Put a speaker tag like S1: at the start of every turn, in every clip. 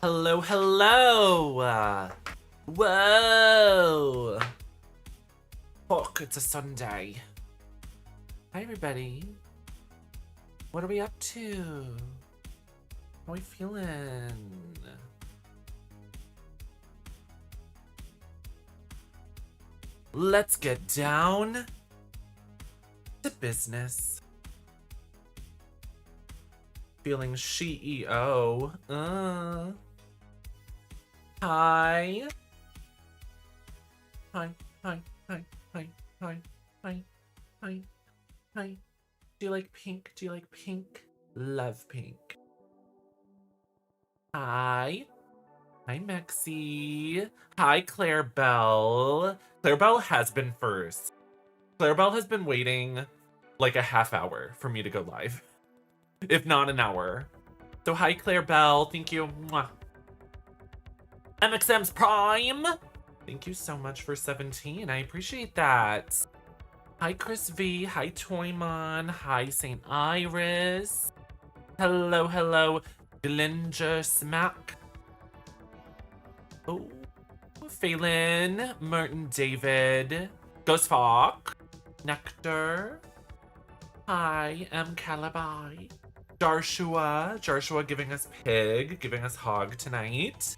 S1: Hello, hello! Whoa! Fuck, it's a Sunday. Hi, everybody. What are we up to? How are we feeling? Let's get down to business. Feeling CEO. Hi. Hi, hi, hi, hi, hi, hi, hi, hi. Do you like pink? Do you like pink? Love pink. Hi. Hi, Mexi. Hi, Claire Bell. Claire Bell has been first. Claire Bell has been waiting like a half hour for me to go live, if not an hour. So hi, Claire Bell. Thank you. Mwah. MXM's Prime. Thank you so much for 17. I appreciate that. Hi, Chris V. Hi, Toymon. Hi, St. Iris. Hello, hello, Glinja Smack. Oh, Phelan, Martin David, Ghost Fawk, Nectar. Hi, M. Calabai. Jarshua giving us pig, giving us hog tonight.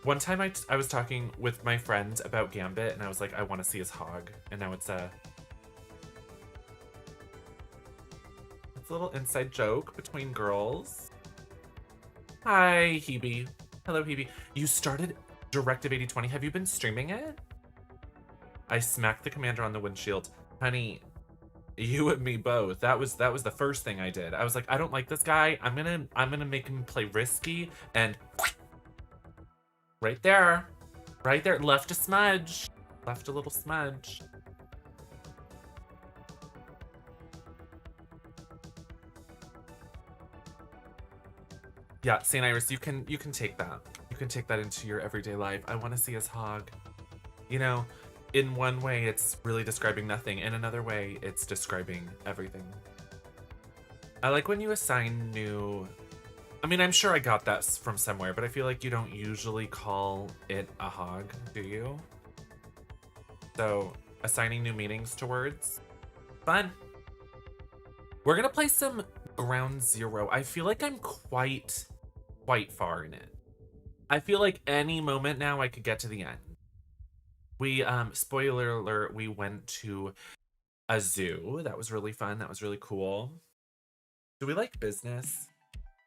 S1: One time I was talking with my friend about Gambit and I was like, I want to see his hog. And now it's a little inside joke between girls. Hi, Hebe. Hello, Hebe. You started Directive 8020. Have you been streaming it? I smacked the commander on the windshield. Honey, you and me both. That was the first thing I did. I was like, I don't like this guy. I'm gonna make him play risky, and right there, left a smudge. Left a little smudge. Yeah, St. Iris, you can take that. You can take that into your everyday life. I want to see his hog. You know, in one way, it's really describing nothing. In another way, it's describing everything. I like when you assign new... I mean, I'm sure I got that from somewhere, but I feel like you don't usually call it a hog, do you? So, assigning new meanings to words. Fun. We're gonna play some Ground Zero. I feel like I'm quite far in it. I feel like any moment now I could get to the end. We, spoiler alert, we went to a zoo. That was really fun. That was really cool. Do we like business?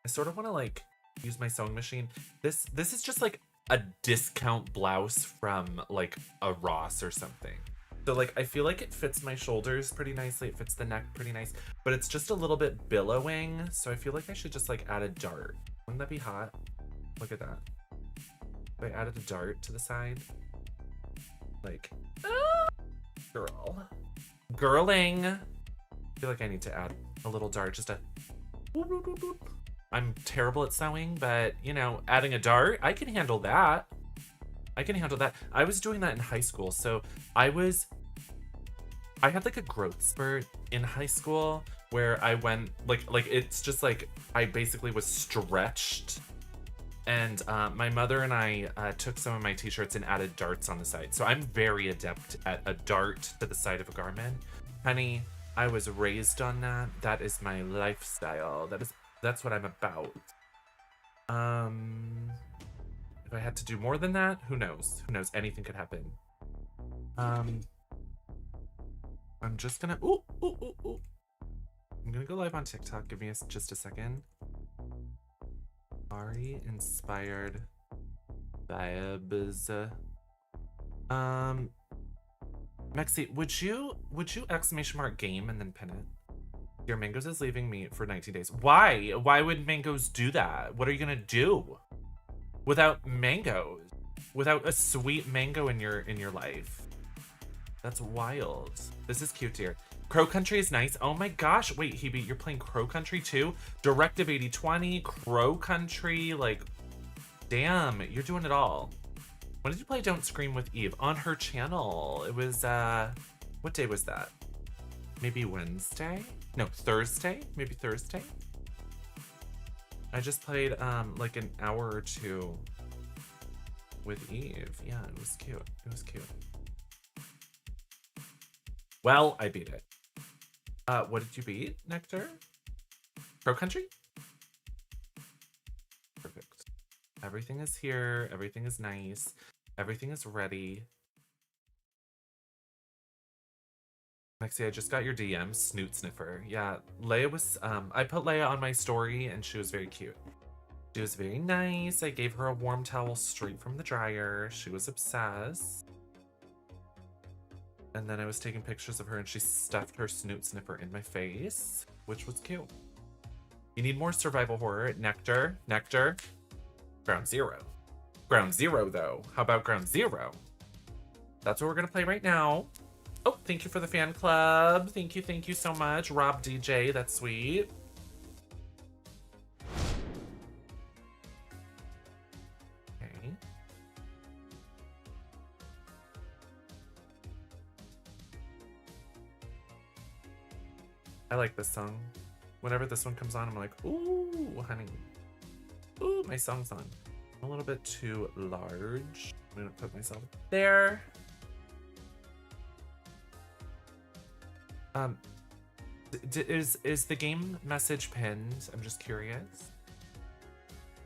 S1: I sort of want to like use my sewing machine. This is just like a discount blouse from like a Ross or something. So like I feel like it fits my shoulders pretty nicely. It fits the neck pretty nice, but it's just a little bit billowing. So I feel like I should just like add a dart. Wouldn't that be hot? Look at that. If I added a dart to the side. Like, girl. Girling. I feel like I need to add a little dart, just a whoop, whoop, whoop, whoop. I'm terrible at sewing, but you know, adding a dart, I can handle that. I can handle that. I was doing that in high school. So I had like a growth spurt in high school where I went like it's just like I basically was stretched. And my mother and I took some of my t-shirts and added darts on the side. So I'm very adept at a dart to the side of a garment. Honey, I was raised on that. That is my lifestyle. That's what I'm about. If I had to do more than that, who knows? Who knows? Anything could happen. I'm just gonna, ooh. I'm gonna go live on TikTok. Give me just a second. Ari inspired vibes. Mexi, would you exclamation mark game and then pin it? Your Mangoes is leaving me for 19 days. Why? Why would Mangoes do that? What are you gonna do without mangoes? Without a sweet mango in your life? That's wild. This is cute, dear. Crow Country is nice. Oh my gosh. Wait, Hebe, you're playing Crow Country too? Directive 8020, Crow Country, like, damn, you're doing it all. When did you play Don't Scream with Eve? On her channel. It was, what day was that? Maybe Wednesday? No, Thursday? Maybe Thursday? I just played like an hour or two with Eve. Yeah, it was cute. It was cute. Well, I beat it. What did you beat, Nectar? Pro Country? Perfect. Everything is here. Everything is nice. Everything is ready. Lexi, I just got your DM, Snoot Sniffer. Yeah, Leia was, I put Leia on my story and she was very cute. She was very nice. I gave her a warm towel straight from the dryer. She was obsessed. And then I was taking pictures of her and she stuffed her Snoot Sniffer in my face, which was cute. You need more survival horror. Nectar. Nectar. Ground Zero. Ground Zero, though. How about Ground Zero? That's what we're going to play right now. Oh, thank you for the fan club. Thank you so much. Rob DJ, that's sweet. Okay. I like this song. Whenever this one comes on, I'm like, ooh, honey. Ooh, my song's on. A little bit too large. I'm gonna put myself there. Is the game message pinned? I'm just curious.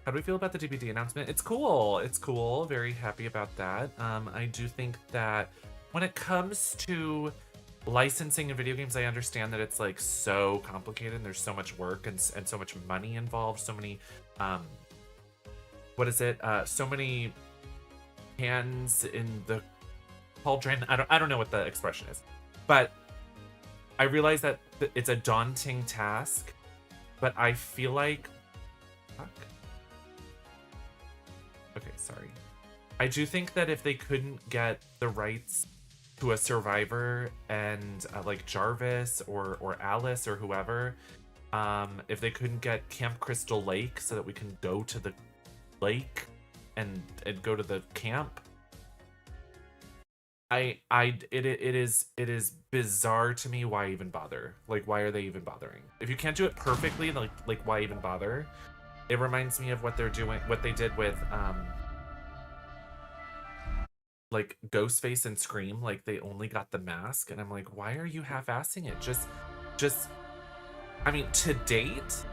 S1: How do we feel about the DVD announcement? It's cool. It's cool. Very happy about that. I do think that when it comes to licensing in video games, I understand that it's like so complicated and there's so much work and so much money involved. So many, what is it? So many hands in the cauldron. I don't know what the expression is, but I realize that it's a daunting task, but I feel like, fuck. Okay, sorry. I do think that if they couldn't get the rights to a survivor and like Jarvis or Alice or whoever, if they couldn't get Camp Crystal Lake so that we can go to the lake and go to the camp, it is bizarre to me. Why even bother? Like, why are they even bothering? If you can't do it perfectly, like why even bother? It reminds me of what they're doing, what they did with like Ghostface and Scream. Like, they only got the mask, and I'm like, why are you half-assing it? Just I mean, to date,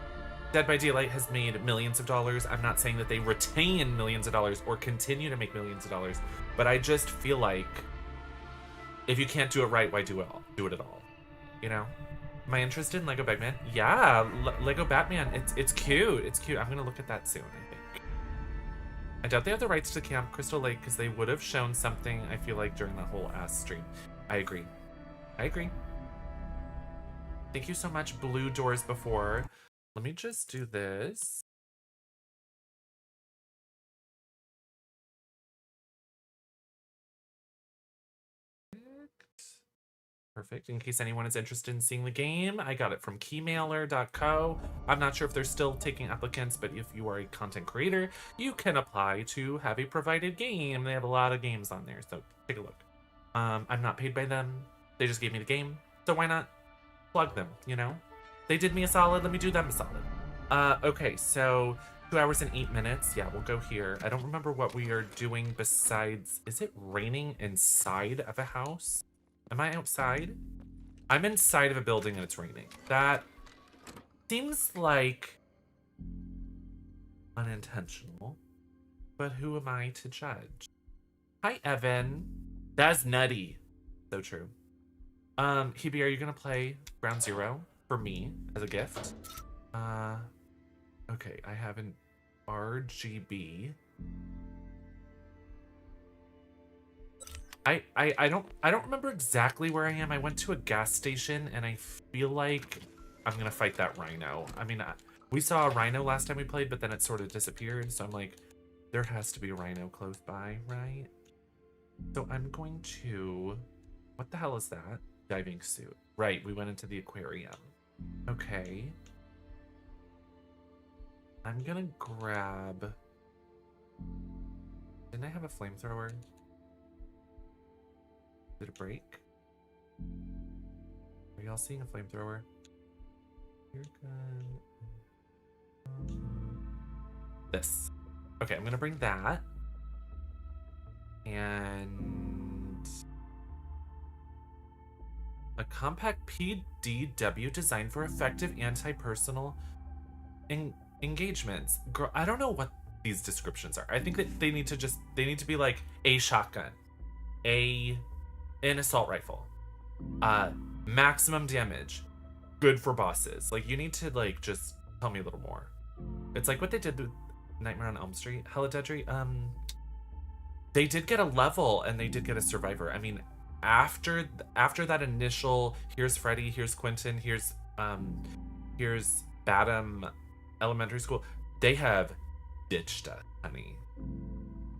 S1: Dead by Daylight has made millions of dollars. I'm not saying that they retain millions of dollars or continue to make millions of dollars, but I just feel like if you can't do it right, why do it at all? You know? Am I interested in Lego Batman? Yeah, Lego Batman. It's cute. It's cute. I'm gonna look at that soon, I think. I doubt they have the rights to Camp Crystal Lake because they would have shown something, I feel like, during the whole ass stream. I agree. I agree. Thank you so much, Blue Doors Before. Let me just do this. Perfect. In case anyone is interested in seeing the game, I got it from keymailer.co. I'm not sure if they're still taking applicants, but if you are a content creator, you can apply to have a provided game. They have a lot of games on there, so take a look. I'm not paid by them. They just gave me the game, so why not plug them, you know? They did me a solid, let me do them a solid. Okay, so 2 hours and 8 minutes. Yeah, we'll go here. I don't remember what we are doing besides... Is it raining inside of a house? Am I outside? I'm inside of a building and it's raining. That seems like unintentional, but who am I to judge? Hi, Evan. That's nutty. So true. Hebe, are you gonna play Ground Zero for me as a gift? Okay, I have an RGB. I don't remember exactly where I am. I went to a gas station and I feel like I'm gonna fight that rhino. I mean, we saw a rhino last time we played, but then it sort of disappeared. So I'm like, there has to be a rhino close by, right? So I'm going to, what the hell is that? Diving suit. Right, we went into the aquarium. Okay. I'm gonna grab, didn't I have a flamethrower? Did it break? Are y'all seeing a flamethrower? Here gun. This. Okay, I'm gonna bring that. And a compact PDW designed for effective anti-personal engagements. Girl, I don't know what these descriptions are. I think that they need to be like a shotgun, an assault rifle, maximum damage, good for bosses. Like, you need to like just tell me a little more. It's like what they did with Nightmare on Elm Street, Hereditary. They did get a level and they did get a survivor. I mean, after that initial, here's Freddy, here's Quentin, here's Badham Elementary School, they have ditched us, honey.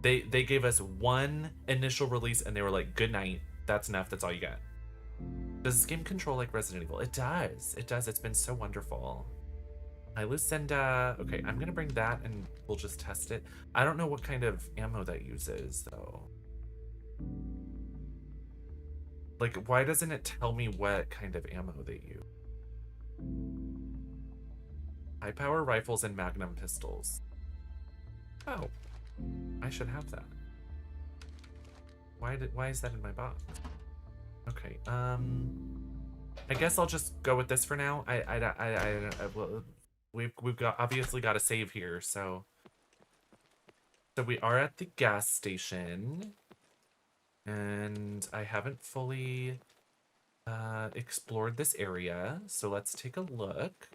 S1: They gave us one initial release and they were like, good night, that's enough, that's all you get. Does this game control like Resident Evil? It does. It does. It's been so wonderful. Hi, Lucinda. Okay, I'm gonna bring that and we'll just test it. I don't know what kind of ammo that uses, though. Like, why doesn't it tell me what kind of ammo they use? High power rifles and magnum pistols. Oh, I should have that. Why is that in my box? Okay, I guess I'll just go with this for now. We've got obviously got to save here, so we are at the gas station, and I haven't fully explored this area, so let's take a look.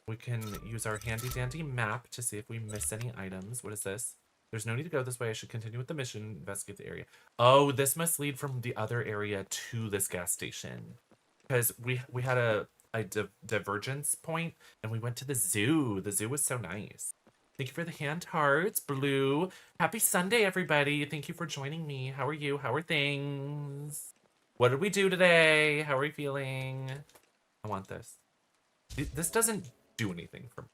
S1: We can use our handy dandy map to see if we miss any items. What is this? There's no need to go this way. I should continue with the mission, investigate the area. Oh, this must lead from the other area to this gas station, because we had a divergence point and we went to the zoo. The zoo was so nice. Thank you for the hand hearts, Blue. Happy Sunday, everybody. Thank you for joining me. How are you? How are things? What did we do today? How are you feeling? I want this. This doesn't do anything for me.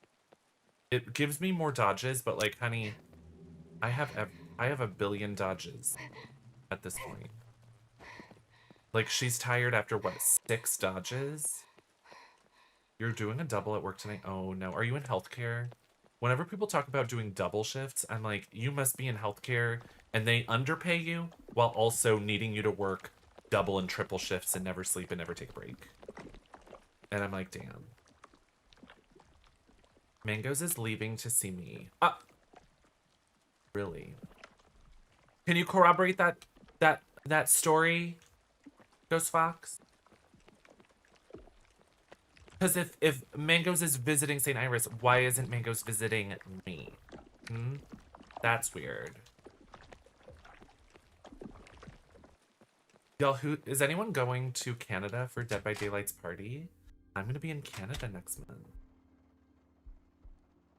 S1: It gives me more dodges, but like, honey, I have a billion dodges at this point. Like, she's tired after what, 6 dodges? You're doing a double at work tonight? Oh no. Are you in healthcare? Whenever people talk about doing double shifts, I'm like, you must be in healthcare and they underpay you while also needing you to work double and triple shifts and never sleep and never take a break. And I'm like, damn. Mangoes is leaving to see me. Really? Can you corroborate that story, Ghost Fox? Because if Mangoes is visiting St. Iris, why isn't Mangoes visiting me? That's weird. Y'all, is anyone going to Canada for Dead by Daylight's party? I'm gonna be in Canada next month.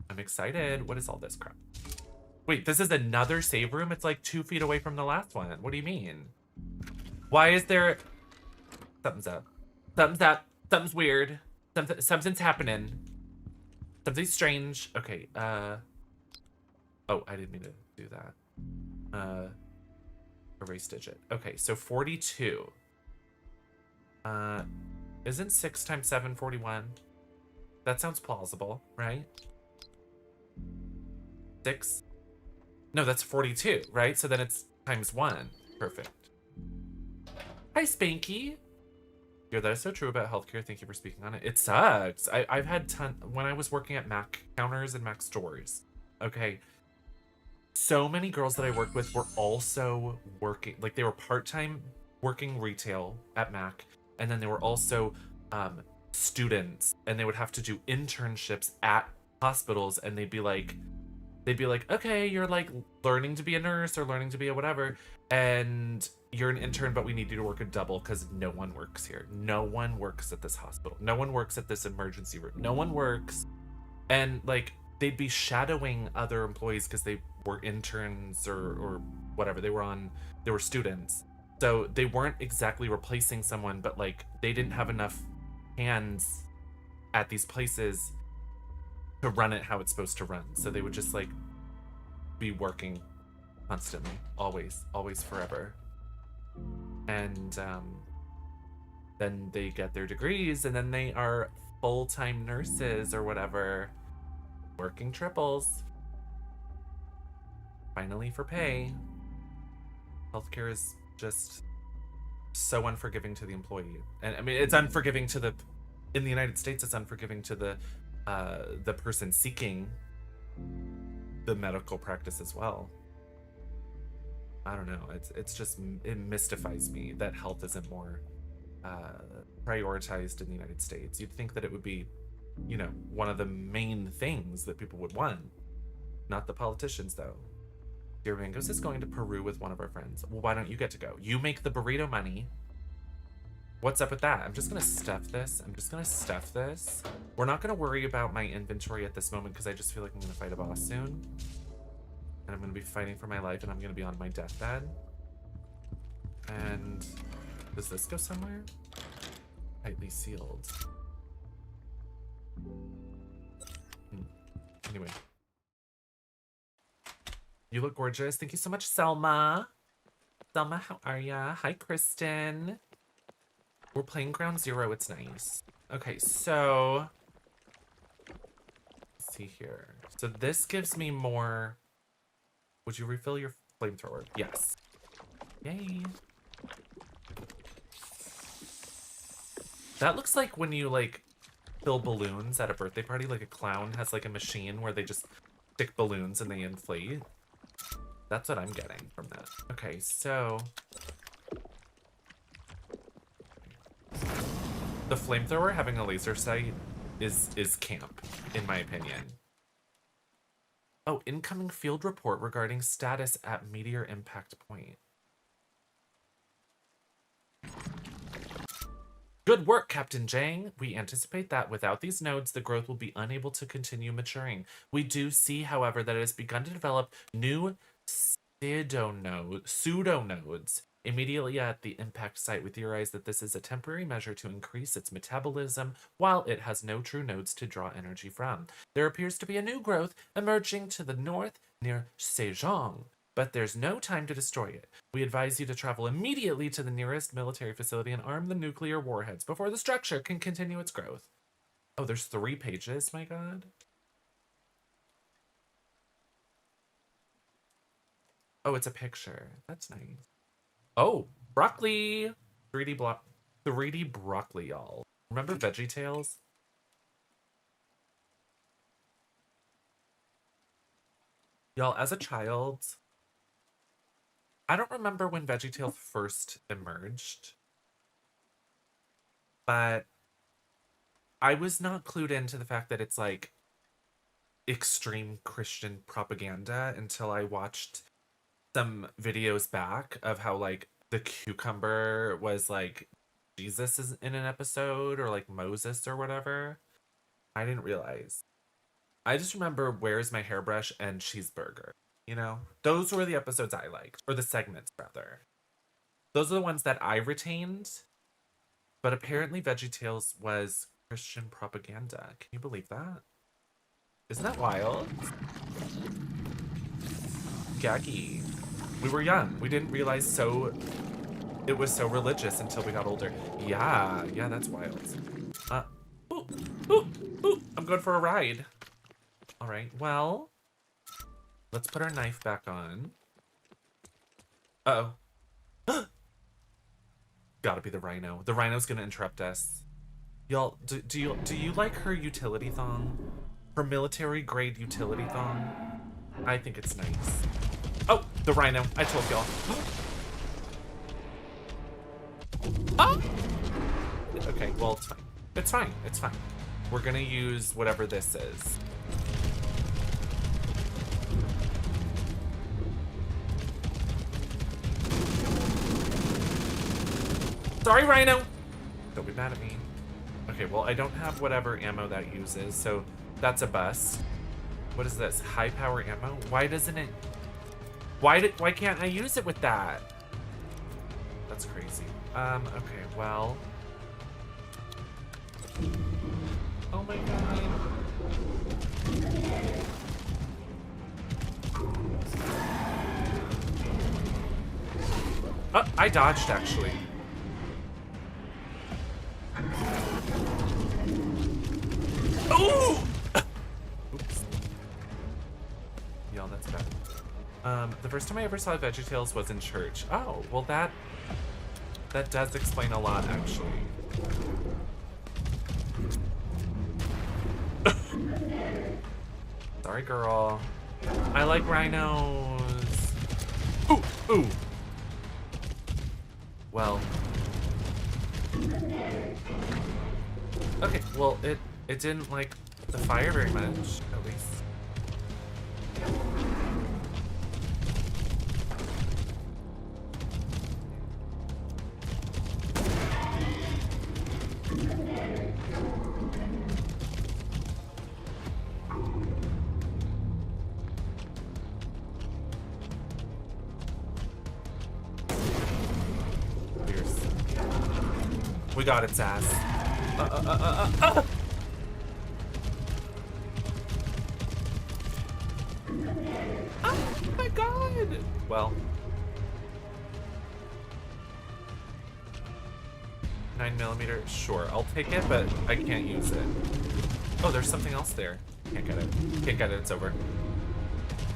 S1: I'm excited. What is all this crap? Wait, this is another save room? It's like 2 feet away from the last one. What do you mean? Why is there... Something's up. Something's up. Something's weird. Something's happening. Something's strange. Okay, oh, I didn't mean to do that. Erase digit. Okay, so 42. Isn't 6 times 7 41? That sounds plausible, right? 6? No, that's 42, right? So then it's times 1. Perfect. Hi, Spanky. Yeah, that is so true about healthcare. Thank you for speaking on it. It sucks. I've had when I was working at Mac counters and Mac stores. Okay. So many girls that I worked with were also working, like they were part-time working retail at Mac, and then they were also students, and they would have to do internships at hospitals, and they'd be like, okay, you're like learning to be a nurse or learning to be a whatever, and you're an intern, but we need you to work a double because no one works here. No one works at this hospital. No one works at this emergency room. No one works. And like, they'd be shadowing other employees because they were interns or whatever. They were students. So they weren't exactly replacing someone, but like they didn't have enough hands at these places to run it how it's supposed to run. So they would just like be working constantly, always, forever. And then they get their degrees and then they are full-time nurses or whatever, working triples. finally for pay. Healthcare is just so unforgiving to the employee. And I mean, it's unforgiving to in the United States, it's unforgiving to the person seeking the medical practice as well. I don't know. It's just, it mystifies me that health isn't more prioritized in the United States. You'd think that it would be, you know, one of the main things that people would want. Not the politicians, though. Dear Mangos is going to Peru with one of our friends. Well, why don't you get to go? You make the burrito money. What's up with that? I'm just gonna stuff this. We're not gonna worry about my inventory at this moment because I just feel like I'm gonna fight a boss soon. And I'm gonna be fighting for my life and I'm gonna be on my deathbed. And does this go somewhere? Tightly sealed. Anyway. You look gorgeous. Thank you so much, Selma. Selma, how are ya? Hi, Kristen. We're playing Ground Zero. It's nice. Okay, so let's see here. So this gives me more. Would you refill your flamethrower? Yes. Yay. That looks like when you like fill balloons at a birthday party, like a clown has like a machine where they just stick balloons and they inflate. That's what I'm getting from that. Okay, so the flamethrower having a laser sight is camp, in my opinion. Oh, incoming field report regarding status at meteor impact point. Good work, Captain Jang. We anticipate that without these nodes, the growth will be unable to continue maturing. We do see, however, that it has begun to develop new pseudonodes immediately at the impact site. We theorize that this is a temporary measure to increase its metabolism while it has no true nodes to draw energy from. There appears to be a new growth emerging to the north near Sejong, but there's no time to destroy it. We advise you to travel immediately to the nearest military facility and arm the nuclear warheads before the structure can continue its growth. Oh, there's 3 pages, my god. Oh, it's a picture. That's nice. Oh, broccoli! 3D broccoli, y'all. Remember VeggieTales? Y'all, as a child, I don't remember when VeggieTales first emerged, but I was not clued into the fact that it's like extreme Christian propaganda until I watched some videos back of how like the cucumber was like Jesus is in an episode or like Moses or whatever. I didn't realize. I just remember Where's My Hairbrush and Cheeseburger. You know, those were the episodes I liked, or the segments rather. Those are the ones that I retained. But apparently VeggieTales was Christian propaganda. Can you believe that? Isn't that wild? Gaggy. We were young. We didn't realize it was so religious until we got older. Yeah, that's wild. Ooh, I'm going for a ride. All right, well, let's put our knife back on. Uh-oh. Gotta be the rhino. The rhino's gonna interrupt us. Y'all, do you like her utility thong? Her military grade utility thong? I think it's nice. Oh, the rhino. I told y'all. Oh! Okay, well, it's fine. It's fine. It's fine. We're gonna use whatever this is. Sorry, rhino! Don't be mad at me. Okay, well, I don't have whatever ammo that uses, so that's a bust. What is this? High power ammo? Why doesn't it... Why can't I use it with that? That's crazy. Okay, well. Oh my god. Oh, I dodged actually. Ooh! Oops. Y'all, that's bad. the first time I ever saw VeggieTales was in church. Oh, well that does explain a lot, actually. Sorry, girl. I like rhinos. Ooh, ooh. Well. Okay, well, it didn't like the fire very much, at least. We got its ass. Oh my god! Well. 9mm, sure, I'll take it, but I can't use it. Oh, there's something else there. Can't get it. Can't get it, it's over.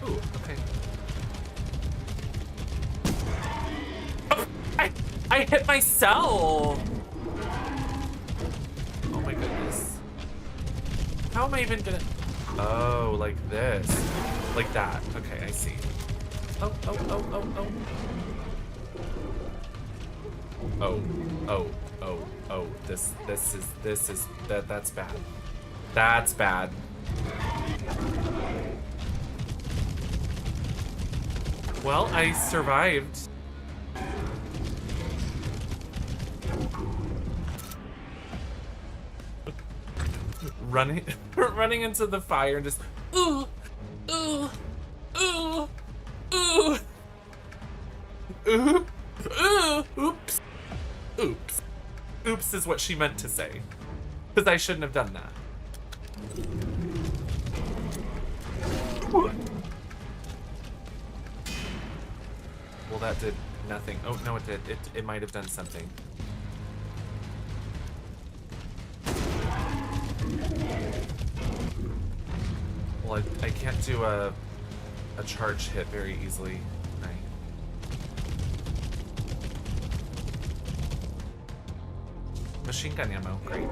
S1: Ooh, okay. Oh, I hit myself! Oh my goodness. How am I even gonna... Oh, like this. Like that. Okay, I see. Oh, oh, oh, oh, oh. Oh, oh, oh, oh. This is, that's bad. That's bad. Well, I survived. Running into the fire and just ooh, ooh, ooh, ooh, ooh, ooh, oops, oops, oops is what she meant to say, because I shouldn't have done that. Well, that did nothing. Oh no, it did. It might have done something. Well, I can't do a charge hit very easily. Right. Machine gun ammo, great.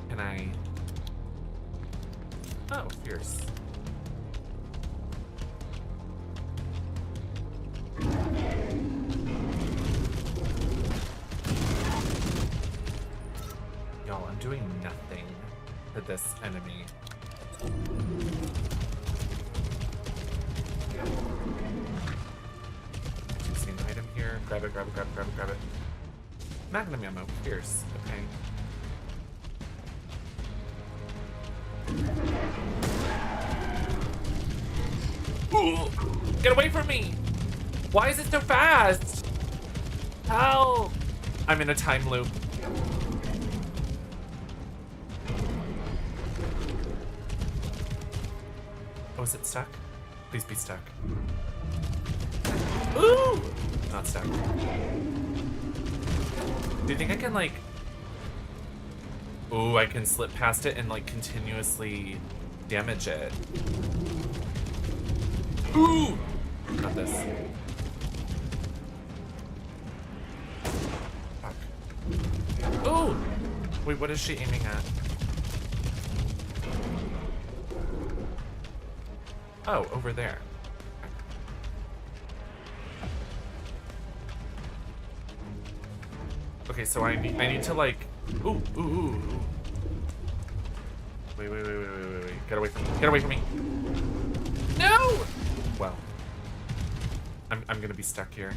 S1: Can I? Oh, fierce. Y'all, I'm doing nothing to this enemy. See an item here. Grab it, grab it, grab it, grab it, grab it. Magnum ammo, fierce. Okay. Ooh, get away from me! Why is it so fast? Help! I'm in a time loop. Oh, is it stuck? Please be stuck. Ooh! Not stuck. Do you think I can, like... Ooh, I can slip past it and, like, continuously damage it. Ooh! Not this. Fuck. Ooh! Wait, what is she aiming at? Oh, over there. Okay, so I need to like ooh. Wait. Get away from me. Get away from me. No! Well. I'm gonna be stuck here.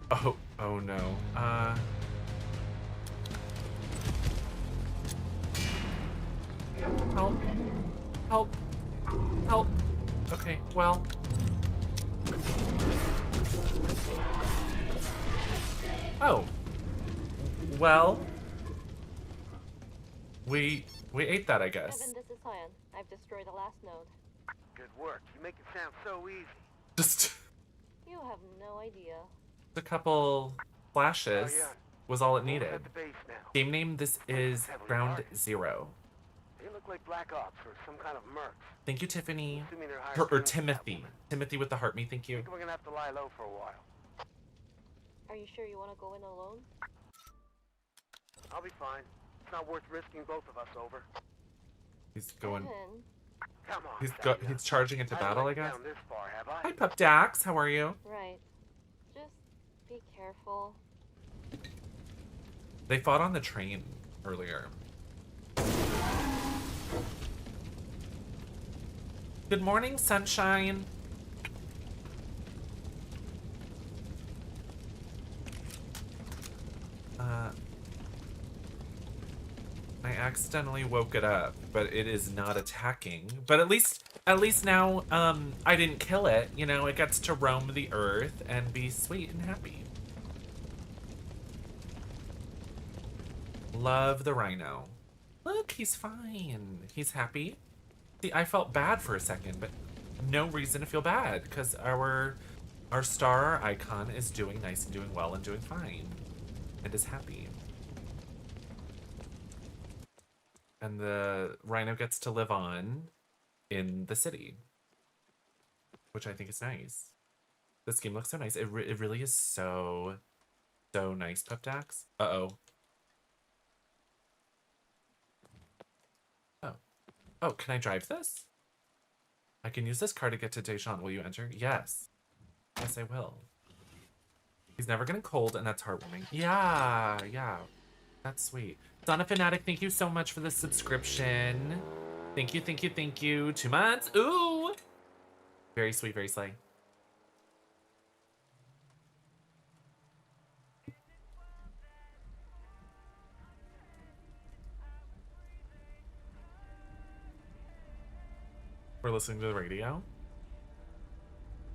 S1: Oh no. Help. Okay, well. Oh. Well. We ate that, I guess.
S2: Evan, this is Cyan. I've destroyed the last node.
S3: Good work. You make it sound so easy.
S1: Just
S2: You have no idea.
S1: a couple flashes.
S3: Oh yeah.
S1: was all it
S3: We're
S1: needed.
S3: at the base now.
S1: Game name, this is Ground Zero.
S3: They look like Black Ops or some kind of mercs.
S1: Thank you, Tiffany.
S3: Assuming they're hired
S1: Or
S3: to
S1: Timothy. Timothy with the heart me, thank
S3: I
S1: you.
S3: think we're gonna have to lie low for a while.
S2: Are you sure you want to go in alone?
S3: I'll be fine. It's not worth risking both of us over.
S1: He's going.
S2: Evan,
S3: Come on.
S1: He's charging into battle, I guess.
S3: Down this far, have I?
S1: Hi, Pup Dax. How are you?
S2: right. Just be careful.
S1: They fought on the train earlier. Good morning, sunshine. I accidentally woke it up, but it is not attacking. But at least now, I didn't kill it. You know, it gets to roam the earth and be sweet and happy. Love the rhino. Look, he's fine. He's happy. See, I felt bad for a second, but no reason to feel bad because our star icon is doing nice and doing well and doing fine and is happy. And the rhino gets to live on in the city, which I think is nice. This game looks so nice. It really is so nice, Pup Dax. Uh-oh. Oh, can I drive this? I can use this car to get to Deschamps. Will you enter? Yes. Yes, I will. He's never getting cold, and that's heartwarming. Yeah. That's sweet. Donna Fanatic, thank you so much for the subscription. Thank you. 2 months. Ooh! Very sweet, very slay. We're listening to the radio.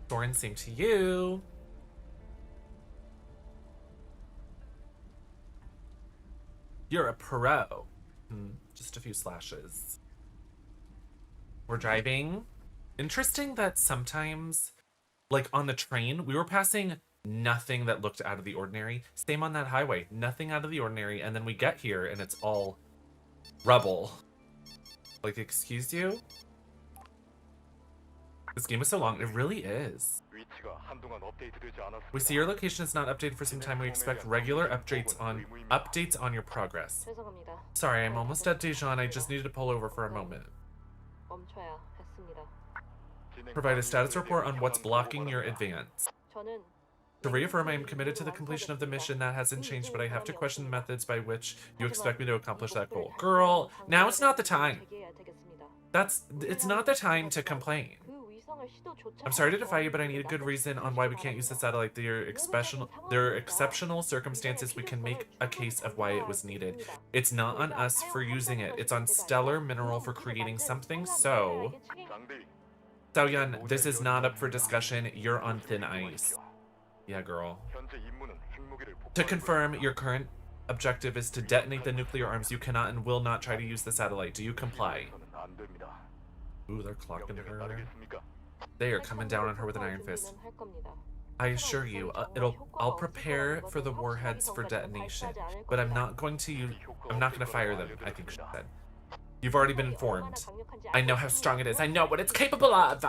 S1: Soren, same to you. You're a pro. Just a few slashes. We're driving. Interesting that sometimes, like on the train, we were passing nothing that looked out of the ordinary. Same on that highway. Nothing out of the ordinary. And then we get here and it's all rubble. Like, excuse you? This game is so long. It really is. We see your location is not updated for some time. We expect regular updates on your progress.
S2: 죄송합니다.
S1: Sorry, I'm almost at Dijon. I just needed to pull over for a moment.
S2: 멈춰야 했습니다.
S1: Provide a status report on what's blocking your advance.
S2: 저는
S1: To reaffirm, I am committed to the completion of the mission. That hasn't changed, but I have to question the methods by which you expect me to accomplish that goal. Girl, now it's not the time. It's not the time to complain. I'm sorry to defy you, but I need a good reason on why we can't use the satellite. There are exceptional circumstances. We can make a case of why it was needed. It's not on us for using it. It's on Stellar Mineral for creating something. So, Xiaoyan, this is not up for discussion. You're on thin ice. Yeah, girl. To confirm, your current objective is to detonate the nuclear arms. You cannot and will not try to use the satellite. Do you comply? Ooh, they're clocking her. They are coming down on her with an iron fist. I assure you, I'll prepare for the warheads for detonation, but I'm not going to fire them, I think she said. You've already been informed. I know how strong it is. I know what it's capable of.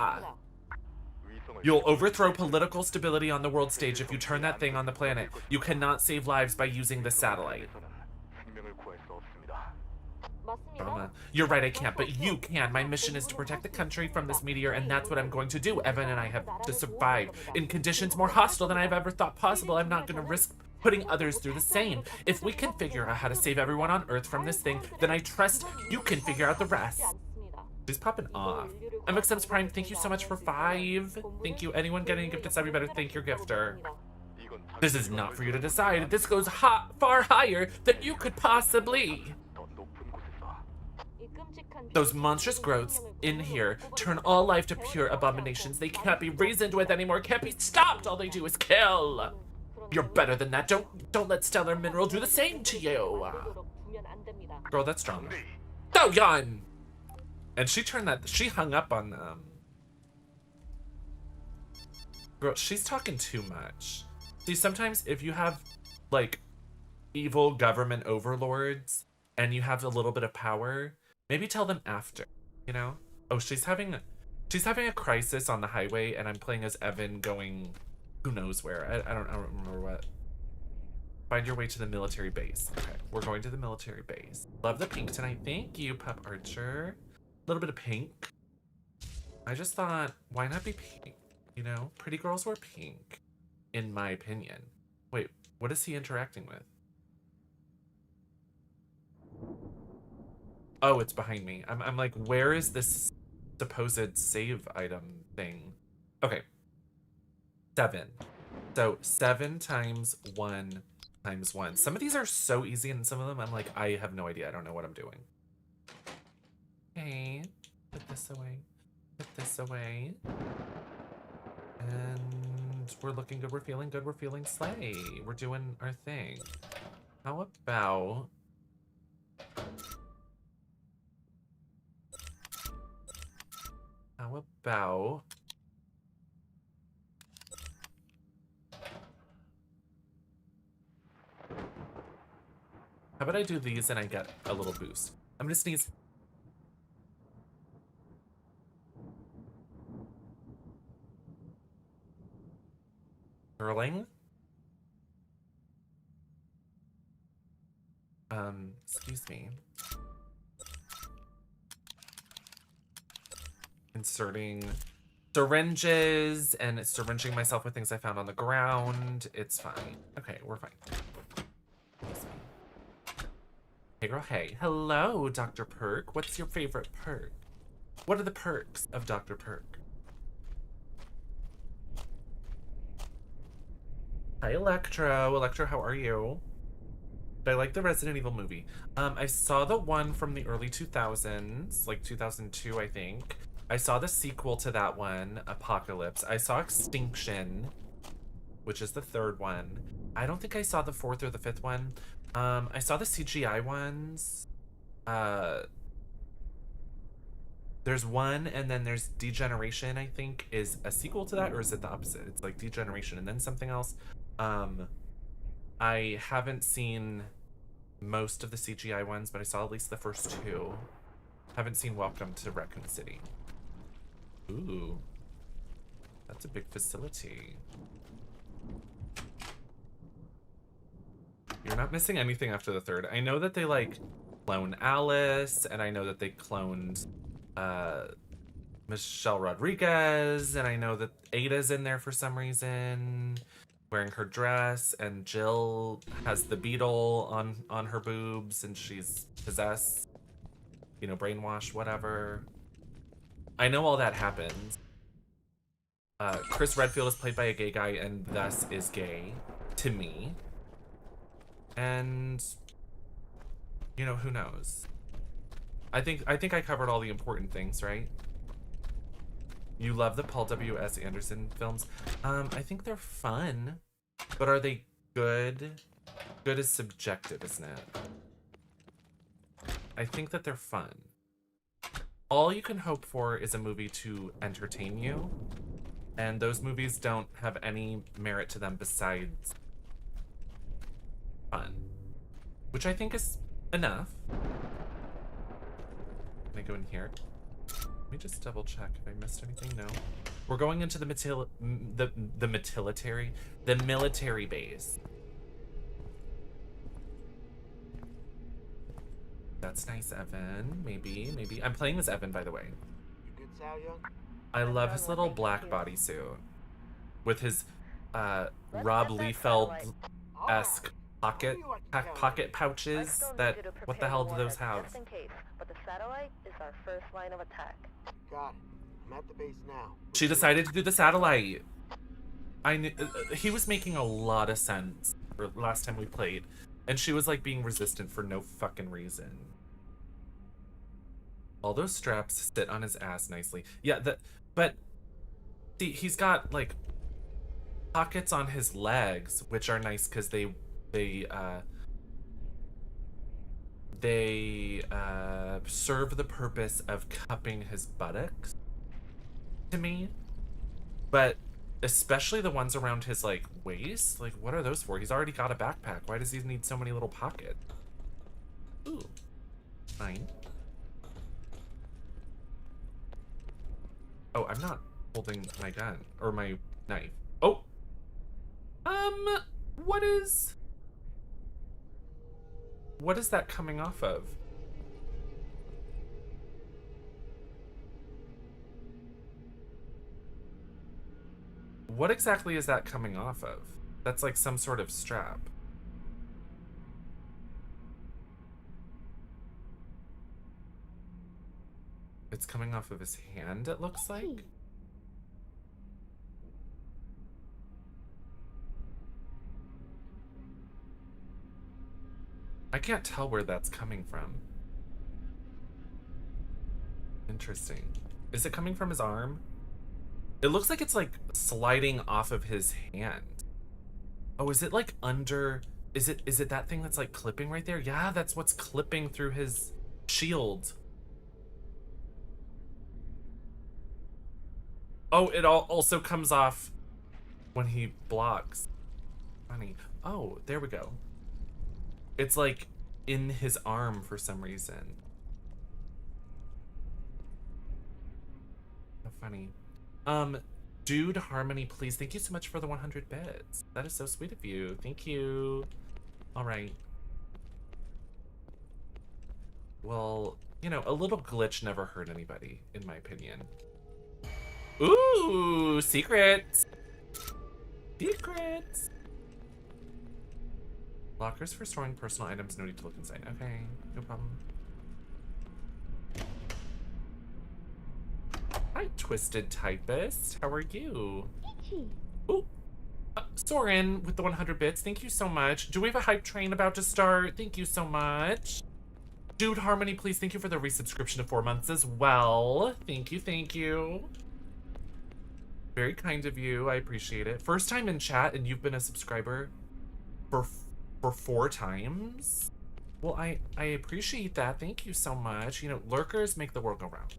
S1: You'll overthrow political stability on the world stage if you turn that thing on the planet. You cannot save lives by using the satellite. Drama. You're right, I can't, but you can. My mission is to protect the country from this meteor, and that's what I'm going to do. Evan and I have to survive in conditions more hostile than I've ever thought possible. I'm not going to risk putting others through the same. If we can figure out how to save everyone on Earth from this thing, then I trust you can figure out the rest. She's popping off. MXM's Prime, thank you so much for 5. Thank you. Anyone getting a gift to sub, you better thank your gifter. This is not for you to decide. This goes far higher than you could possibly. Those monstrous growths in here turn all life to pure abominations. They can't be reasoned with anymore, can't be stopped. All they do is kill. You're better than that. Don't let Stellar Mineral do the same to you. Girl, that's strong. Xiaoyan! And she hung up on them. Girl, she's talking too much. See, sometimes if you have, like, evil government overlords and you have a little bit of power, maybe tell them after, you know? Oh, she's having a crisis on the highway and I'm playing as Evan going who knows where. I don't remember what. Find your way to the military base. Okay, we're going to the military base. Love the pink tonight. Thank you, Pup Archer. A little bit of pink. I just thought, why not be pink? You know, pretty girls wear pink, in my opinion. Wait, what is he interacting with? Oh, it's behind me. I'm like, where is this supposed save item thing? Okay. 7. So 7 times 1 times 1. Some of these are so easy and some of them I'm like, I have no idea. I don't know what I'm doing. Okay. Put this away. Put this away. And we're looking good. We're feeling good. We're feeling slay. We're doing our thing. How about... How about... How about I do these and I get a little boost? I'm gonna sneeze. Curling? Excuse me. Inserting syringes and syringing myself with things I found on the ground. It's fine. Okay, we're fine. Hey girl, hey. Hello, Dr. Perk. What's your favorite perk? What are the perks of Dr. Perk? Hi, Electro. Electro, how are you? I like the Resident Evil movie. I saw the one from the early 2000s, like 2002, I think. I saw the sequel to that one, Apocalypse. I saw Extinction, which is the 3rd one. I don't think I saw the 4th or the 5th one. I saw the CGI ones. There's one, and then there's Degeneration, I think, is a sequel to that, or is it the opposite? It's like Degeneration and then something else. I haven't seen most of the CGI ones, but I saw at least the first 2. Haven't seen Welcome to Raccoon City. Ooh. That's a big facility. You're not missing anything after the 3rd. I know that they, like, clone Alice, and I know that they cloned, Michelle Rodriguez, and I know that Ada's in there for some reason, wearing her dress, and Jill has the beetle on her boobs, and she's possessed, you know, brainwashed, whatever. I know all that happens. Chris Redfield is played by a gay guy, and thus is gay, to me. And, you know, who knows? I think I covered all the important things, right? You love the Paul W.S. Anderson films. I think they're fun, but are they good? Good is subjective, isn't it? I think that they're fun. All you can hope for is a movie to entertain you, and those movies don't have any merit to them besides fun, which I think is enough. Can I go in here? Let me just double check if I missed anything. No. We're going into the military base. That's nice, Evan. Maybe. I'm playing as Evan, by the way.
S3: You good, Sal Young?
S1: I love his little black bodysuit with his Rob Liefeld-esque pocket pouches that, what the hell do those have?
S4: But the satellite is our first line of attack.
S3: Got it. I'm at the base now.
S1: She decided to do the satellite. I knew he was making a lot of sense for last time we played, and she was like being resistant for no fucking reason. All those straps sit on his ass nicely. Yeah, but see, he's got like pockets on his legs, which are nice because they serve the purpose of cupping his buttocks to me. But Especially the ones around his, like, waist. Like, what are those for? He's already got a backpack. Why does he need so many little pockets? Ooh. Fine. Oh, I'm not holding my gun. Or my knife. Oh! What is... What is that coming off of? What exactly is that coming off of? That's like some sort of strap. It's coming off of his hand, it looks like. I can't tell where that's coming from. Interesting. Is it coming from his arm? It looks like it's like sliding off of his hand. Oh, is it like under... Is it that thing that's like clipping right there? Yeah, that's what's clipping through his shield. Oh, it also comes off when he blocks. Funny. Oh, there we go. It's like in his arm for some reason. How funny. Dude Harmony, please. Thank you so much for the 100 bits. That is so sweet of you. Thank you. All right. Well, you know, a little glitch never hurt anybody, in my opinion. Ooh, secrets. Secrets. Lockers for storing personal items, no need to look inside. Okay, no problem. Hi, Twisted Typist. How are you? Ooh, Soren with the 100 bits. Thank you so much. Do we have a hype train about to start? Thank you so much. Dude Harmony, please. Thank you for the resubscription of 4 months as well. Thank you, thank you. Very kind of you. I appreciate it. First time in chat, and you've been a subscriber for 4 times. Well, I appreciate that. Thank you so much. You know, lurkers make the world go round.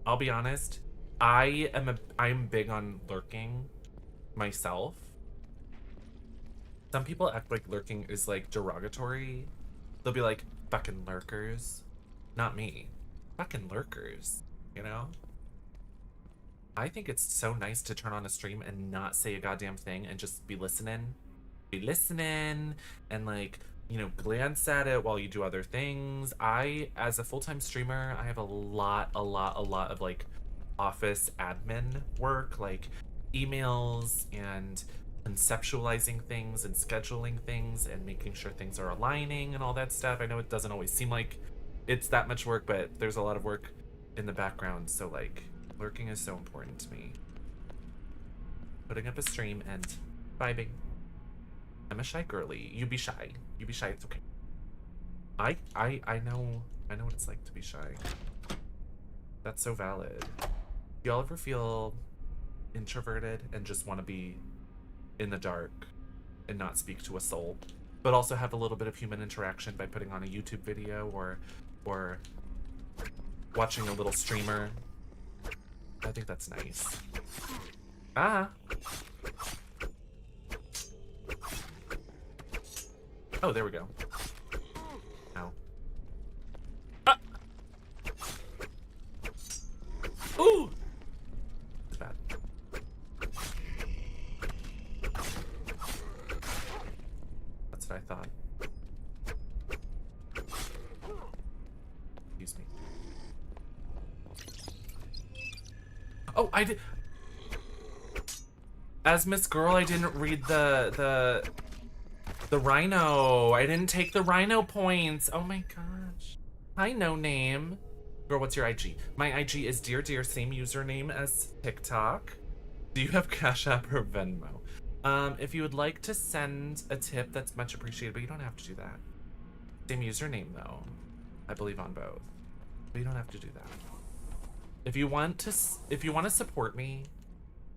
S1: I'll be honest. I'm big on lurking myself. Some people act like lurking is like derogatory. They'll be like, fucking lurkers. Not me. Fucking lurkers, you know? I think it's so nice to turn on a stream and not say a goddamn thing and just be listening. Be listening and like, you know, glance at it while you do other things. As a full-time streamer, I have a lot of like office admin work, like emails and conceptualizing things and scheduling things and making sure things are aligning and all that stuff. I know it doesn't always seem like it's that much work, but there's a lot of work in the background. So like lurking is so important to me. Putting up a stream and vibing. I'm a shy girly. You be shy. You be shy. It's okay. I know what it's like to be shy. That's so valid. Do y'all ever feel introverted and just want to be in the dark and not speak to a soul, but also have a little bit of human interaction by putting on a YouTube video or watching a little streamer? I think that's nice. Ah. Oh, there we go. Ow. Ah! Ooh! It's bad. That's what I thought. Excuse me. Oh, I did. As Miss Girl, I didn't read the rhino. I didn't take the rhino points. Oh my gosh. Hi, no name. Girl, what's your IG? My IG is dear, same username as TikTok. Do you have Cash App or Venmo? If you would like to send a tip, that's much appreciated, but you don't have to do that. Same username though. I believe on both. But you don't have to do that. If you want to support me,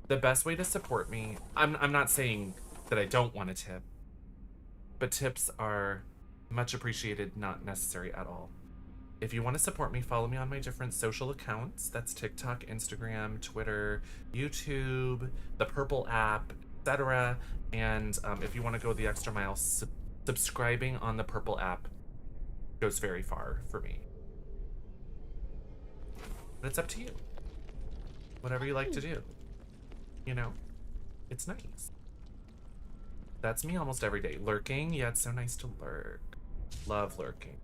S1: the best way to support me, I'm not saying that I don't want a tip, but tips are much appreciated, not necessary at all. If you want to support me, follow me on my different social accounts. That's TikTok, Instagram, Twitter, YouTube, the Purple app, etc. And if you want to go the extra mile, subscribing on the Purple app goes very far for me. But it's up to you. Whatever you like to do. You know, it's nice. That's me almost every day. Lurking, yeah, it's so nice to lurk. Love lurking.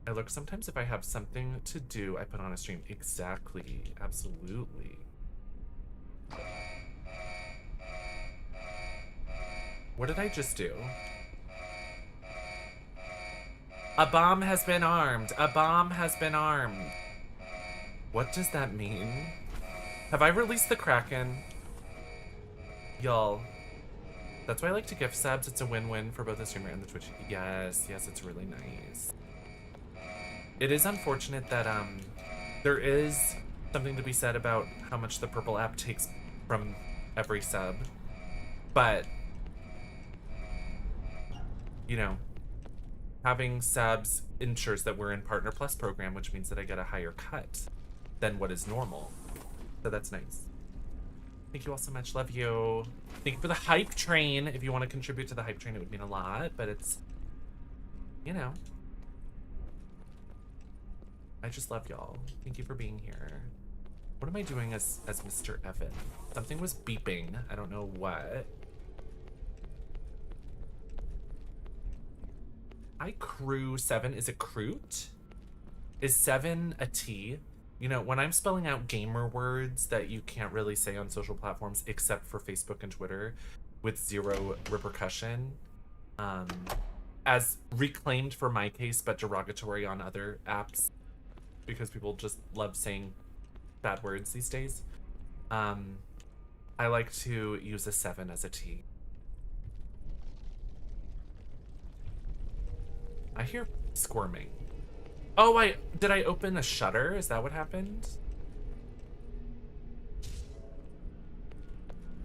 S1: I lurk sometimes if I have something to do, I put on a stream. Exactly, absolutely. What did I just do? A bomb has been armed. A bomb has been armed. What does that mean? Have I released the Kraken? Y'all. That's why I like to gift subs. It's a win-win for both the streamer and the Twitch. Yes, yes, it's really nice. It is unfortunate that there is something to be said about how much the Purple app takes from every sub. But, you know, having subs ensures that we're in Partner Plus program, which means that I get a higher cut than what is normal. So that's nice. Thank you all so much. Love you. Thank you for the hype train. If you want to contribute to the hype train, it would mean a lot, but it's, you know. I just love y'all. Thank you for being here. What am I doing as Mr. Evan? Something was beeping. I don't know what. I crew 7. Is it Croot? Is 7 a T? You know, when I'm spelling out gamer words that you can't really say on social platforms except for Facebook and Twitter with zero repercussion, as reclaimed for my case, but derogatory on other apps because people just love saying bad words these days, I like to use a 7 as a T. I hear squirming. Oh, did I open a shutter? Is that what happened?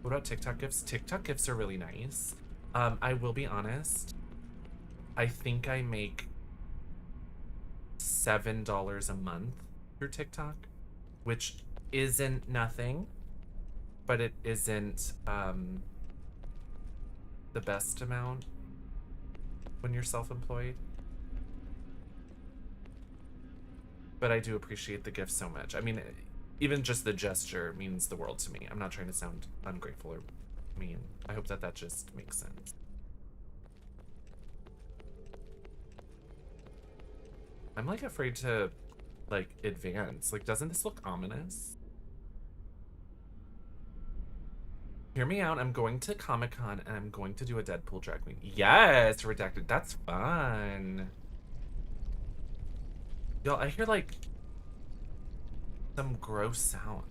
S1: What about TikTok gifts? TikTok gifts are really nice. I will be honest. I think I make $7 a month through TikTok, which isn't nothing, but it isn't the best amount when you're self-employed. But I do appreciate the gift so much. I mean, even just the gesture means the world to me. I'm not trying to sound ungrateful or mean. I hope that that just makes sense. I'm like afraid to like advance. Like, doesn't this look ominous? Hear me out. I'm going to Comic-Con and I'm going to do a Deadpool drag queen. Yes, redacted. That's fun. Y'all, I hear like some gross sound.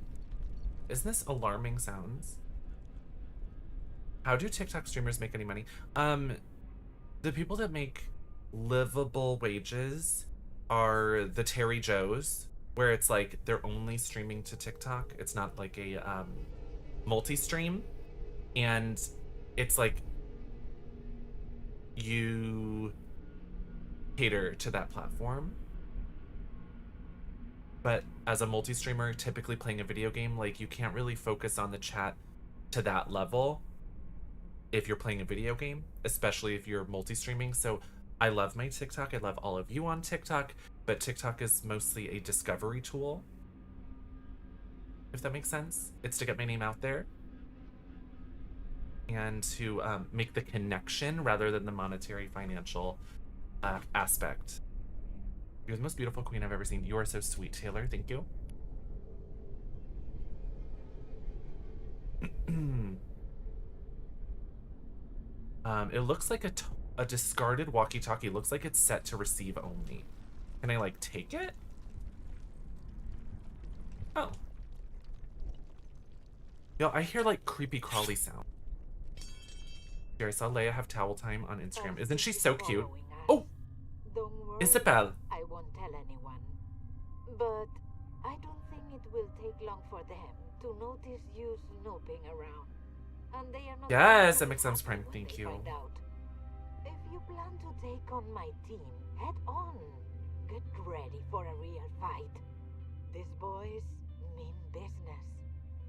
S1: Isn't this alarming sounds? How do TikTok streamers make any money? The people that make livable wages are the Terry Joes, where it's like they're only streaming to TikTok. It's not like a multi-stream, and it's like you cater to that platform. But as a multi-streamer, typically playing a video game, like you can't really focus on the chat to that level if you're playing a video game, especially if you're multi-streaming. So I love my TikTok. I love all of you on TikTok, but TikTok is mostly a discovery tool, if that makes sense. It's to get my name out there and to make the connection rather than the monetary financial aspect. You're the most beautiful queen I've ever seen. You are so sweet, Taylor. Thank you. It looks like a discarded walkie-talkie. Looks like it's set to receive only. Can I, like, take it? Oh. Yo, I hear, like, creepy crawly sound. Here, I saw Leia have towel time on Instagram. Isn't she so cute? Oh!
S2: Don't worry.
S1: Isabel.
S2: I won't tell anyone. But I don't think it will take long for them to notice you snooping around. And they are not.
S1: Yes, MXM's Prime. Thank you.
S2: If you plan to take on my team, head on. get ready for a real fight. These boys mean business.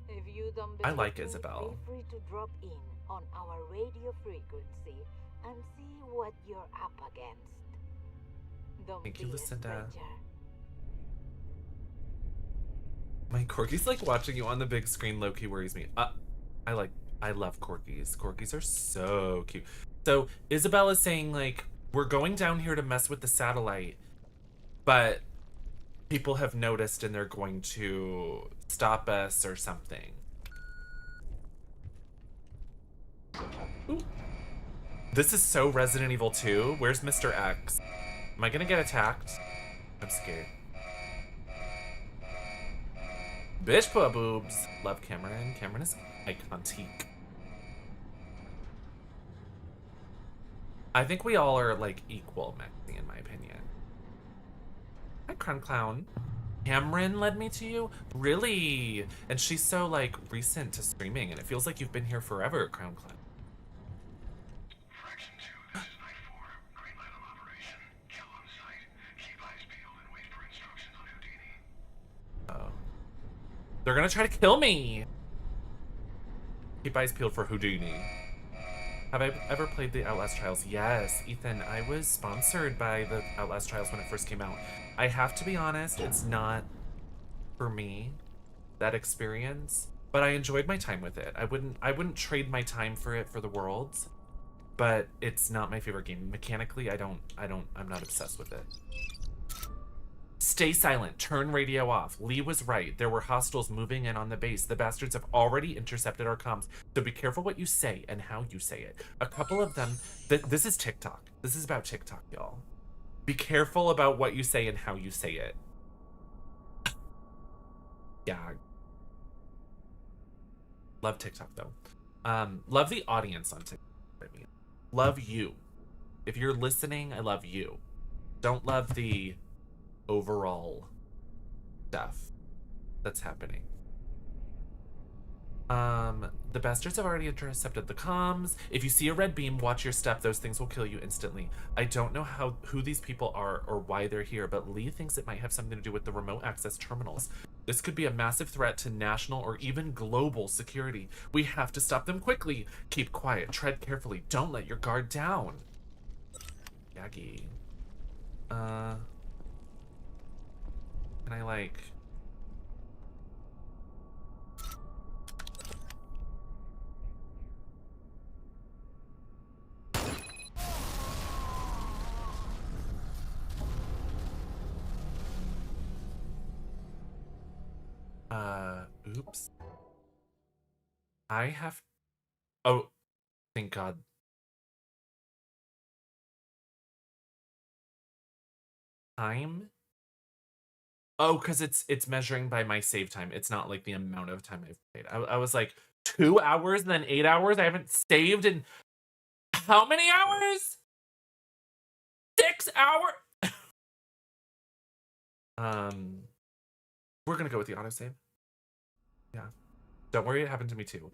S2: If you don't
S1: I
S2: believe
S1: like
S2: me,
S1: Isabel.
S2: feel free to drop in on our radio frequency and see what you're up against. Don't
S1: Thank
S2: be
S1: you,
S2: a
S1: Lucinda.
S2: stranger.
S1: My corgi's like watching you on the big screen low-key worries me. I love corgis. Corgis are so cute. So Isabel is saying like, we're going down here to mess with the satellite, but people have noticed and they're going to stop us or something. Ooh. This is so Resident Evil 2. Where's Mr. X? Am I gonna get attacked? I'm scared. Bitch put boobs. Love Cameron. Cameron is iconic. I think we all are like equal, Maxie, in my opinion. Hi, Crown Clown. Cameron led me to you? Really? And she's so like recent to streaming, and it feels like you've been here forever, Crown Clown.
S5: Fraction 2, this is Night 4. Green light on operation. Kill on site. Keep eyes peeled and wait for instructions on Houdini.
S1: Oh. They're gonna try to kill me! Keep eyes peeled for Houdini. Have I ever played the Outlast Trials? Yes, Ethan, I was sponsored by the Outlast Trials when it first came out. I have to be honest, it's not for me, that experience, but I enjoyed my time with it. I wouldn't trade my time for it for the world, but it's not my favorite game. Mechanically, I'm not obsessed with it. Stay silent. Turn radio off. Lee was right. There were hostiles moving in on the base. The bastards have already intercepted our comms, so be careful what you say and how you say it. A couple of them... This is TikTok. This is about TikTok, y'all. Be careful about what you say and how you say it. Yeah. Love TikTok, though. Love the audience on TikTok, I mean. Love you. If you're listening, I love you. Don't love the... overall stuff that's happening. The bastards have already intercepted the comms. If you see a red beam, watch your step. Those things will kill you instantly. I don't know who these people are or why they're here, but Lee thinks it might have something to do with the remote access terminals. This could be a massive threat to national or even global security. We have to stop them quickly. Keep quiet, tread carefully. Don't let your guard down. Yagi. Can I like... oops. I have... Oh, thank God. Time? Oh, because it's measuring by my save time. It's not like the amount of time I've played. I was like, 2 hours and then 8 hours? I haven't saved in how many hours? 6 hours? We're gonna go with the autosave. Yeah. Don't worry, it happened to me too.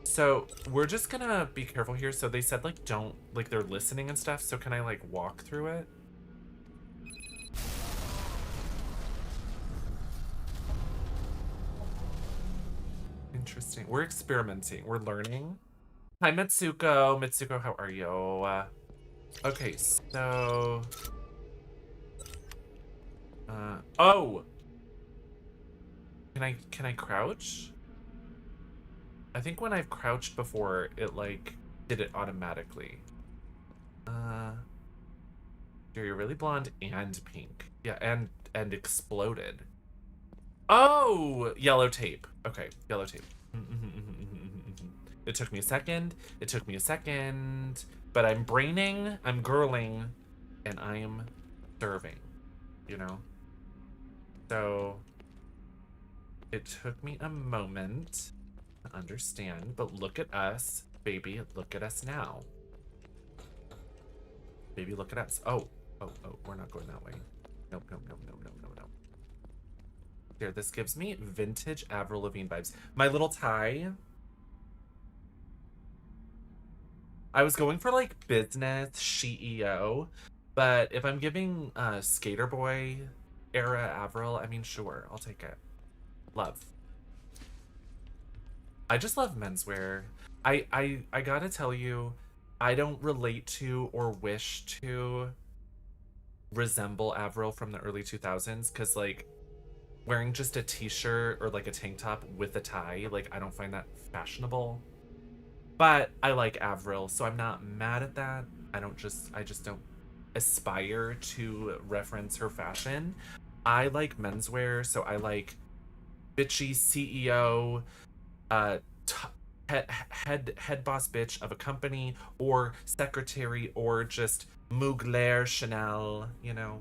S1: So we're just gonna be careful here. So they said like don't, like they're listening and stuff. So can I like walk through it? Interesting. We're experimenting. We're learning. Hi, Mitsuko. Mitsuko, how are you? Okay, so... oh! Can I crouch? I think when I've crouched before, it, like, did it automatically. You're really blonde and pink. Yeah, and exploded. Oh! Yellow tape. Okay, yellow tape. It took me a second. It took me a second. But I'm braining, I'm girling, and I'm serving, you know? So, it took me a moment to understand, but look at us, baby. Look at us now. Baby, look at us. Oh, we're not going that way. Nope. Here, this gives me vintage Avril Lavigne vibes. My little tie. I was going for like business CEO, but if I'm giving Skater Boy era Avril, I mean, sure, I'll take it. Love. I just love menswear. I gotta tell you, I don't relate to or wish to resemble Avril from the early 2000s because like wearing just a t-shirt or like a tank top with a tie, like I don't find that fashionable. But I like Avril, so I'm not mad at that. I just don't aspire to reference her fashion. I like menswear, so I like bitchy CEO, uh head boss bitch of a company, or secretary, or just Mugler Chanel, you know.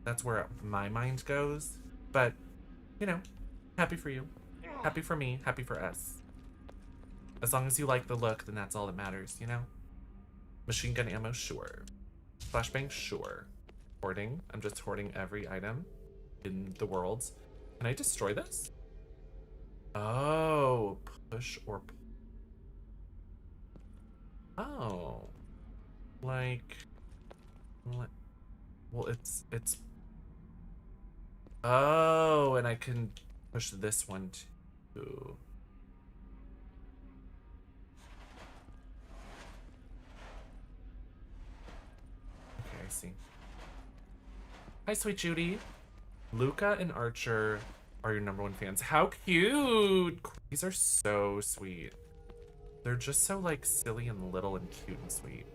S1: That's where my mind goes. But, you know, happy for you. Happy for me, happy for us. As long as you like the look, then that's all that matters, you know? Machine gun ammo, sure. Flashbang, sure. Hoarding, I'm just hoarding every item in the world. Can I destroy this? Oh, push or... Oh. Like... Well, it's... Oh, and I can push this one too. Okay, I see. Hi, sweet Judy. Luca and Archer are your #1 fans. How cute! These are so sweet. They're just so like silly and little and cute and sweet.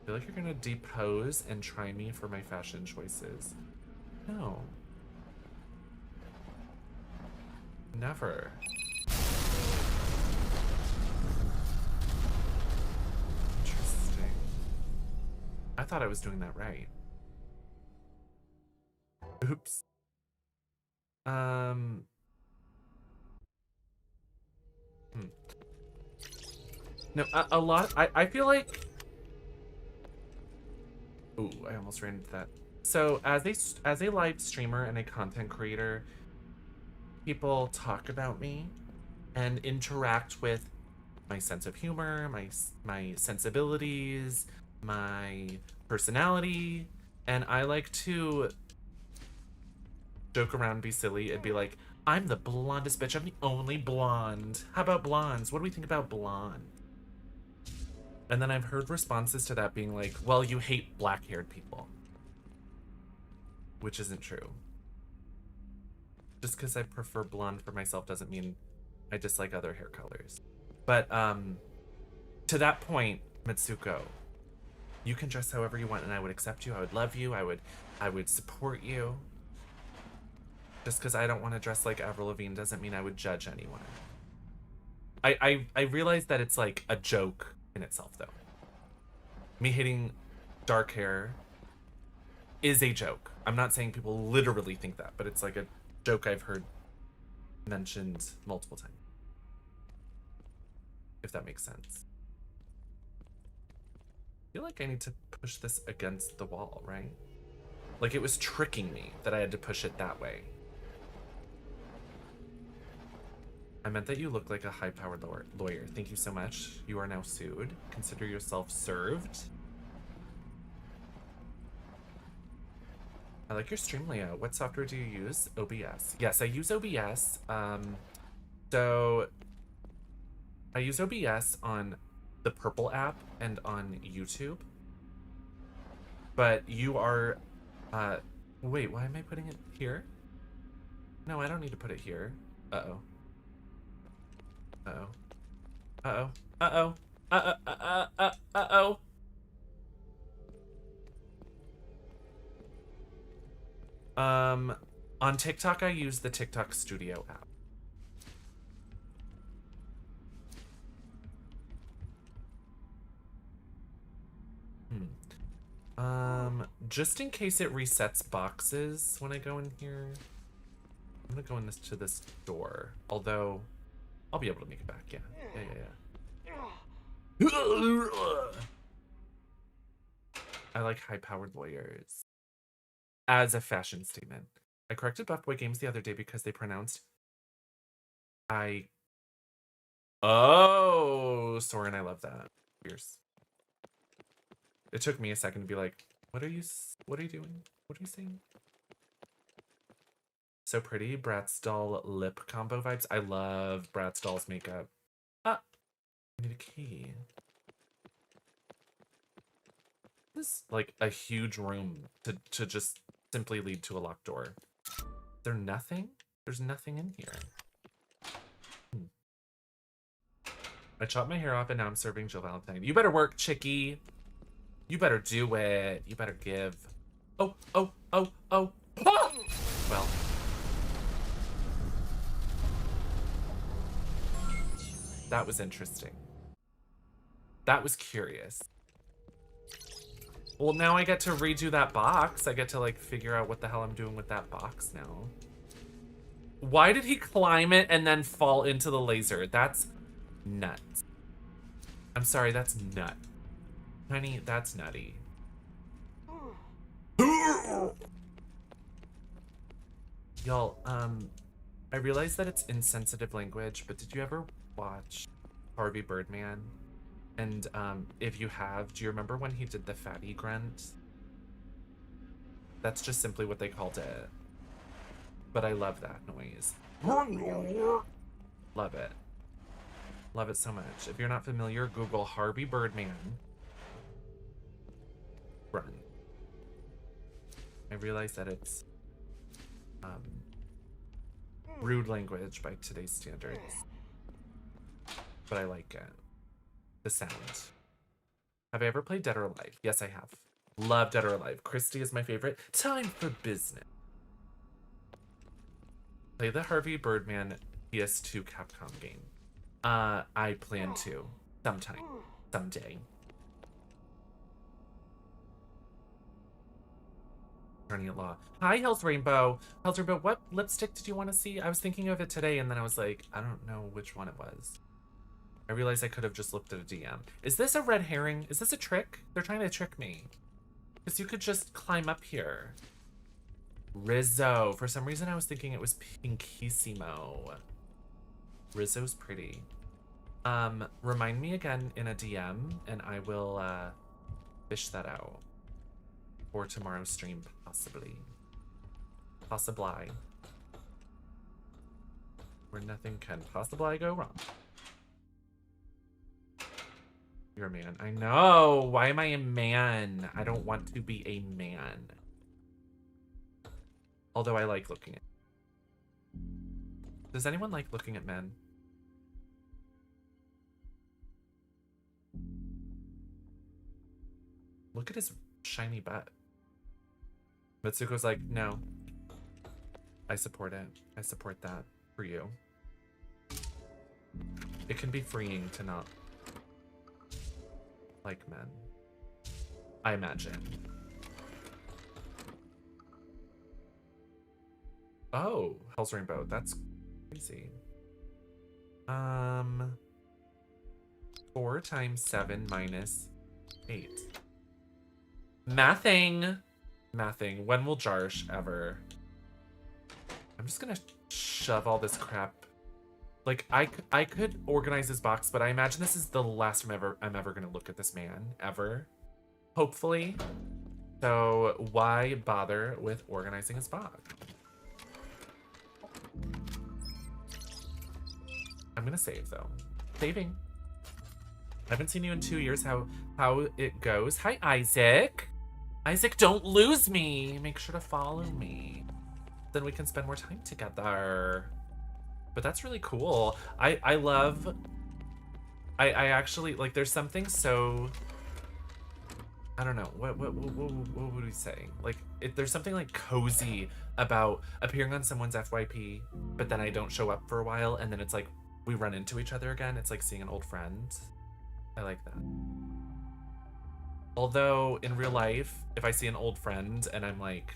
S1: I feel like you're gonna depose and try me for my fashion choices. No. Never. Interesting. I thought I was doing that right. Oops. No, a lot. I feel like. Ooh, I almost ran into that. So as a live streamer and a content creator, people talk about me and interact with my sense of humor, my sensibilities, my personality, and I like to joke around, be silly, and be like, I'm the blondest bitch. I'm the only blonde. How about blondes? What do we think about blonde? And then I've heard responses to that being like, well, you hate black-haired people. Which isn't true. Just because I prefer blonde for myself doesn't mean I dislike other hair colors. But to that point, Mitsuko, you can dress however you want and I would accept you. I would love you. I would support you. Just because I don't want to dress like Avril Lavigne doesn't mean I would judge anyone. I realize that it's like a joke in itself, though. Me hating dark hair is a joke. I'm not saying people literally think that, but it's like a joke I've heard mentioned multiple times. If that makes sense. I feel like I need to push this against the wall, right? Like it was tricking me that I had to push it that way. I meant that you look like a high-powered lawyer. Thank you so much. You are now sued. Consider yourself served. I like your stream layout. What software do you use? OBS. Yes, I use OBS. So I use OBS on the Purple app and on YouTube. But you are, wait, why am I putting it here? No, I don't need to put it here. Uh-oh. Uh-oh. Uh-oh. Uh-oh. Uh-oh. On TikTok, I use the TikTok Studio app. Just in case it resets boxes when I go in here, I'm gonna go into this door. Although, I'll be able to make it back. Yeah. I like high-powered lawyers. As a fashion statement. I corrected Buff Boy Games the other day because they pronounced Oh, Soren, I love that. Fierce. It took me a second to be like, what are you doing? What are you saying? So pretty. Bratz doll lip combo vibes. I love Bratz doll's makeup. Ah, I need a key. This is like a huge room to just simply lead to a locked door. Is there nothing? There's nothing in here. I chopped my hair off and now I'm serving Jill Valentine. You better work, chickie. You better do it. You better give. Oh, oh, oh, oh. Ah! Well. That was interesting. That was curious. Well, now I get to redo that box. I get to, like, figure out what the hell I'm doing with that box now. Why did he climb it and then fall into the laser? That's nuts. I'm sorry, that's nut. Honey, that's nutty. Y'all, I realize that it's insensitive language, but did you ever watch Harvey Birdman? And if you have, do you remember when he did the fatty grunt? That's just simply what they called it. But I love that noise. Love it. Love it so much. If you're not familiar, Google Harvey Birdman. Run. I realize that it's rude language by today's standards. But I like it. The sound. Have I ever played Dead or Alive? Yes, I have. Love Dead or Alive. Christy is my favorite. Time for business. Play the Harvey Birdman PS2 Capcom game. I plan to. Sometime. Someday. Attorney at law. Hi, Hills Rainbow. Hills Rainbow, what lipstick did you want to see? I was thinking of it today, and then I was like, I don't know which one it was. I realized I could have just looked at a DM. Is this a red herring? Is this a trick? They're trying to trick me. Because you could just climb up here. Rizzo. For some reason, I was thinking it was Pinkissimo. Rizzo's pretty. Remind me again in a DM, and I will fish that out. For tomorrow's stream, possibly. Possibly. Where nothing can possibly go wrong. You're a man. I know. Why am I a man? I don't want to be a man. Although I like looking at. Does anyone like looking at men? Look at his shiny butt. Mitsuko's like, no. I support it. I support that for you. It can be freeing to not like men. I imagine. Oh, Hell's Rainbow. That's crazy. 4 times 7 minus 8. Mathing. Mathing. When will Jarsh ever? I'm just gonna shove all this crap. Like, I could organize this box, but I imagine this is the last time I'm ever gonna look at this man, ever. Hopefully. So why bother with organizing his box? I'm gonna save though. Saving. I haven't seen you in 2 years. How it goes. Hi, Isaac. Isaac, don't lose me. Make sure to follow me. Then we can spend more time together. But that's really cool. I love. I actually like. There's something so. I don't know. What would we say? Like, there's something like cozy about appearing on someone's FYP, but then I don't show up for a while, and then it's like we run into each other again. It's like seeing an old friend. I like that. Although in real life, if I see an old friend and I'm like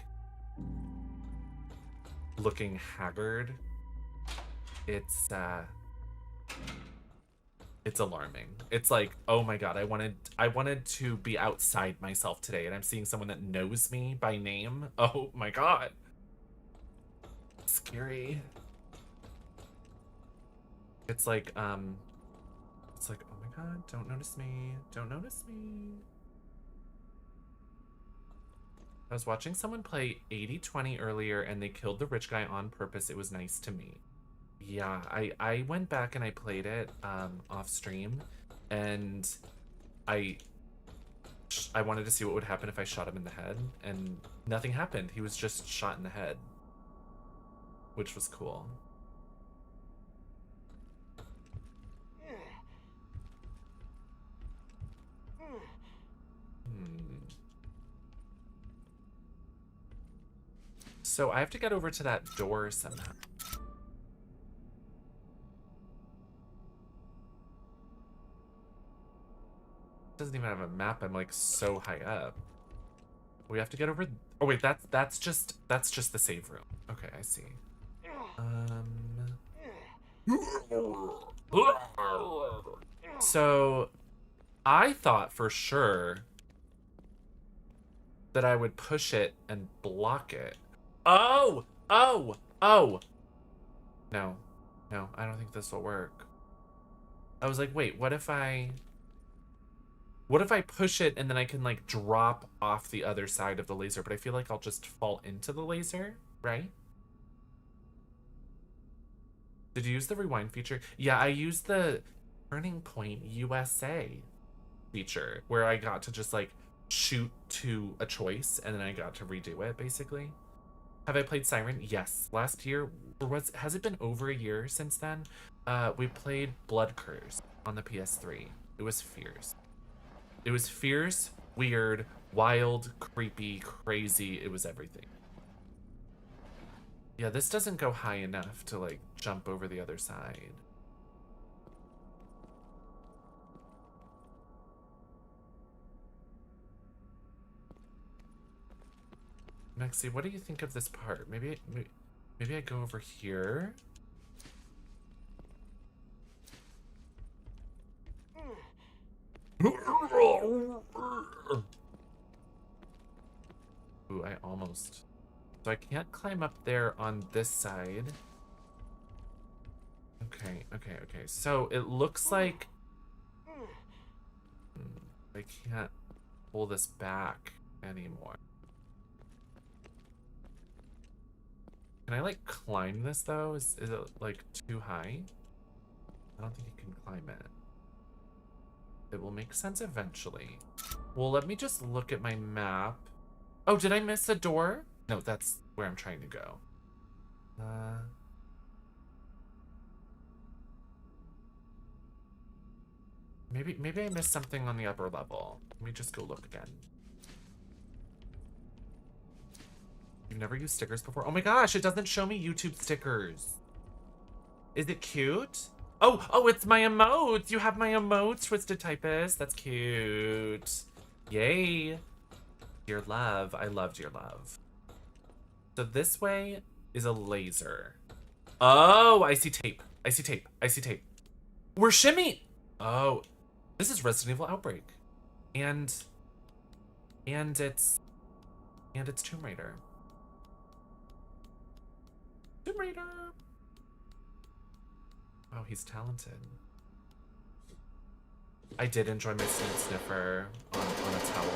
S1: looking haggard, it's alarming. It's like, oh my god, I wanted to be outside myself today, and I'm seeing someone that knows me by name. Oh my god. Scary. It's like Don't notice me. Don't notice me. I was watching someone play 80-20 earlier and they killed the rich guy on purpose. It was nice to me. Yeah, I went back and I played it off stream, and I wanted to see what would happen if I shot him in the head, and nothing happened. He was just shot in the head, which was cool. So I have to get over to that door somehow. Doesn't even have a map. I'm like so high up. We have to get over. Oh wait, that's just the save room. Okay, I see. So I thought for sure that I would push it and block it. Oh! Oh! Oh! No. No, I don't think this will work. I was like, wait, what if I push it and then I can like drop off the other side of the laser, but I feel like I'll just fall into the laser, right? Did you use the rewind feature? Yeah, I used the Turning Point USA feature where I got to just like shoot to a choice and then I got to redo it basically. Have I played Siren? Yes. Last year, or has it been over a year since then? We played Blood Curse on the PS3. It was fierce. It was fierce, weird, wild, creepy, crazy. It was everything. Yeah, this doesn't go high enough to like jump over the other side. Maxie, what do you think of this part? Maybe I go over here. Ooh, I almost. So I can't climb up there on this side. Okay. So it looks like I can't pull this back anymore. Can I like climb this though? Is it like too high? I don't think you can climb it. It will make sense eventually. Well, let me just look at my map. Oh, did I miss a door? No, that's where I'm trying to go. Maybe I missed something on the upper level. Let me just go look again. You've never used stickers before? Oh my gosh, it doesn't show me YouTube stickers. Is it cute? Oh, it's my emotes. You have my emotes, Twisted Typist. That's cute. Yay. Dear Love. I love Dear Love. So this way is a laser. Oh, I see tape. I see tape. We're shimmy. Oh, this is Resident Evil Outbreak. And it's Tomb Raider. Tomb Raider. Oh, he's talented. I did enjoy my snoot sniffer on a towel.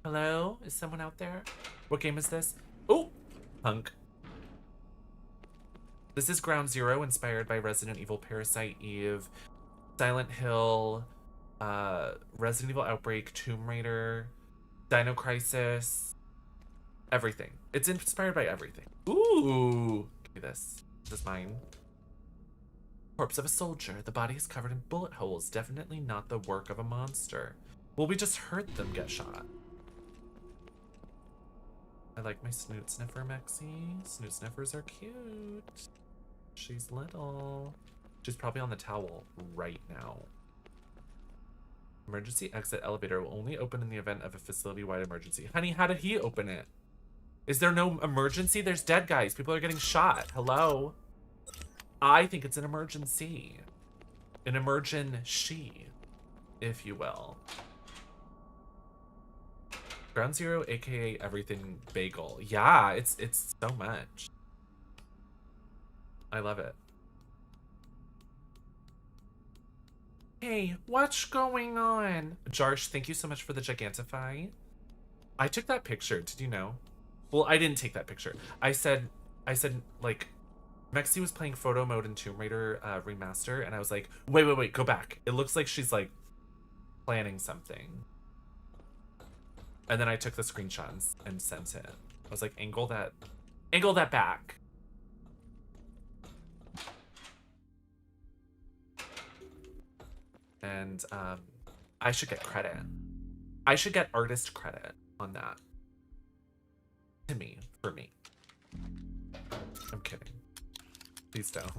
S1: Hello? Is someone out there? What game is this? Oh, punk. This is Ground Zero, inspired by Resident Evil, Parasite Eve, Silent Hill, Resident Evil Outbreak, Tomb Raider, Dino Crisis, everything. It's inspired by everything. Ooh, give me this. This is mine. Corpse of a soldier. The body is covered in bullet holes. Definitely not the work of a monster. Well, we just heard them get shot. I like my snoot sniffer, Maxie. Snoot sniffers are cute. She's little. She's probably on the towel right now. Emergency exit elevator will only open in the event of a facility-wide emergency. Honey, how did he open it? Is there no emergency? There's dead guys. People are getting shot. Hello? I think it's an emergency. An emergen-she, if you will. Ground Zero, aka everything bagel. Yeah, it's so much. I love it. Hey, what's going on? Jarsh, thank you so much for the Gigantify. I took that picture, did you know? Well, I didn't take that picture. I said, like, Mexi was playing photo mode in Tomb Raider Remaster, and I was like, wait, go back. It looks like she's, like, planning something. And then I took the screenshots and sent it. I was like, angle that back. And I should get credit. I should get artist credit on that. For me. I'm kidding. Please don't.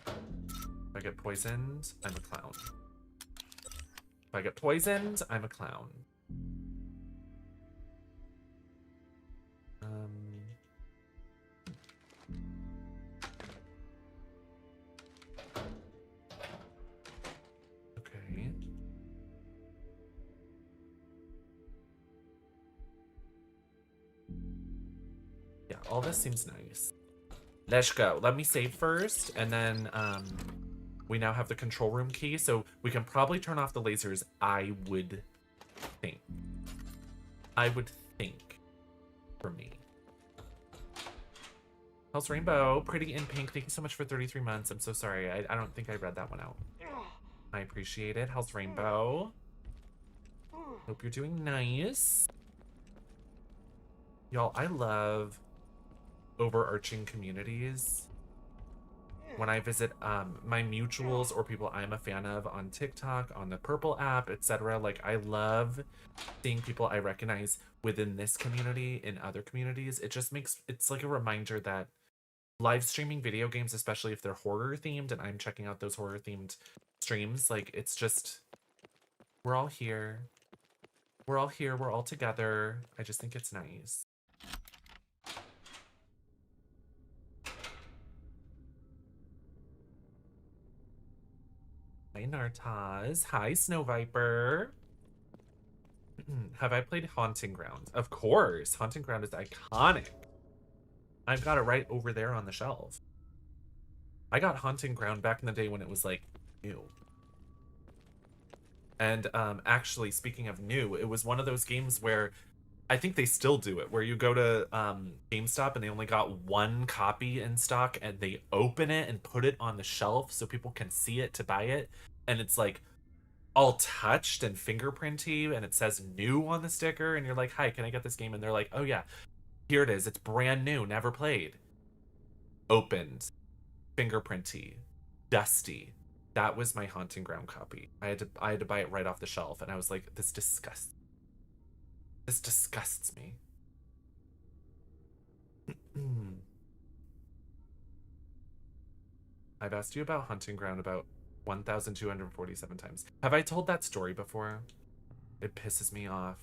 S1: If I get poisoned, I'm a clown. If I get poisoned, I'm a clown. Okay. Yeah, all this seems nice. Let's go. Let me save first, and then we now have the control room key, so we can probably turn off the lasers, I would think. For me. Hell's Rainbow, pretty in pink. Thank you so much for 33 months. I'm so sorry. I don't think I read that one out. I appreciate it. Hell's Rainbow. Hope you're doing nice. Y'all, I love overarching communities. When I visit my mutuals or people I'm a fan of on TikTok, on the Purple app, etc. Like, I love seeing people I recognize within this community in other communities. It just it's like a reminder that live streaming video games, especially if they're horror themed and I'm checking out those horror themed streams, like, it's just, we're all here. We're all together. I just think it's nice. Hi, Nartaz. Hi, Snow Viper. Have I played Haunting Ground? Of course. Haunting Ground is iconic. I've got it right over there on the shelf. I got Haunting Ground back in the day when it was, like, new. And actually, speaking of new, it was one of those games where I think they still do it, where you go to GameStop and they only got one copy in stock and they open it and put it on the shelf so people can see it to buy it. And it's like all touched and fingerprinty and it says new on the sticker. And you're like, hi, can I get this game? And they're like, oh yeah, here it is. It's brand new, never played. Opened, fingerprinty, dusty. That was my Haunting Ground copy. I had to buy it right off the shelf. And I was like, this disgusts me. I've asked you about Hunting Ground about 1,247 times. Have I told that story before? It pisses me off.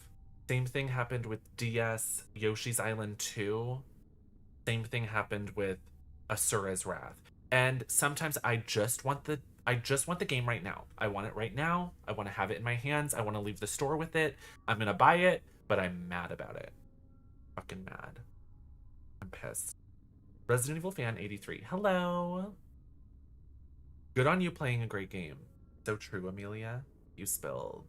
S1: Same thing happened with DS, Yoshi's Island 2. Same thing happened with Asura's Wrath. And sometimes I just want the game right now. I want it right now. I want to have it in my hands. I want to leave the store with it. I'm gonna buy it, but I'm mad about it. Fucking mad. I'm pissed. Resident Evil fan 83. Hello. Good on you playing a great game. So true, Amelia. You spilled.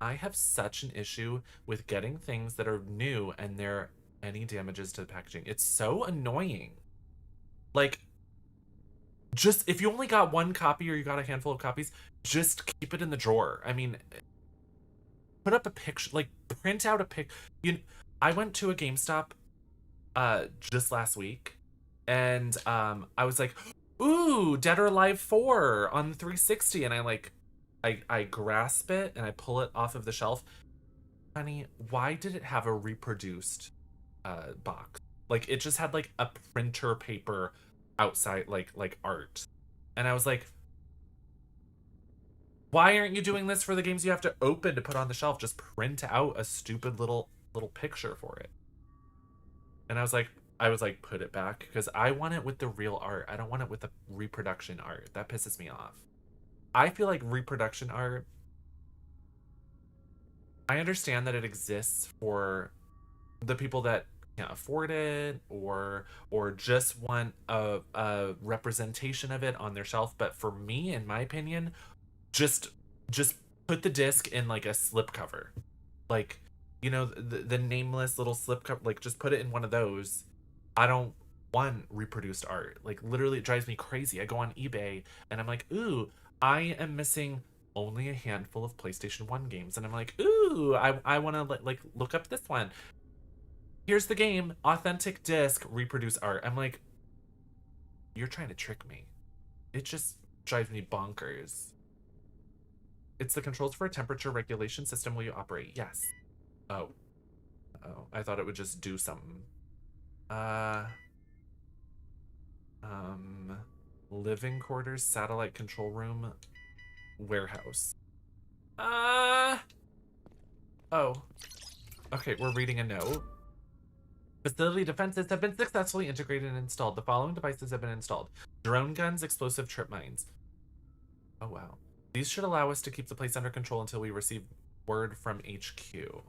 S1: I have such an issue with getting things that are new and there are any damages to the packaging. It's so annoying. Like, just, if you only got one copy or you got a handful of copies, just keep it in the drawer. I mean, put up a picture, like, print out a pic. I went to a GameStop just last week, and I was like, ooh, Dead or Alive 4 on the 360, and I grasp it and I pull it off of the shelf. Honey, why did it have a reproduced box? Like, it just had like a printer paper outside, like art. And I was like, why aren't you doing this for the games you have to open to put on the shelf? Just print out a stupid little picture for it. And I was like, put it back, because I want it with the real art. I don't want it with the reproduction art. That pisses me off. I feel like reproduction art, I understand that it exists for the people that can't afford it or just want a representation of it on their shelf. But for me, in my opinion, just put the disc in like a slipcover, like, you know, the nameless little slipcover, like just put it in one of those. I don't want reproduced art. Like literally it drives me crazy. I go on eBay and I'm like, ooh, I am missing only a handful of PlayStation 1 games, and I'm like, ooh, I want to like look up this one. Here's the game, authentic disc, reproduce art. I'm like, you're trying to trick me. It just drives me bonkers. It's the controls for a temperature regulation system. Will you operate? Yes. Oh. Oh, I thought it would just do something. Living quarters, satellite control room, warehouse. Oh. Okay, we're reading a note. Facility defenses have been successfully integrated and installed. The following devices have been installed: drone guns, explosive trip mines. Oh, wow. These should allow us to keep the place under control until we receive word from HQ.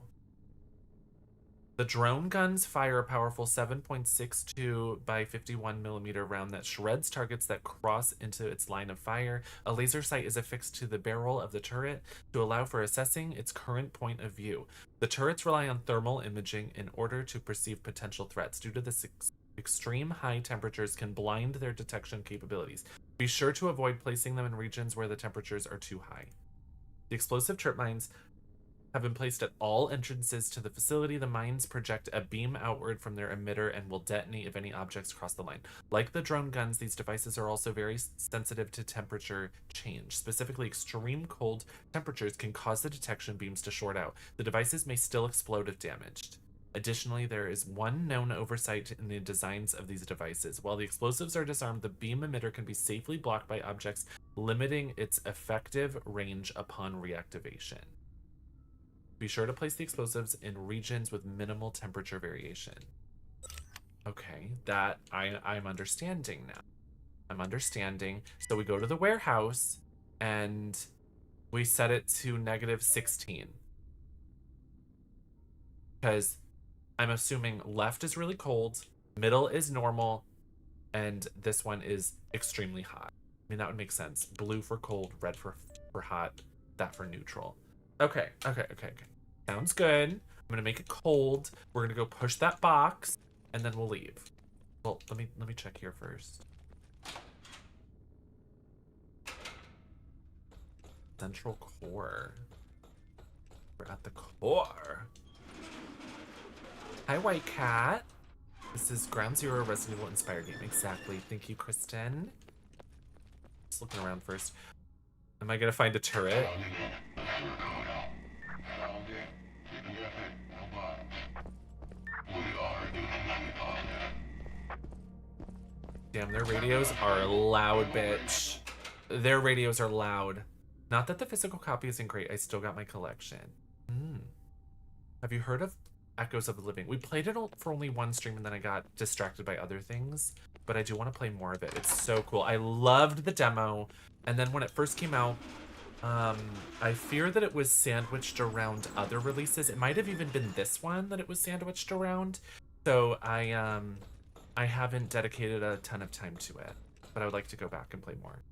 S1: The drone guns fire a powerful 7.62 by 51 millimeter round that shreds targets that cross into its line of fire. A laser sight is affixed to the barrel of the turret to allow for assessing its current point of view. The turrets rely on thermal imaging in order to perceive potential threats. Due to this extreme high temperatures can blind their detection capabilities. Be sure to avoid placing them in regions where the temperatures are too high. The explosive trip mines have been placed at all entrances to the facility. The mines project a beam outward from their emitter and will detonate if any objects cross the line. Like the drone guns, these devices are also very sensitive to temperature change. Specifically, extreme cold temperatures can cause the detection beams to short out. The devices may still explode if damaged. Additionally, there is one known oversight in the designs of these devices. While the explosives are disarmed, the beam emitter can be safely blocked by objects, limiting its effective range upon reactivation. Be sure to place the explosives in regions with minimal temperature variation. Okay, that I'm understanding now. I'm understanding. So we go to the warehouse and we set it to -16. Because I'm assuming left is really cold, middle is normal, and this one is extremely hot. I mean, that would make sense. Blue for cold, red for hot, that for neutral. Okay. Sounds good. I'm gonna make it cold. We're gonna go push that box, and then we'll leave. Well, let me check here first. Central core. We're at the core. Hi, White Cat. This is Ground Zero Resident Evil inspired game. Exactly. Thank you, Kristen. Just looking around first. Am I gonna find a turret? Damn, their radios are loud, bitch. Their radios are loud. Not that the physical copy isn't great. I still got my collection. Have you heard of Echoes of the Living? We played it for only one stream and then I got distracted by other things. But I do want to play more of it. It's so cool. I loved the demo. And then when it first came out, I fear that it was sandwiched around other releases. It might have even been this one that it was sandwiched around. So I haven't dedicated a ton of time to it, but I would like to go back and play more.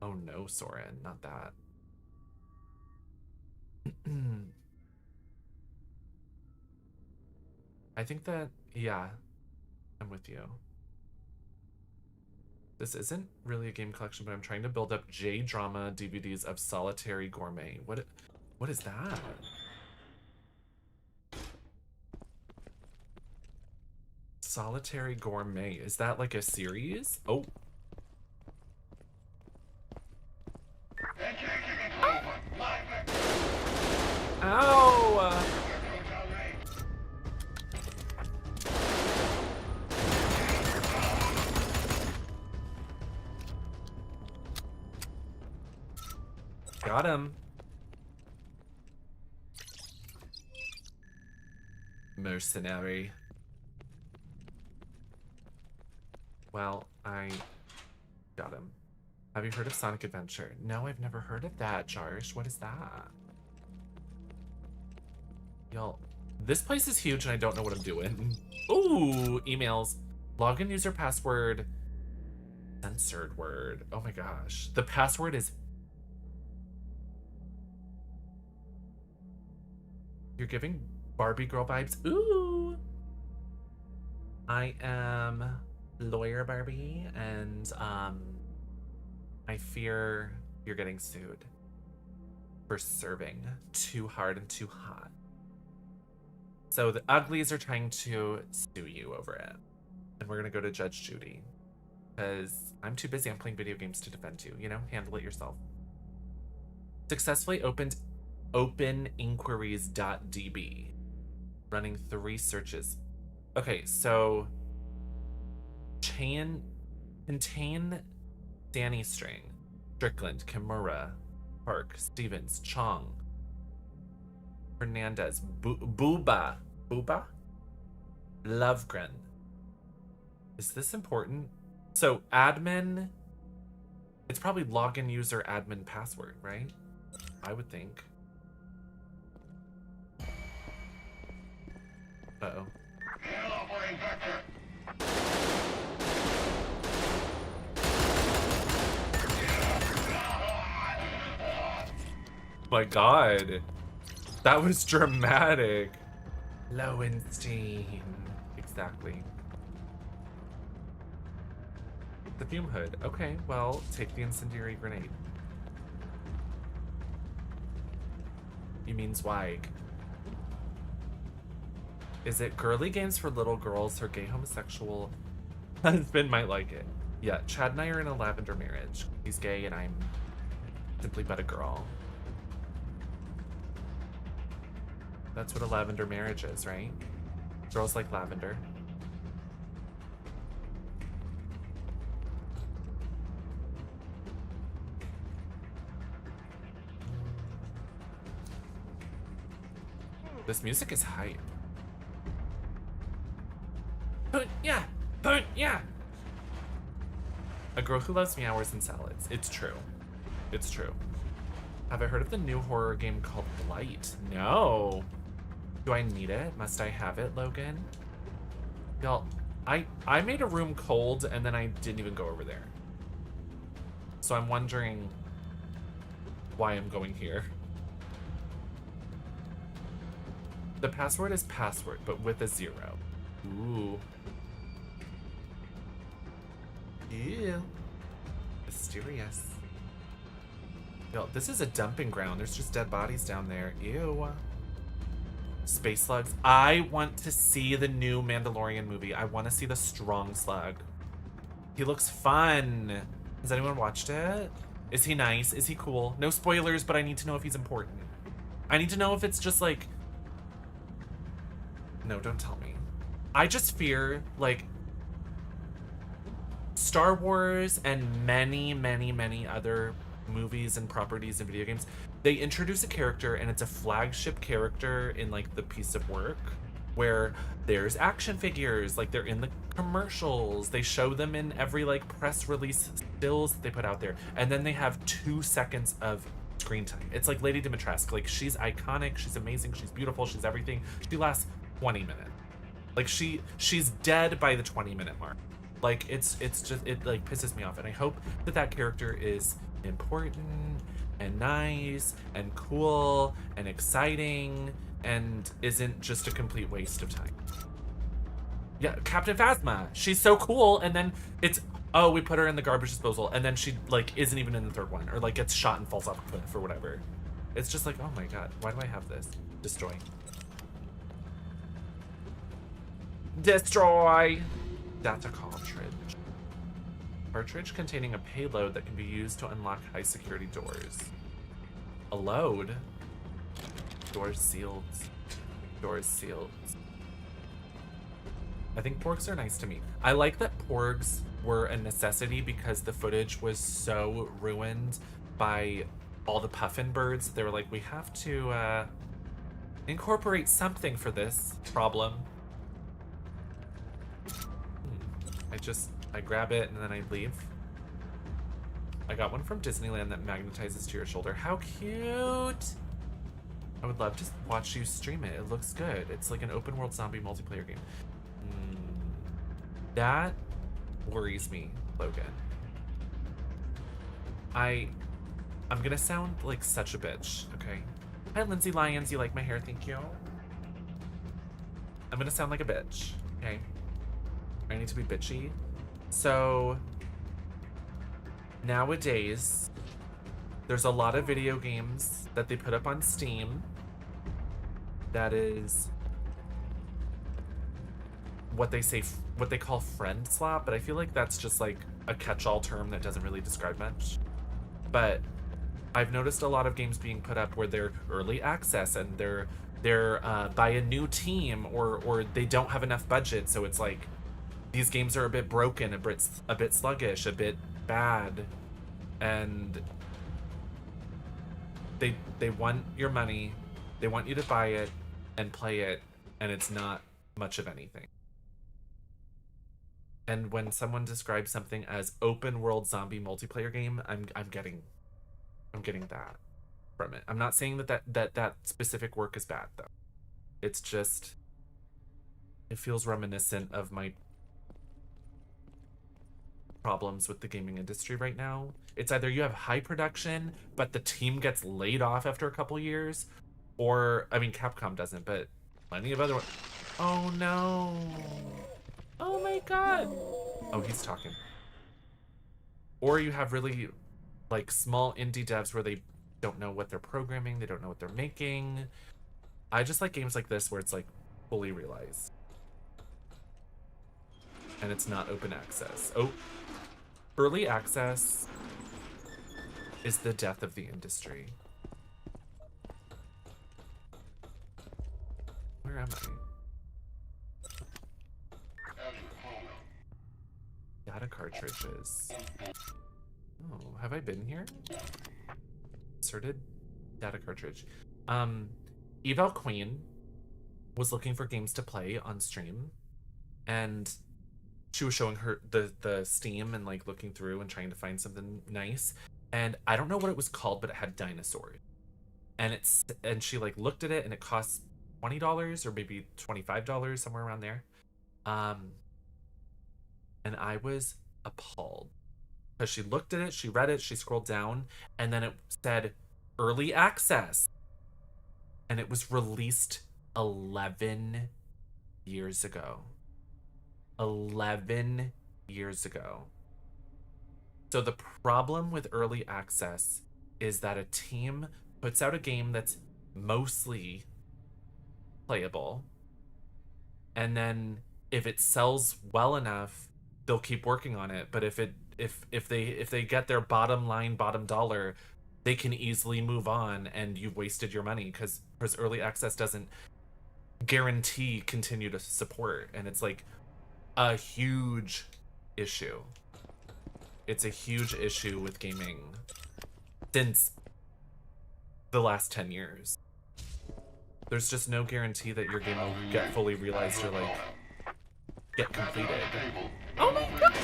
S1: Oh no, Soren, not that. I think that, yeah, I'm with you. This isn't really a game collection, but I'm trying to build up J-drama DVDs of Solitary Gourmet. What is that? Solitary Gourmet. Is that like a series? Oh. Ow! Got him. Mercenary. Well, I got him. Have you heard of Sonic Adventure? No, I've never heard of that, Jarsh. What is that? Y'all, This place is huge and I don't know what I'm doing. Ooh, emails. Login user password. Censored word. Oh my gosh. The password is... You're giving Barbie girl vibes. Ooh. I am lawyer Barbie, and I fear you're getting sued for serving too hard and too hot. So the uglies are trying to sue you over it. And we're gonna go to Judge Judy. Because I'm too busy. I'm playing video games to defend you. You know, handle it yourself. Successfully opened openinquiries.db. Running 3 searches. Okay, so contain Danny String, Strickland, Kimura, Park, Stevens, Chong, Hernandez, Booba, Lovegren. Is this important? So admin, it's probably login user admin password, right? I would think. Uh-oh. My God, that was dramatic. Lowenstein, exactly. The fume hood. Okay, well, take the incendiary grenade. You mean Zweig. Is it girly games for little girls? Her gay homosexual husband might like it. Yeah, Chad and I are in a lavender marriage. He's gay and I'm simply but a girl. That's what a lavender marriage is, right? Girls like lavender. This music is hype. Yeah, yeah. A girl who loves meowers and salads. It's true. It's true. Have I heard of the new horror game called Blight? No. Do I need it? Must I have it, Logan? Y'all, I made a room cold and then I didn't even go over there. So I'm wondering why I'm going here. The password is password, but with a 0. Ooh. Ew. Mysterious. Yo, this is a dumping ground. There's just dead bodies down there. Ew. Space slugs. I want to see the new Mandalorian movie. I want to see the strong slug. He looks fun. Has anyone watched it? Is he nice? Is he cool? No spoilers, but I need to know if he's important. I need to know if it's just like... No, don't tell me. I just fear, like, Star Wars and many, many, many other movies and properties and video games, they introduce a character and it's a flagship character in, like, the piece of work where there's action figures, like, they're in the commercials. They show them in every, like, press release stills that they put out there. And then they have 2 seconds of screen time. It's like Lady Dimitrescu. Like, she's iconic, she's amazing, she's beautiful, she's everything. She lasts 20 minutes. Like she's dead by the 20-minute mark. Like it's just, it like pisses me off, and I hope that that character is important and nice and cool and exciting and isn't just a complete waste of time. Yeah, Captain Phasma, she's so cool, and then it's, oh, we put her in the garbage disposal, and then she like isn't even in the 3rd one, or like gets shot and falls off a cliff or whatever. It's just like, oh my God, why do I have this? Destroy. Destroy! Data cartridge. Cartridge containing a payload that can be used to unlock high security doors. A load? Doors sealed. Doors sealed. I think porgs are nice to me. I like that porgs were a necessity because the footage was so ruined by all the puffin birds. They were like, we have to incorporate something for this problem. I grab it and then I leave. I got one from Disneyland that magnetizes to your shoulder. How cute! I would love to watch you stream it. It looks good. It's like an open world zombie multiplayer game. That worries me, Logan. I'm gonna sound like such a bitch, okay? Hi, Lindsay Lyons. You like my hair? Thank you. I'm gonna sound like a bitch, okay? I need to be bitchy. So, nowadays, there's a lot of video games that they put up on Steam that is what they call friend slap, but I feel like that's just like a catch-all term that doesn't really describe much. But I've noticed a lot of games being put up where they're early access and they're by a new team or they don't have enough budget, so it's like these games are a bit broken, a bit sluggish, a bit bad, and they want your money, they want you to buy it and play it, and it's not much of anything. And when someone describes something as open world zombie multiplayer game, I'm getting that from it. I'm not saying that specific work is bad though. It's just, it feels reminiscent of my problems with the gaming industry right now. It's either you have high production, but the team gets laid off after a couple years, or, I mean, Capcom doesn't, but plenty of other ones. Oh no. Oh my god. Oh, he's talking. Or you have really, like, small indie devs where they don't know what they're programming, they don't know what they're making. I just like games like this where it's, like, fully realized. And it's not open access. Oh. Early access is the death of the industry. Where am I? Data cartridges. Oh, have I been here? Inserted data cartridge. Eval Queen was looking for games to play on stream, and she was showing her the Steam and like looking through and trying to find something nice. And I don't know what it was called, but it had dinosaurs. And she like looked at it and it cost $20 or maybe $25, somewhere around there. And I was appalled because she looked at it, she read it, she scrolled down, and then it said early access. And it was released 11 years ago. 11 years ago. So the problem with early access is that a team puts out a game that's mostly playable, and then if it sells well enough, they'll keep working on it. But if they get their bottom dollar, they can easily move on, and you've wasted your money because early access doesn't guarantee continued support, and it's like a huge issue. It's a huge issue with gaming since the last 10 years. There's just no guarantee that your game will get fully realized or like get completed. Oh my god!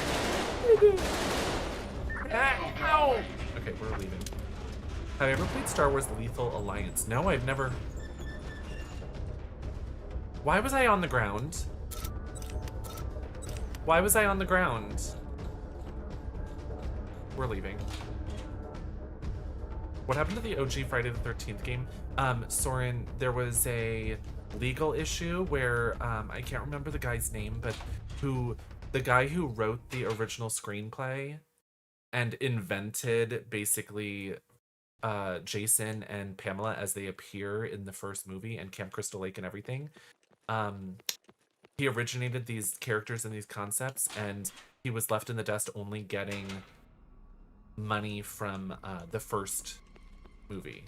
S1: Ow! Okay, we're leaving. Have you ever played Star Wars Lethal Alliance? No, I've never. Why was I on the ground? Why was I on the ground? We're leaving. What happened to the OG Friday the 13th game? Soren, there was a legal issue where, I can't remember the guy's name, but the guy who wrote the original screenplay and invented basically Jason and Pamela as they appear in the first movie and Camp Crystal Lake and everything. He originated these characters and these concepts, and he was left in the dust only getting money from the first movie,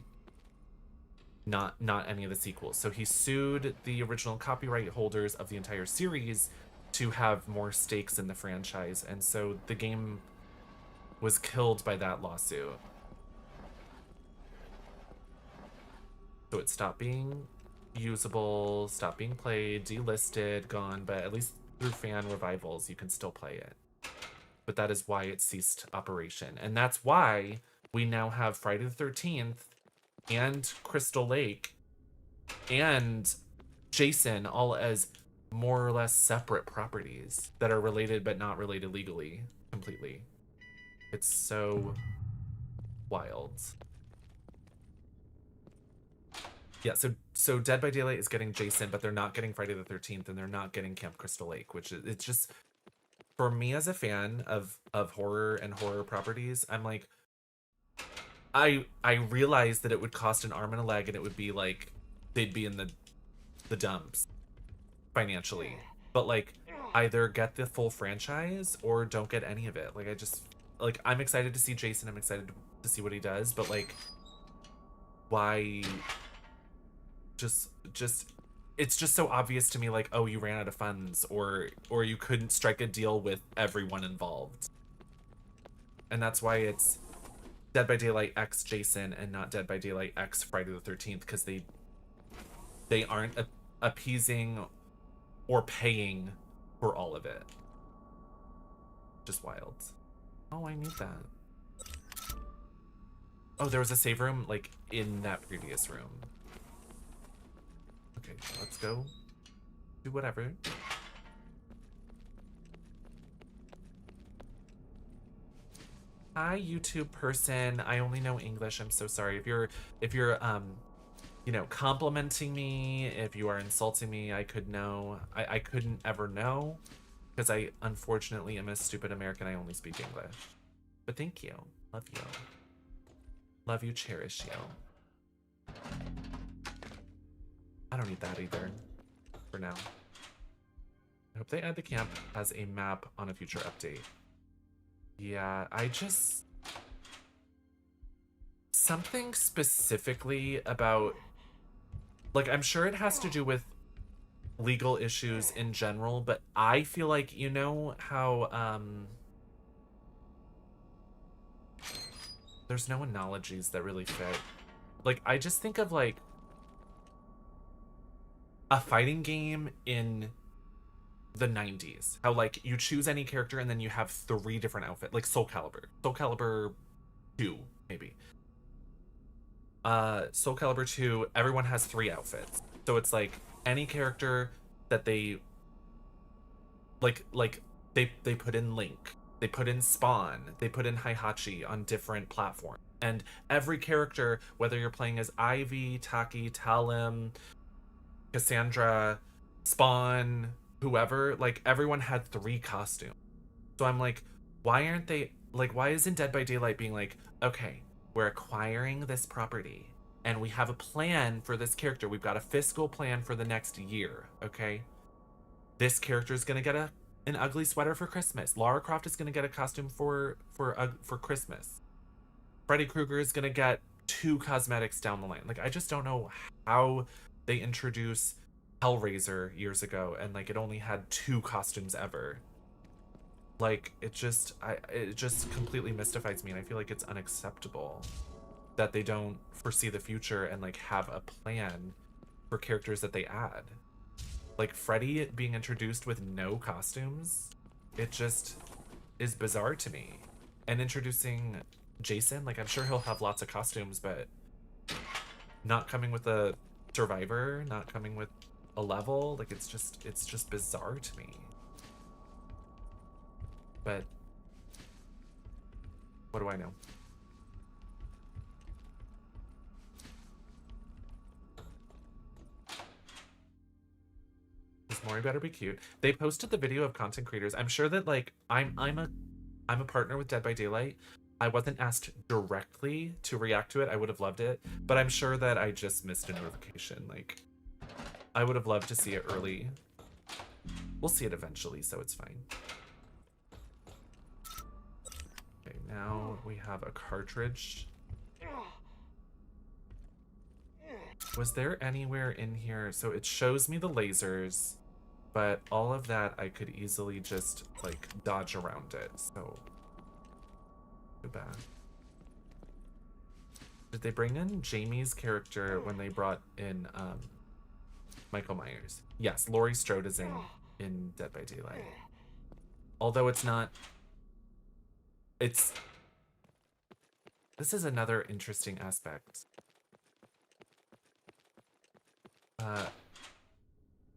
S1: not any of the sequels. So he sued the original copyright holders of the entire series to have more stakes in the franchise, and so the game was killed by that lawsuit. So it stopped being usable, stopped being played, delisted, gone, but at least through fan revivals you can still play it. But that is why it ceased operation. And that's why we now have Friday the 13th and Crystal Lake and Jason, all as more or less separate properties that are related but not related legally completely. It's so wild. Yeah, so Dead by Daylight is getting Jason, but they're not getting Friday the 13th, and they're not getting Camp Crystal Lake, which is, it's just, for me as a fan of horror and horror properties, I'm like, I realized that it would cost an arm and a leg, and it would be like they'd be in the dumps financially. But like, either get the full franchise or don't get any of it. Like, I just, like, I'm excited to see Jason. I'm excited to see what he does, but like, why just it's just so obvious to me, like, oh, you ran out of funds, or you couldn't strike a deal with everyone involved. And that's why it's Dead by Daylight X Jason and not Dead by Daylight X Friday the 13th, because they aren't appeasing or paying for all of it. Just wild. Oh, I need that. Oh, there was a save room, like, in that previous room. Okay, let's go do whatever. Hi, YouTube person. I only know English. I'm so sorry. If you're you know, complimenting me, if you are insulting me, I couldn't ever know, because I unfortunately am a stupid American. I only speak English. But thank you. Love you. Love you, cherish you. I don't need that either for now. I hope they add the camp as a map on a future update. Yeah, I just... something specifically about... like, I'm sure it has to do with legal issues in general, but I feel like, you know how, there's no analogies that really fit. Like, I just think of, like, a fighting game in the 90s. How, like, you choose any character and then you have 3 different outfits. Like Soul Calibur. Soul Calibur 2, maybe. Soul Calibur 2, everyone has 3 outfits. So it's like any character that they they put in Link, they put in Spawn, they put in Heihachi on different platforms. And every character, whether you're playing as Ivy, Taki, Talim, Cassandra, Spawn, whoever, like, everyone had 3 costumes. So I'm like, why aren't they, like, why isn't Dead by Daylight being like, okay, we're acquiring this property and we have a plan for this character. We've got a fiscal plan for the next year, okay? This character is gonna get an ugly sweater for Christmas. Lara Croft is gonna get a costume for Christmas. Freddy Krueger is gonna get 2 cosmetics down the line. Like, I just don't know how they introduced Hellraiser years ago and, like, it only had 2 costumes ever. Like, it just completely mystifies me, and I feel like it's unacceptable that they don't foresee the future and, like, have a plan for characters that they add. Like, Freddy being introduced with no costumes, it just is bizarre to me. And introducing Jason, like, I'm sure he'll have lots of costumes, but not coming with a survivor, not coming with a level, like, it's just bizarre to me. But what do I know? This Mori better be cute. They posted the video of content creators. I'm sure that, like, I'm a partner with Dead by Daylight. I wasn't asked directly to react to it. I would have loved it, but I'm sure that I just missed a notification. Like, I would have loved to see it early. We'll see it eventually, so it's fine. Okay, now we have a cartridge. Was there anywhere in here? So it shows me the lasers, but all of that I could easily just, like, dodge around it, so too bad. Did they bring in Jamie's character when they brought in Michael Myers? Yes, Laurie Strode is in Dead by Daylight. Although it's not... This is another interesting aspect.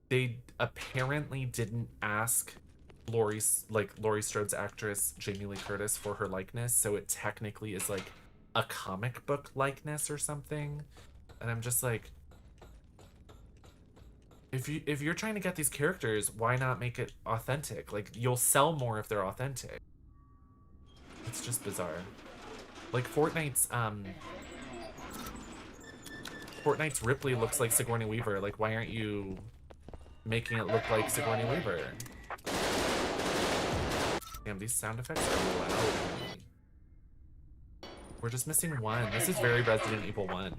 S1: They apparently didn't ask Laurie Strode's actress Jamie Lee Curtis for her likeness, so it technically is like a comic book likeness or something. And I'm just like, if you're trying to get these characters, why not make it authentic? Like, you'll sell more if they're authentic. It's just bizarre. Like Fortnite's Ripley looks like Sigourney Weaver. Like, why aren't you making it look like Sigourney Weaver? Damn, these sound effects are loud. We're just missing one. This is very Resident Evil 1.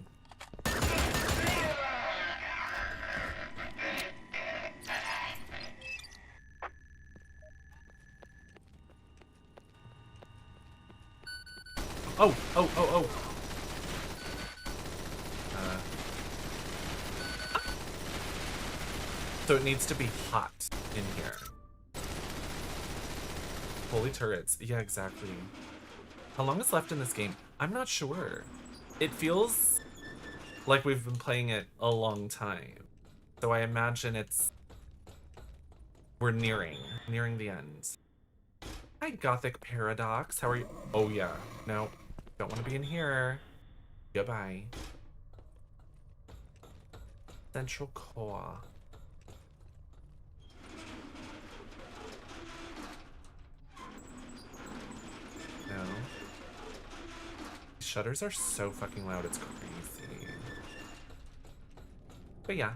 S1: Oh, oh, oh, oh. So it needs to be hot in here. Holy turrets. Yeah, exactly. How long is left in this game? I'm not sure. It feels like we've been playing it a long time. So I imagine we're nearing the end. Hi, Gothic Paradox. How are you? Oh, yeah. No, don't want to be in here. Goodbye. Central Core. No. These shutters are so fucking loud, it's crazy. But yeah.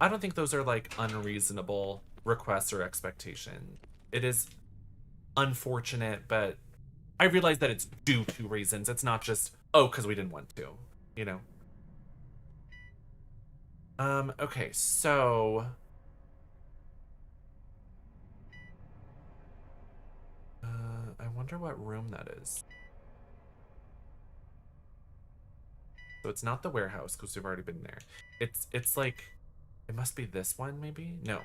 S1: I don't think those are like unreasonable requests or expectations. It is unfortunate, but I realize that it's due to reasons. It's not just, oh, because we didn't want to, you know? Okay, so... I wonder what room that is. So it's not the warehouse, because we've already been there. It's like, it must be this one, maybe? No.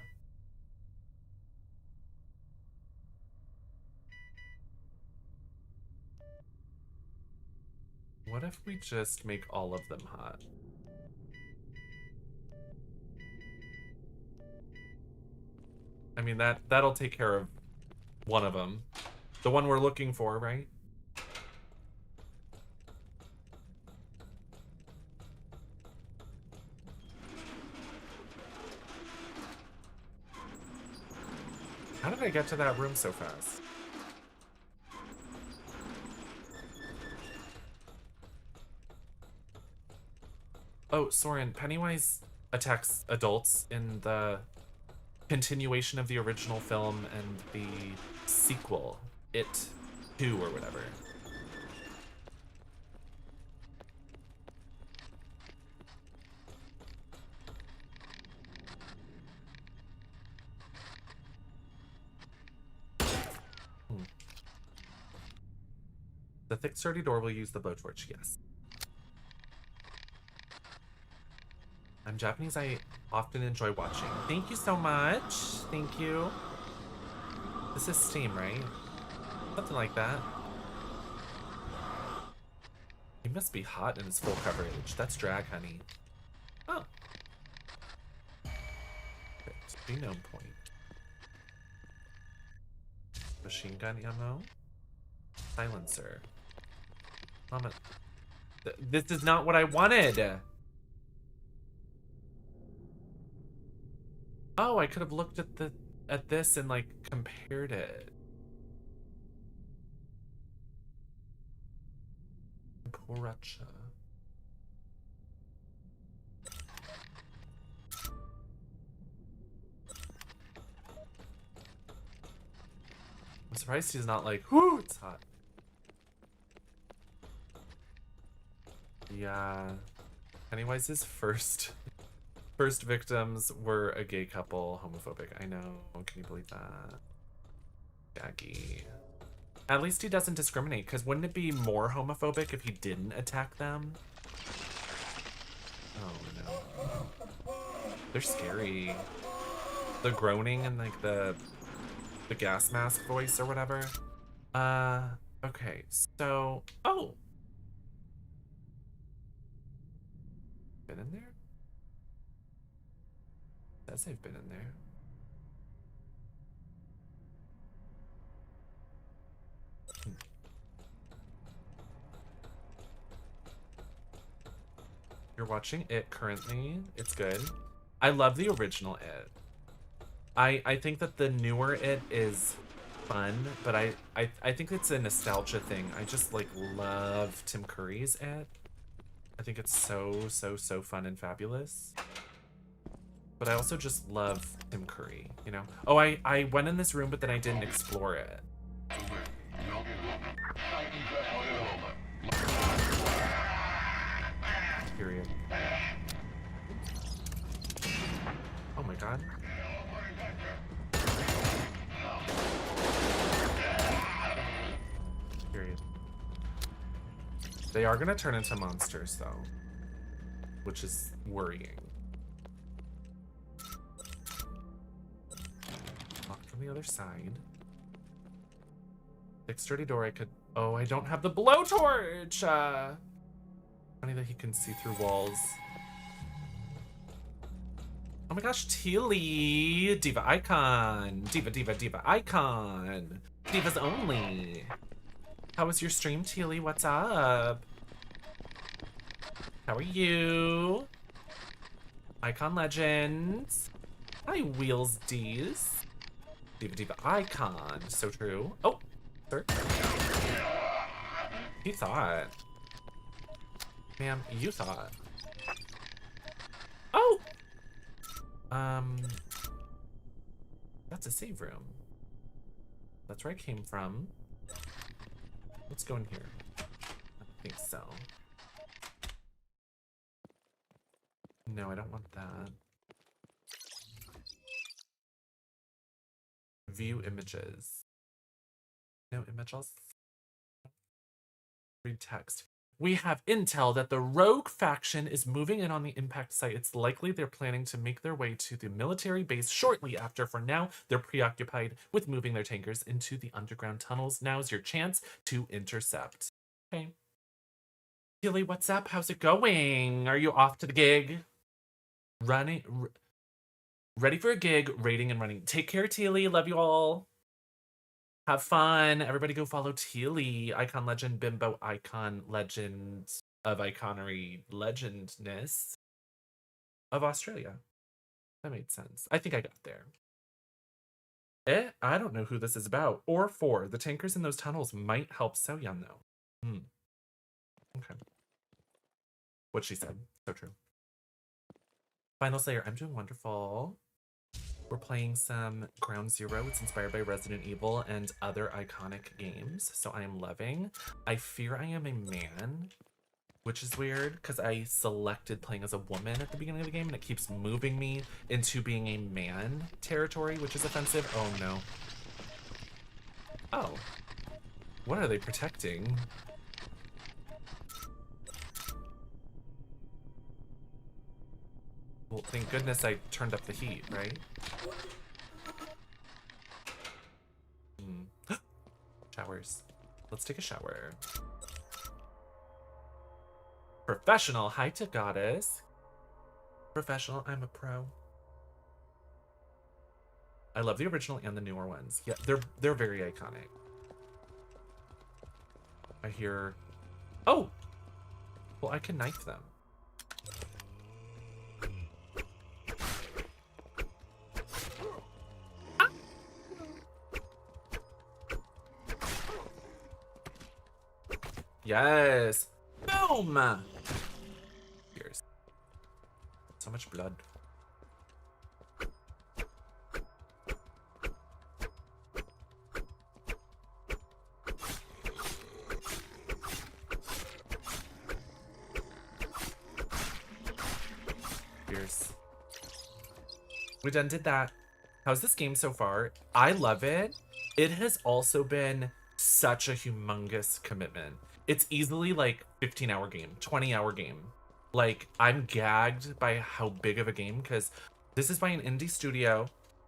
S1: What if we just make all of them hot? I mean, that'll take care of one of them. The one we're looking for, right? How did I get to that room so fast? Oh, Soren, Pennywise attacks adults in the continuation of the original film and the sequel, It 2 or whatever. The thick, sturdy door will use the blowtorch, yes. I'm Japanese, I often enjoy watching. Thank you so much. Thank you. This is Steam, right? Something like that. He must be hot in his full coverage. That's drag, honey. Oh. Perfect. Genome point. Machine gun ammo. Silencer. Mama. This is not what I wanted. Oh, I could have looked at this and like compared it. Poracha. I'm surprised he's not like, whoo, it's hot. Yeah. Pennywise's first victims were a gay couple, homophobic. I know. Can you believe that? Jackie. At least he doesn't discriminate, because wouldn't it be more homophobic if he didn't attack them? Oh no. They're scary. The groaning and like the gas mask voice or whatever. Okay, so oh. Been in there? says I've been in there. You're watching It currently. It's good. I love the original It. I think that the newer It is fun, but I think it's a nostalgia thing. I just like love Tim Curry's It. I think it's so fun and fabulous. But I also just love Tim Curry, you know? Oh, I went in this room, but then I didn't explore it. Period. Oh my god. Period. They are gonna turn into monsters though, which is worrying. Locked from the other side. Big sturdy door I could... Oh, I don't have the blowtorch! Funny that he can see through walls. Oh my gosh, Teely! Diva icon! Diva icon! Divas only! How was your stream, Teely? What's up? How are you? Icon Legends. Hi, Wheels D's. Diva icon. So true. Oh, sir. He thought. Ma'am, you thought. Oh! That's a save room. That's where I came from. Let's go in here. I think so. No, I don't want that. View images. No images. Read text. We have intel that the rogue faction is moving in on the impact site. It's likely they're planning to make their way to the military base shortly after. For now, they're preoccupied with moving their tankers into the underground tunnels. Now's your chance to intercept. Okay. Tilly, what's up? How's it going? Are you off to the gig? Ready for a gig, raiding and running. Take care, Tilly. Love you all. Have fun. Everybody go follow Teely, icon legend, bimbo icon legend of iconery legendness of Australia. That made sense. I think I got there. I don't know who this is about or for. The tankers in those tunnels might help Soyeon though. Okay. What she said. So true. Final Slayer, I'm doing wonderful. We're playing some Ground Zero. It's inspired by Resident Evil and other iconic games, so I am loving. I fear I am a man, which is weird because I selected playing as a woman at the beginning of the game and it keeps moving me into being a man territory, which is offensive. Oh no. Oh. What are they protecting? Well, thank goodness I turned up the heat, right? Showers. Let's take a shower. Professional. Hi to Goddess. Professional. I'm a pro. I love the original and the newer ones. Yeah, they're very iconic. I hear... Oh! Well, I can knife them. Yes. Boom. Cheers. So much blood. Cheers. We done did that. How's this game so far? I love it. It has also been such a humongous commitment. It's easily like 15-hour game, 20-hour game. Like, I'm gagged by how big of a game because this is by an indie studio.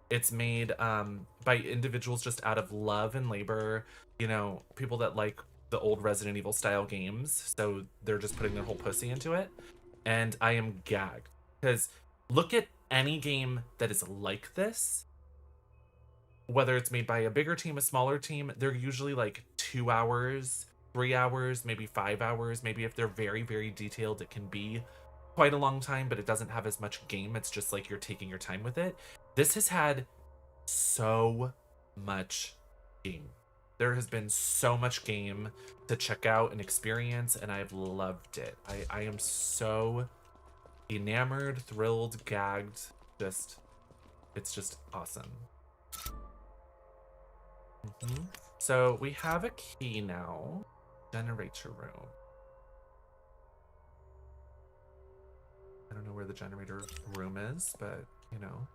S1: It's made by individuals just out of love and labor, you know, people that like the old Resident Evil style games. So they're just putting their whole pussy into it. And I am gagged because look at any game that is like this, whether it's made by a bigger team, a smaller team, they're usually like 2 hours, 3 hours, maybe 5 hours. Maybe if they're very, very detailed, it can be quite a long time, but it doesn't have as much game. It's just like you're taking your time with it. This has had so much game. There has been so much game to check out and experience, and I've loved it. I am so enamored, thrilled, gagged. It's just awesome. So we have a key now. Generator room. I don't know where the generator room is, but you know.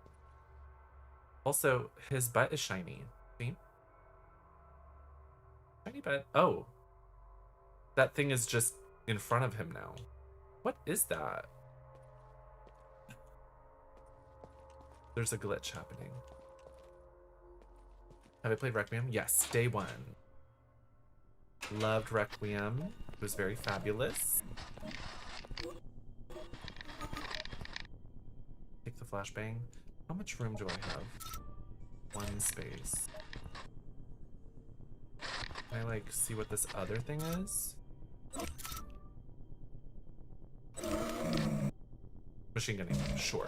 S1: Also, his butt is shiny. See? Shiny butt. Oh. That thing is just in front of him now. What is that? There's a glitch happening. Have I played Requiem? Yes, day 1. Loved Requiem. It was very fabulous. Take the flashbang. How much room do I have? 1 space. Can I like see what this other thing is? Machine gunning, sure.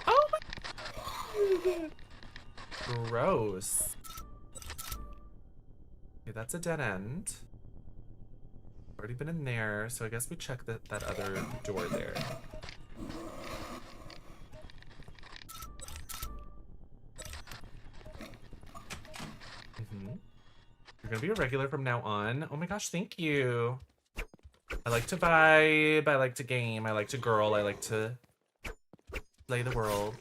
S1: Oh my! Gross. Okay, that's a dead end. Already been in there, so I guess we check that other door there. You're gonna be a regular from now on. Oh my gosh, thank you. I like to vibe, I like to game, I like to girl, I like to play the world.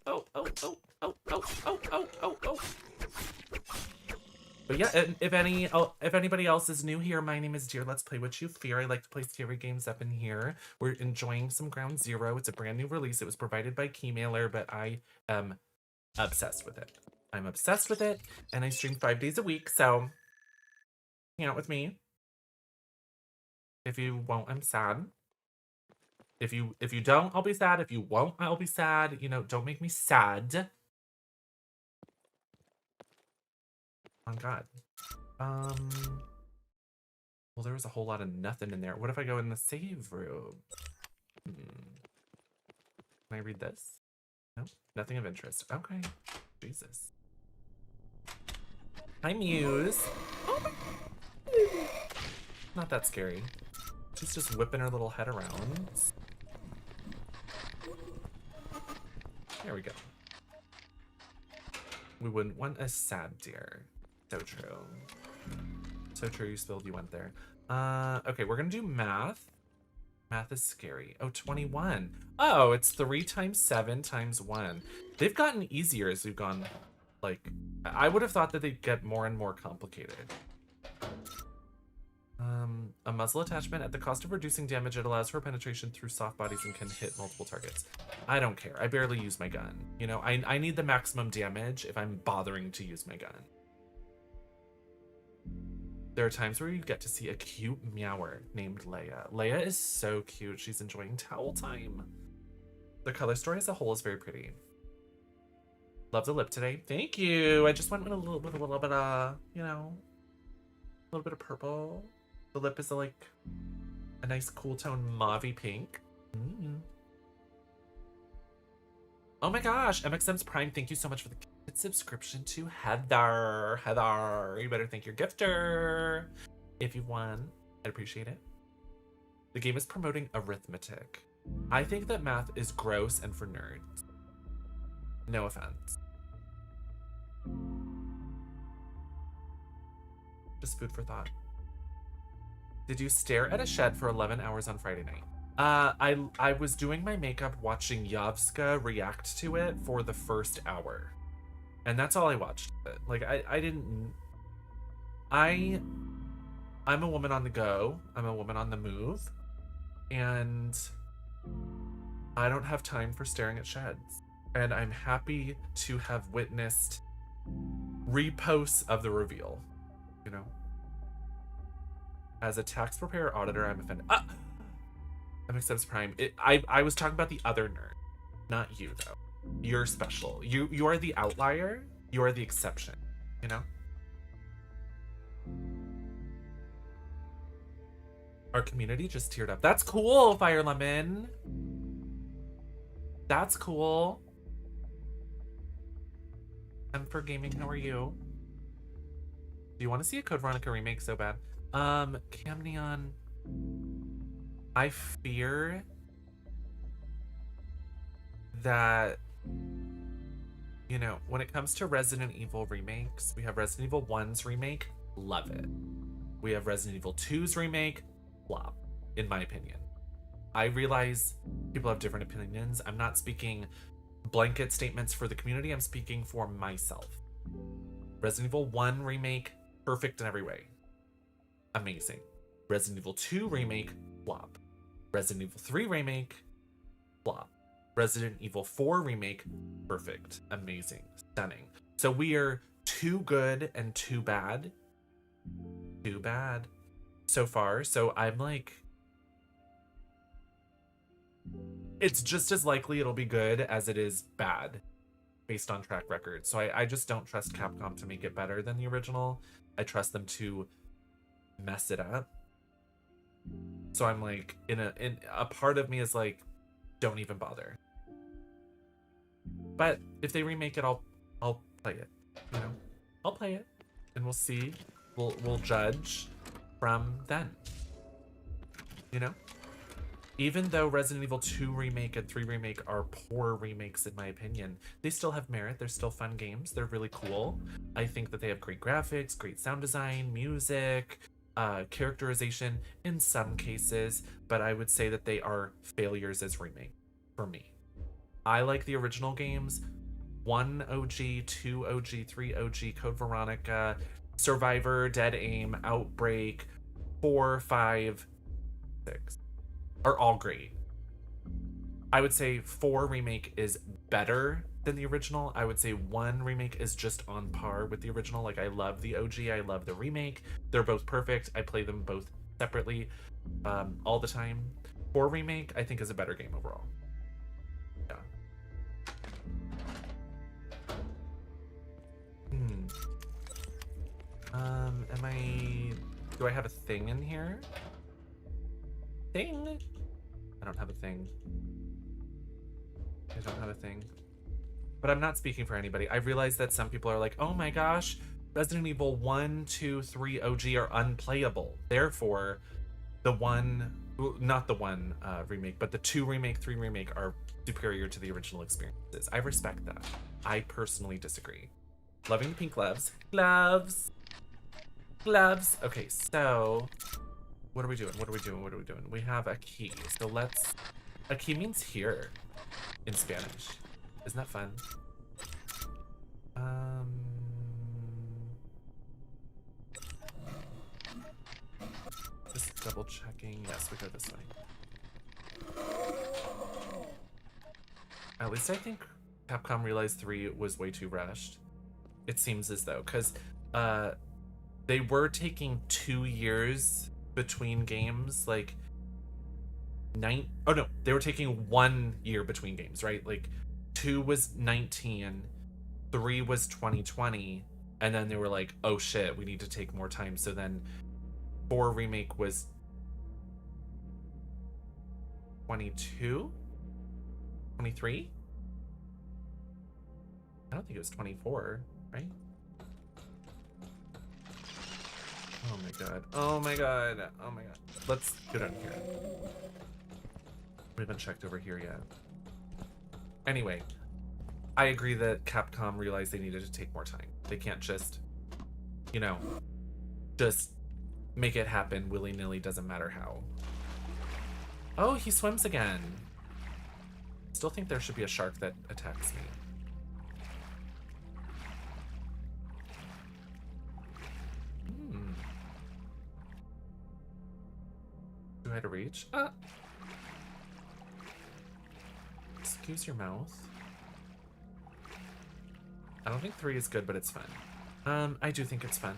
S1: Oh. But yeah, if anybody else is new here, my name is Deer. Let's Play What You Fear. I like to play scary games up in here. We're enjoying some Ground Zero. It's a brand new release. It was provided by Keymailer, but I am obsessed with it. I'm obsessed with it, and I stream 5 days a week, so hang out with me. If you won't, I'm sad. If you don't, I'll be sad. If you won't, I'll be sad. You know, don't make me sad. Oh God. Well, there was a whole lot of nothing in there. What if I go in the save room? Can I read this? No, nothing of interest. Okay. Jesus. Hi, Muse. Oh my. Not that scary. She's just whipping her little head around. There we go. We wouldn't want a sad deer. So true. So true, you spilled, you went there. Okay, we're gonna do math. Math is scary. Oh, 21. Oh, it's 3 times 7 times 1. They've gotten easier as we've gone, like, I would have thought that they'd get more and more complicated. A muzzle attachment. At the cost of reducing damage, it allows for penetration through soft bodies and can hit multiple targets. I don't care. I barely use my gun. You know, I need the maximum damage if I'm bothering to use my gun. There are times where you get to see a cute meower named Leia. Leia is so cute. She's enjoying towel time. The color story as a whole is very pretty. Love the lip today. Thank you. I just went with a little bit of, you know, a little bit of purple. The lip is like a nice cool tone mauvey pink. Oh my gosh, MXM's Prime, thank you so much for the subscription to Heather. Heather, you better thank your gifter. If you've won, I'd appreciate it. The game is promoting arithmetic. I think that math is gross and for nerds. No offense. Just food for thought. Did you stare at a shed for 11 hours on Friday night? I was doing my makeup watching Yovska react to it for the first hour. And that's all I watched. Like, I'm a woman on the go. I'm a woman on the move. And I don't have time for staring at sheds. And I'm happy to have witnessed reposts of the reveal, you know? As a tax preparer auditor, I'm offended. MXM's Prime. I was talking about the other nerd, not you though. You're special. You are the outlier. You are the exception. You know. Our community just teared up. That's cool, Fire Lemon. That's cool. M for Gaming, how are you? Do you want to see a Code Veronica remake so bad? Cam Neon. I fear that, you know, when it comes to Resident Evil remakes, we have Resident Evil 1's remake, love it. We have Resident Evil 2's remake, flop, in my opinion. I realize people have different opinions. I'm not speaking blanket statements for the community. I'm speaking for myself. Resident Evil 1 remake, perfect in every way. Amazing. Resident Evil 2 remake, flop. Resident Evil 3 remake, flop. Resident Evil 4 remake, perfect. Amazing. Stunning. So we are too good and too bad. Too bad so far. So I'm like, it's just as likely it'll be good as it is bad based on track record. So I just don't trust Capcom to make it better than the original. I trust them to mess it up. So I'm like, in a part of me is like, don't even bother. But if they remake it, I'll play it. You know, I'll play it, and we'll see. We'll judge from then. You know, even though Resident Evil 2 remake and 3 remake are poor remakes in my opinion, they still have merit. They're still fun games. They're really cool. I think that they have great graphics, great sound design, music, characterization in some cases, but I would say that they are failures as remake for me. I like the original games. 1 OG, 2 OG, 3 OG, Code Veronica, Survivor, Dead Aim, Outbreak, 4, 5, 6 are all great. I would say 4 remake is better than the original. I would say 1 remake is just on par with the original. Like, I love the OG, I love the remake. They're both perfect. I play them both separately all the time. 4 remake, I think, is a better game overall. Yeah. Do I have a thing in here? Thing? I don't have a thing. I don't have a thing. But I'm not speaking for anybody. I realize that some people are like, oh my gosh, Resident Evil 1, 2, 3 OG are unplayable. Therefore, the not the 1 remake, but the 2 remake, 3 remake are superior to the original experiences. I respect that. I personally disagree. Loving the pink gloves. Gloves! Gloves! Okay, so what are we doing? What are we doing? What are we doing? We have a key. So let's... A key means here in Spanish. Isn't that fun? Just double checking. Yes, we go this way. At least I think Capcom realized 3 was way too rushed. It seems as though, because they were taking 2 years between games, like they were taking 1 year between games, right? Like 2 was 19, 3 was 2020, and then they were like, oh shit, we need to take more time. So then 4 remake was 22, 23. I don't think it was 24, right? Oh my god. Oh my god. Oh my god. Let's go down here. We haven't checked over here yet. Anyway, I agree that Capcom realized they needed to take more time. They can't just, you know, just make it happen willy-nilly, doesn't matter how. Oh, he swims again. Still think there should be a shark that attacks me. Do I have to reach? Excuse your mouth. I don't think 3 is good, but it's fun. I do think it's fun.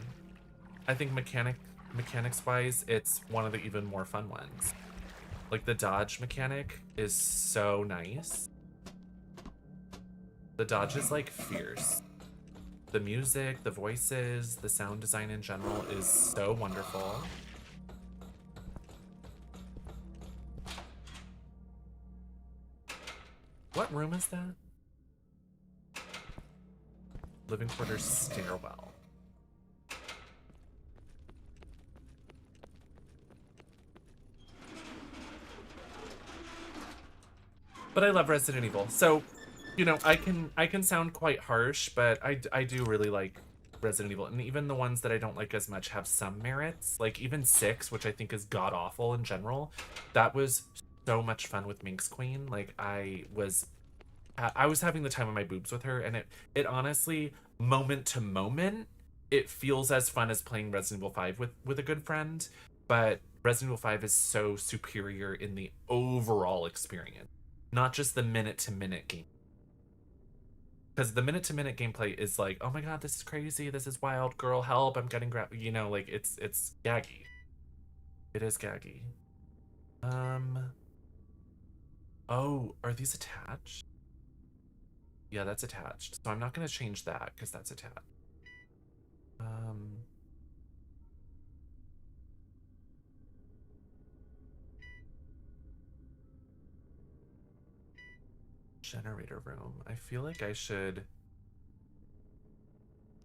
S1: I think mechanics-wise, it's one of the even more fun ones. Like, the dodge mechanic is so nice. The dodge is, like, fierce. The music, the voices, the sound design in general is so wonderful. What room is that? Living quarters stairwell. But I love Resident Evil. So, you know, I can sound quite harsh, but I do really like Resident Evil. And even the ones that I don't like as much have some merits. Like even 6, which I think is god-awful in general. That was so much fun with Minx Queen. Like I was having the time of my boobs with her, and it honestly, moment to moment, it feels as fun as playing Resident Evil 5 with a good friend, but Resident Evil 5 is so superior in the overall experience, not just the minute-to-minute game. Because the minute-to-minute gameplay is like, oh my god, this is crazy, this is wild, girl, help, I'm getting grabbed, you know, like, it's gaggy. It is gaggy. Oh, are these attached? Yeah, that's attached. So I'm not going to change that because that's attached. Generator room. I feel like I should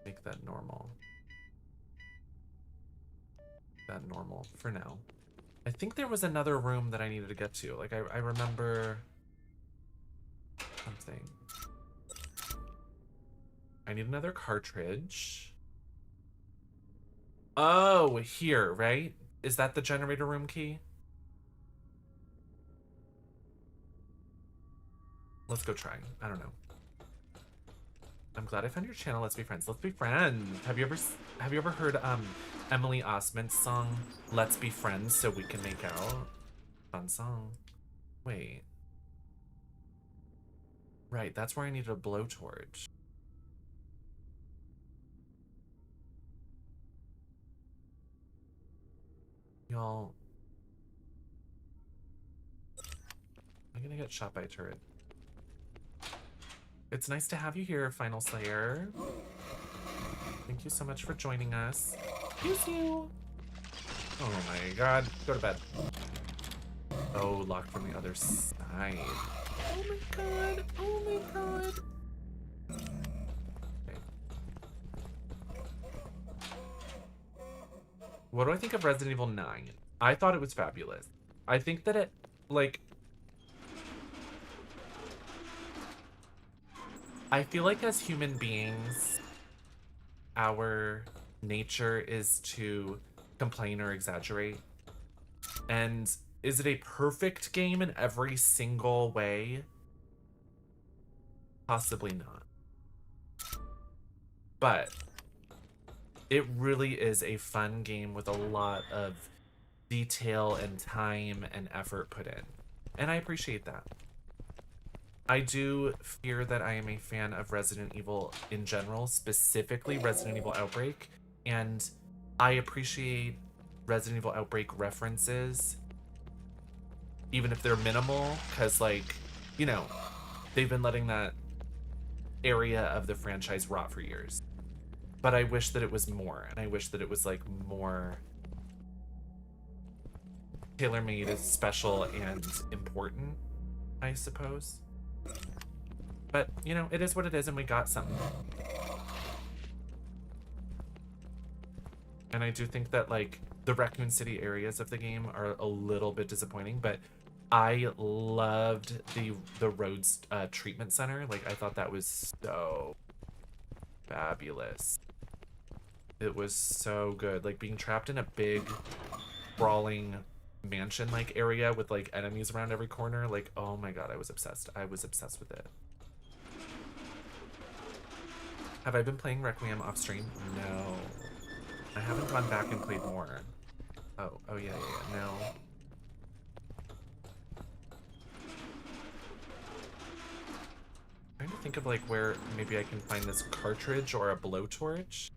S1: make that normal. That normal for now. I think there was another room that I needed to get to. Like I remember something. I need another cartridge. Oh, here, right? Is that the generator room key? Let's go try. I don't know. I'm glad I found your channel. Let's be friends. Let's be friends. Have you ever heard Emily Osment's song "Let's Be Friends So We Can Make Out"? Fun song. Wait. Right, that's where I needed a blowtorch. Y'all. I'm gonna get shot by a turret. It's nice to have you here, Final Slayer. Thank you so much for joining us. Excuse you. Oh my god. Go to bed. Oh, locked from the other side. Oh my god. Oh my god. Okay. What do I think of Resident Evil 9? I thought it was fabulous. I think that it, like... I feel like as human beings, our nature is to complain or exaggerate. And is it a perfect game in every single way? Possibly not. But it really is a fun game with a lot of detail and time and effort put in. And I appreciate that. I do fear that I am a fan of Resident Evil in general, specifically Resident Evil Outbreak, and I appreciate Resident Evil Outbreak references, even if they're minimal, because, like, you know, they've been letting that area of the franchise rot for years. But I wish that it was more, and I wish that it was, like, more tailor-made, special, and important, I suppose. But, you know, it is what it is, and we got something. And I do think that, like, the Raccoon City areas of the game are a little bit disappointing, but I loved the Rhodes treatment center. Like, I thought that was so fabulous. It was so good. Like, being trapped in a big, sprawling mansion-like area with, like, enemies around every corner. Like, oh my god, I was obsessed. I was obsessed with it. Have I been playing Requiem off stream? No. I haven't gone back and played more. Oh yeah, no. I'm trying to think of like where maybe I can find this cartridge or a blowtorch.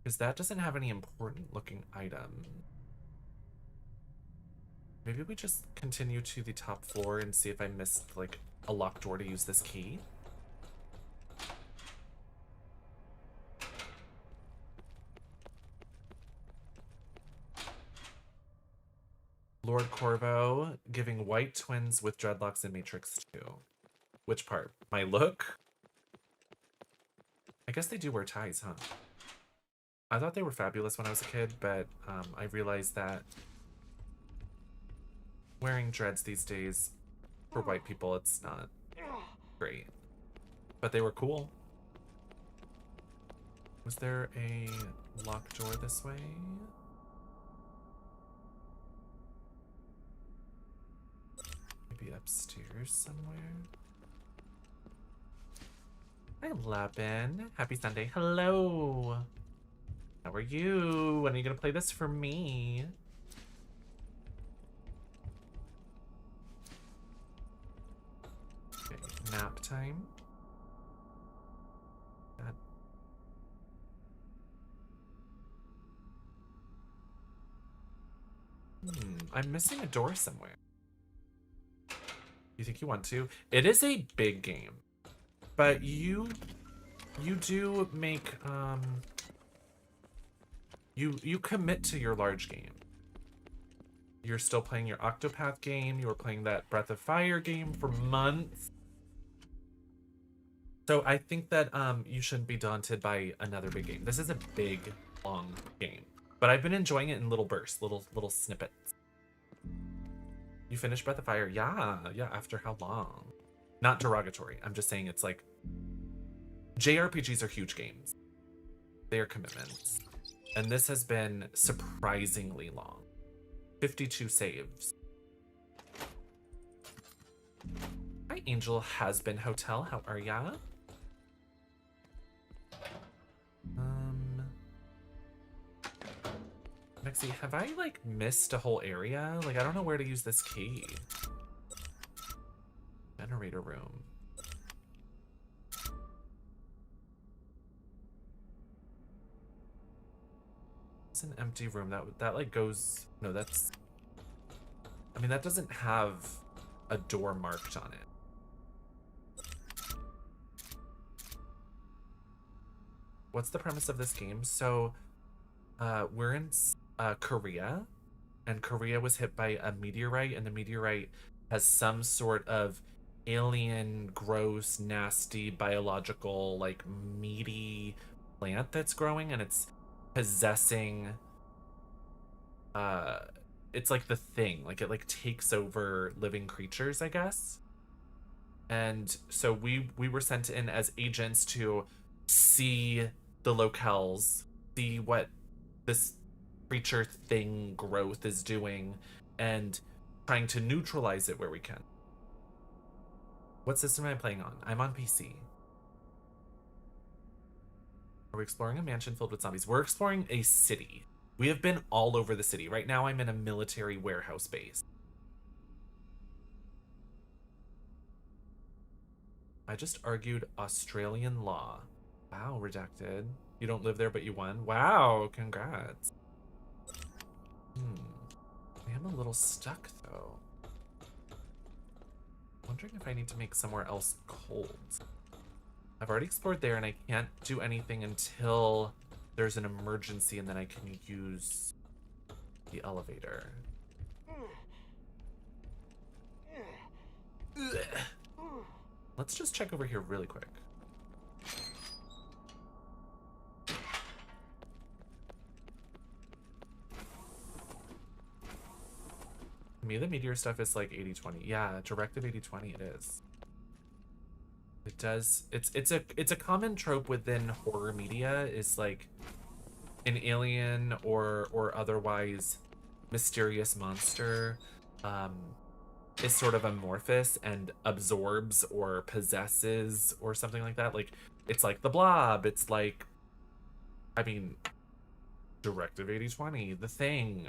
S1: Because that doesn't have any important looking item. Maybe we just continue to the top floor and see if I missed like a locked door to use this key. Lord Corvo giving white twins with dreadlocks in Matrix 2. Which part? My look? I guess they do wear ties, huh? I thought they were fabulous when I was a kid, but I realized that wearing dreads these days for white people, it's not great. But they were cool. Was there a locked door this way? Maybe upstairs somewhere? Hi, Lapin. Happy Sunday. Hello. How are you? When are you gonna play this for me? Okay, nap time. God. I'm missing a door somewhere. You think you want to? It is a big game, but you do make you commit to your large game. You're still playing your Octopath game. You were playing that Breath of Fire game for months. So I think that you shouldn't be daunted by another big game. This is a big, long game, but I've been enjoying it in little bursts, little snippets. You finished Breath of Fire? Yeah. After how long? Not derogatory. I'm just saying it's like JRPGs are huge games. They are commitments. And this has been surprisingly long. 52 saves. Hi, Angel Has-Been Hotel. How are ya? Mexi, have I like missed a whole area? Like, I don't know where to use this key. Generator room. It's an empty room. That like goes. No, that's. I mean, that doesn't have a door marked on it. What's the premise of this game? So, we're in Korea, and Korea was hit by a meteorite, and the meteorite has some sort of alien, gross, nasty, biological, like meaty plant that's growing, and it's possessing. It's like the thing, like it like takes over living creatures, I guess. And so we were sent in as agents to see the locales, see what this creature thing growth is doing, and trying to neutralize it where we can. What system am I playing on? I'm on PC. Are we exploring a mansion filled with zombies? We're exploring a city. We have been all over the city. Right now I'm in a military warehouse base. I just argued Australian law. Wow, redacted. You don't live there, but you won. Wow, congrats. I am a little stuck, though. Wondering if I need to make somewhere else cold. I've already explored there, and I can't do anything until there's an emergency, and then I can use the elevator. Ugh. Let's just check over here really quick. To me, the meteor stuff is like 80-20. Yeah, directive 80-20 it is. It does. It's a common trope within horror media is like an alien or otherwise mysterious monster is sort of amorphous and absorbs or possesses or something like that. Like it's like the Blob. It's like, I mean, directive 80-20, The Thing.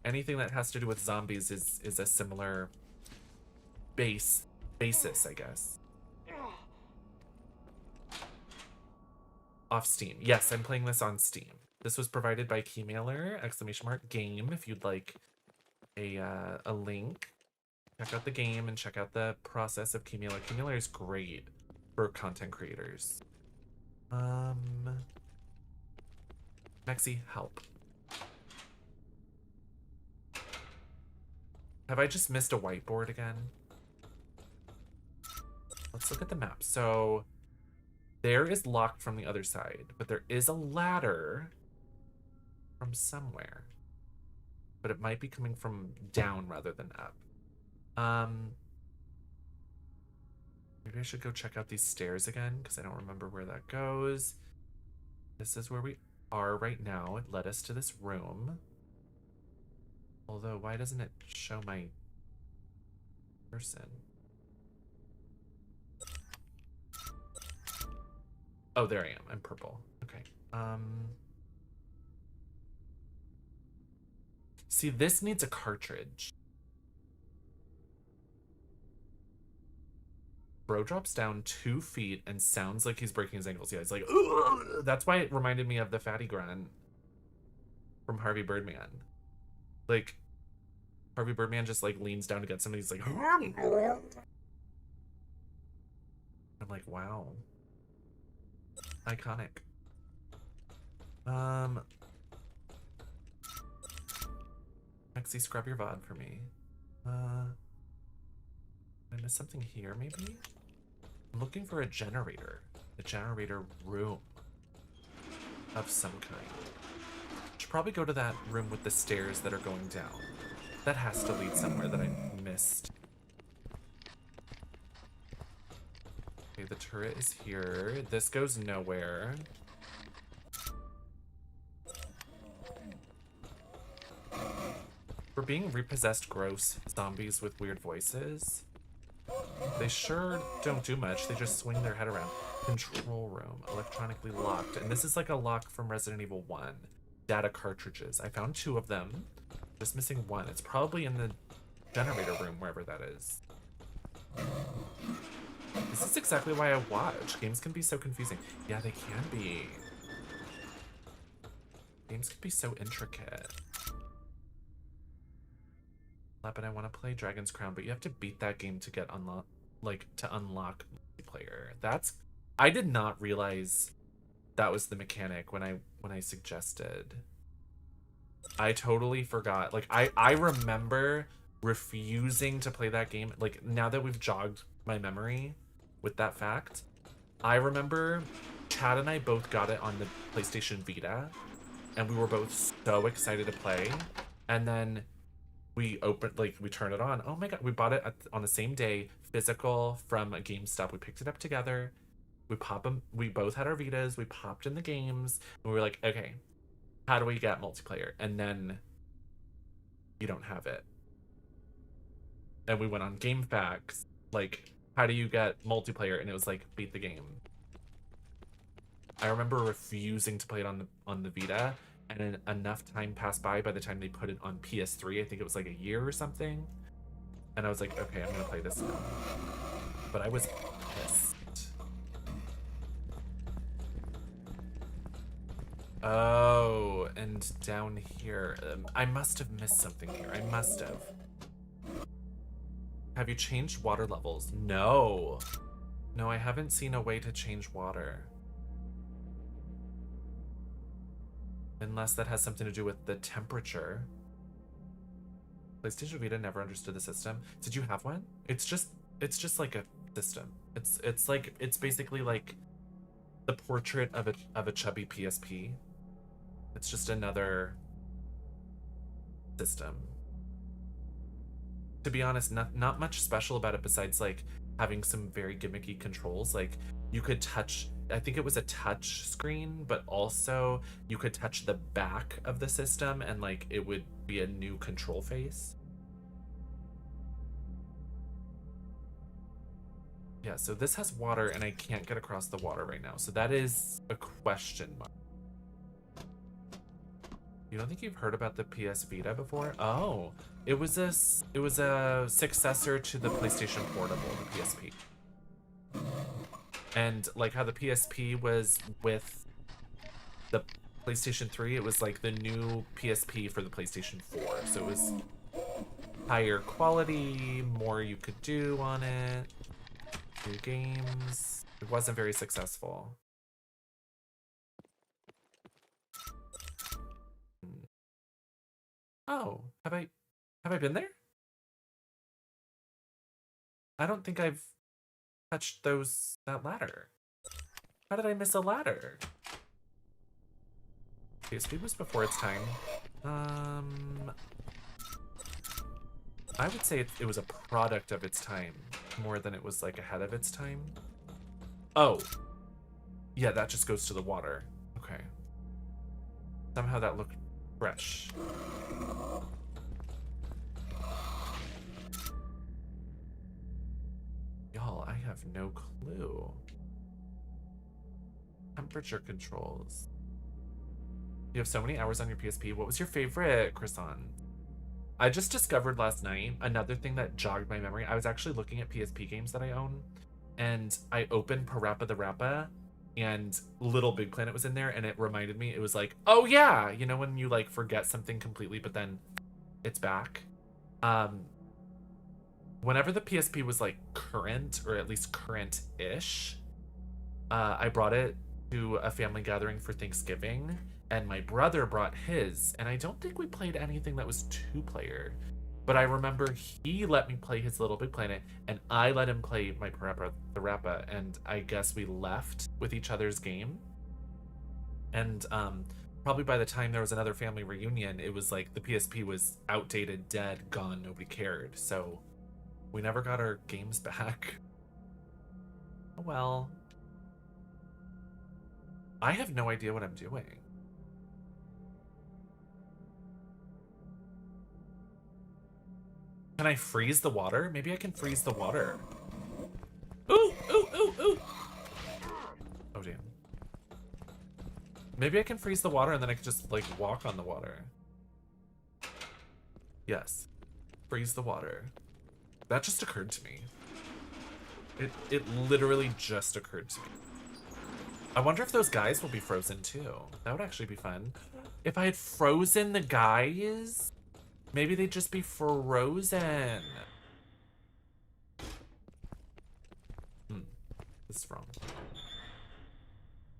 S1: Anything that has to do with zombies is a similar basis, I guess. Off Steam. Yes, I'm playing this on Steam. This was provided by Keymailer, !game, if you'd like a link. Check out the game and check out the process of Keymailer. Keymailer is great for content creators. Mexi, help. Have I just missed a whiteboard again? Let's look at the map. So there is locked from the other side, but there is a ladder from somewhere. But it might be coming from down rather than up. Maybe I should go check out these stairs again because I don't remember where that goes. This is where we are right now. It led us to this room. Although, why doesn't it show my person? Oh, there I am. I'm purple. Okay. See, this needs a cartridge. Bro drops down 2 feet and sounds like he's breaking his ankles. Yeah, it's like, ugh! That's why it reminded me of the fatty grunt from Harvey Birdman. Like, Harvey Birdman just like leans down to get somebody. He's like, I'm like, wow. Iconic. Mexi, scrub your VOD for me. Did I miss something here, maybe? I'm looking for a generator room of some kind. Should probably go to that room with the stairs that are going down. That has to lead somewhere that I missed. Okay, the turret is here. This goes nowhere. We're being repossessed gross zombies with weird voices. They sure don't do much. They just swing their head around. Control room, electronically locked. And this is like a lock from Resident Evil 1. Data cartridges. I found 2 of them. Just missing 1. It's probably in the generator room, wherever that is. This is exactly why I watch. Games can be so confusing. Yeah, they can be. Games can be so intricate. But I want to play Dragon's Crown, but you have to beat that game to get unlock multiplayer. I did not realize that was the mechanic when I suggested. I totally forgot. Like I remember refusing to play that game. Like now that we've jogged my memory with that fact, I remember Chad and I both got it on the PlayStation Vita, and we were both so excited to play, and then we turned it on. Oh my god, we bought it on the same day, physical from a GameStop. We picked it up together. We both had our Vitas. We popped in the games, and we were like, okay, how do we get multiplayer? And then you don't have it. And we went on GameFAQs, like, how do you get multiplayer? And it was like, beat the game. I remember refusing to play it on the Vita. And enough time passed by the time they put it on PS3. I think it was like a year or something. And I was like, okay, I'm gonna play this now. But I was pissed. Oh, and down here. I must have missed something here. I must have. Have you changed water levels? No. No, I haven't seen a way to change water. Unless that has something to do with the temperature. PlayStation Vita never understood the system. Did you have one? It's just like a system. It's basically like the portrait of a chubby PSP. It's just another system. To be honest, not much special about it besides like having some very gimmicky controls. Like you could touch, I think it was a touch screen, but also you could touch the back of the system and like it would be a new control face. Yeah, so this has water and I can't get across the water right now. So that is a question mark. You don't think you've heard about the PS Vita before? Oh, it was a successor to the PlayStation Portable, the PSP. And like how the PSP was with the PlayStation 3, it was like the new PSP for the PlayStation 4. So it was higher quality, more you could do on it, new games. It wasn't very successful. Oh, have I been there? I don't think I've touched that ladder. How did I miss a ladder? PSP was before its time. I would say it was a product of its time more than it was like ahead of its time. Oh, yeah, that just goes to the water. Okay. Somehow that looked fresh. Y'all, I have no clue. Temperature controls. You have so many hours on your PSP. What was your favorite, Croissant? I just discovered last night another thing that jogged my memory. I was actually looking at PSP games that I own, and I opened Parappa the Rappa, and Little Big Planet was in there, and it reminded me, it was like, oh yeah, you know when you like forget something completely, but then it's back? Whenever the PSP was like current, or at least current-ish, I brought it to a family gathering for Thanksgiving, and my brother brought his, and I don't think we played anything that was two-player, but I remember he let me play his Little Big Planet, and I let him play my Parappa the Rappa, and I guess we left with each other's game. And probably by the time there was another family reunion, it was like the PSP was outdated, dead, gone, nobody cared, so we never got our games back. Oh well. I have no idea what I'm doing. Can I freeze the water? Maybe I can freeze the water. Ooh, ooh, ooh, ooh. Oh, damn. Maybe I can freeze the water and then I can just, like, walk on the water. Yes. Freeze the water. That just occurred to me. It literally just occurred to me. I wonder if those guys will be frozen, too. That would actually be fun. If I had frozen the guys... maybe they'd just be frozen. This is wrong.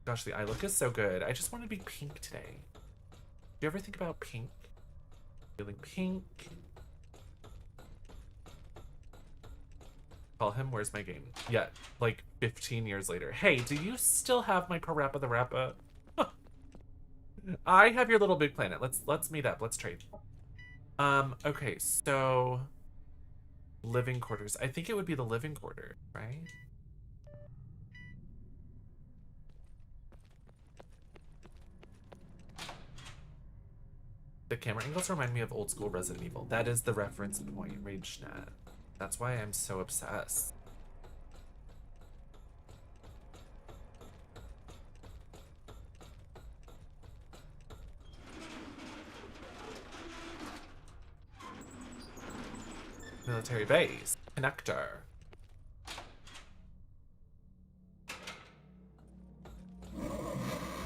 S1: Gosh, the eye look is so good. I just want to be pink today. Do you ever think about pink? Feeling pink. Call him, where's my game? Yeah, like 15 years later. Hey, do you still have my Parappa the Rappa? I have your Little Big Planet. Let's meet up. Let's trade. Okay, so living quarters. I think it would be the living quarter, right? The camera angles remind me of old school Resident Evil. That is the reference point, RageNet. That's why I'm so obsessed. Military base. Connector.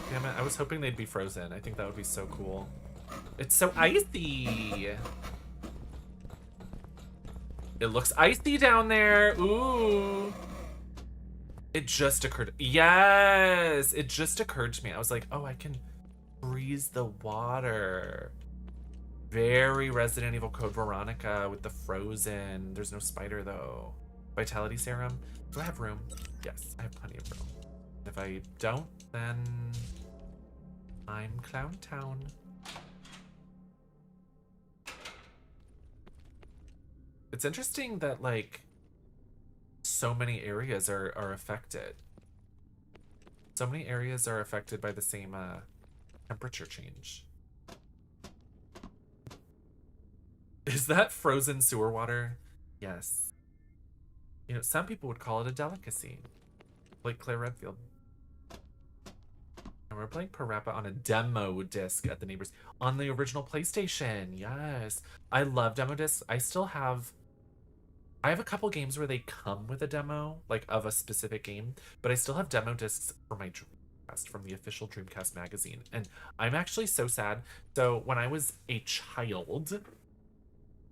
S1: Damn it, I was hoping they'd be frozen. I think that would be so cool. It's so icy! It looks icy down there! Ooh! It just occurred. Yes! It just occurred to me. I was like, oh, I can freeze the water. Very Resident Evil Code Veronica with the frozen. There's no spider though. Vitality serum. Do I have room? Yes, I have plenty of room. If I don't, then I'm Clown Town. It's interesting that like so many areas are affected. So many areas are affected by the same temperature change. Is that frozen sewer water? Yes. You know, some people would call it a delicacy. Like Claire Redfield. And we're playing Parappa on a demo disc at the neighbors. On the original PlayStation, yes. I love demo discs. I have a couple games where they come with a demo, like of a specific game, but I still have demo discs for my Dreamcast from the official Dreamcast magazine. And I'm actually so sad. So when I was a child,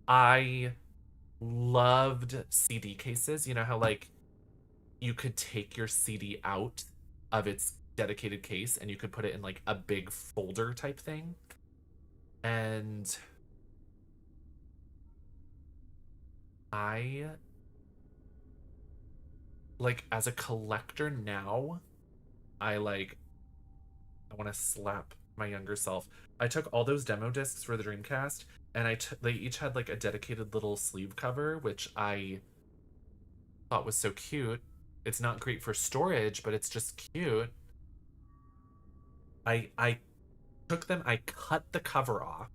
S1: I loved CD cases. You know how like you could take your CD out of its dedicated case and you could put it in like a big folder type thing. And I like, as a collector now, I want to slap my younger self. I took all those demo discs for the Dreamcast and they each had like a dedicated little sleeve cover, which I thought was so cute. It's not great for storage, but it's just cute. I took them, I cut the cover off,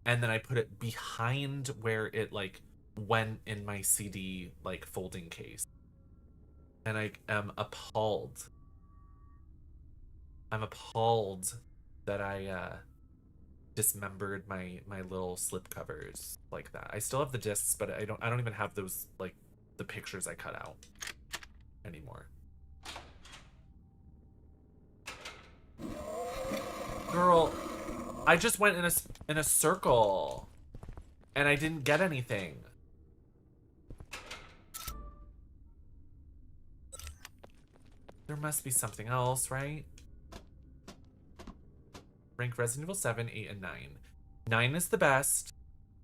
S1: and then I put it behind where it like went in my CD like folding case. And I am appalled. I'm appalled that I dismembered my little slip covers like that. I still have the discs, but I don't even have those like the pictures I cut out anymore. Girl, I just went in a circle and I didn't get anything. There must be something else, right? Rank Resident Evil 7, 8, and 9. 9 is the best.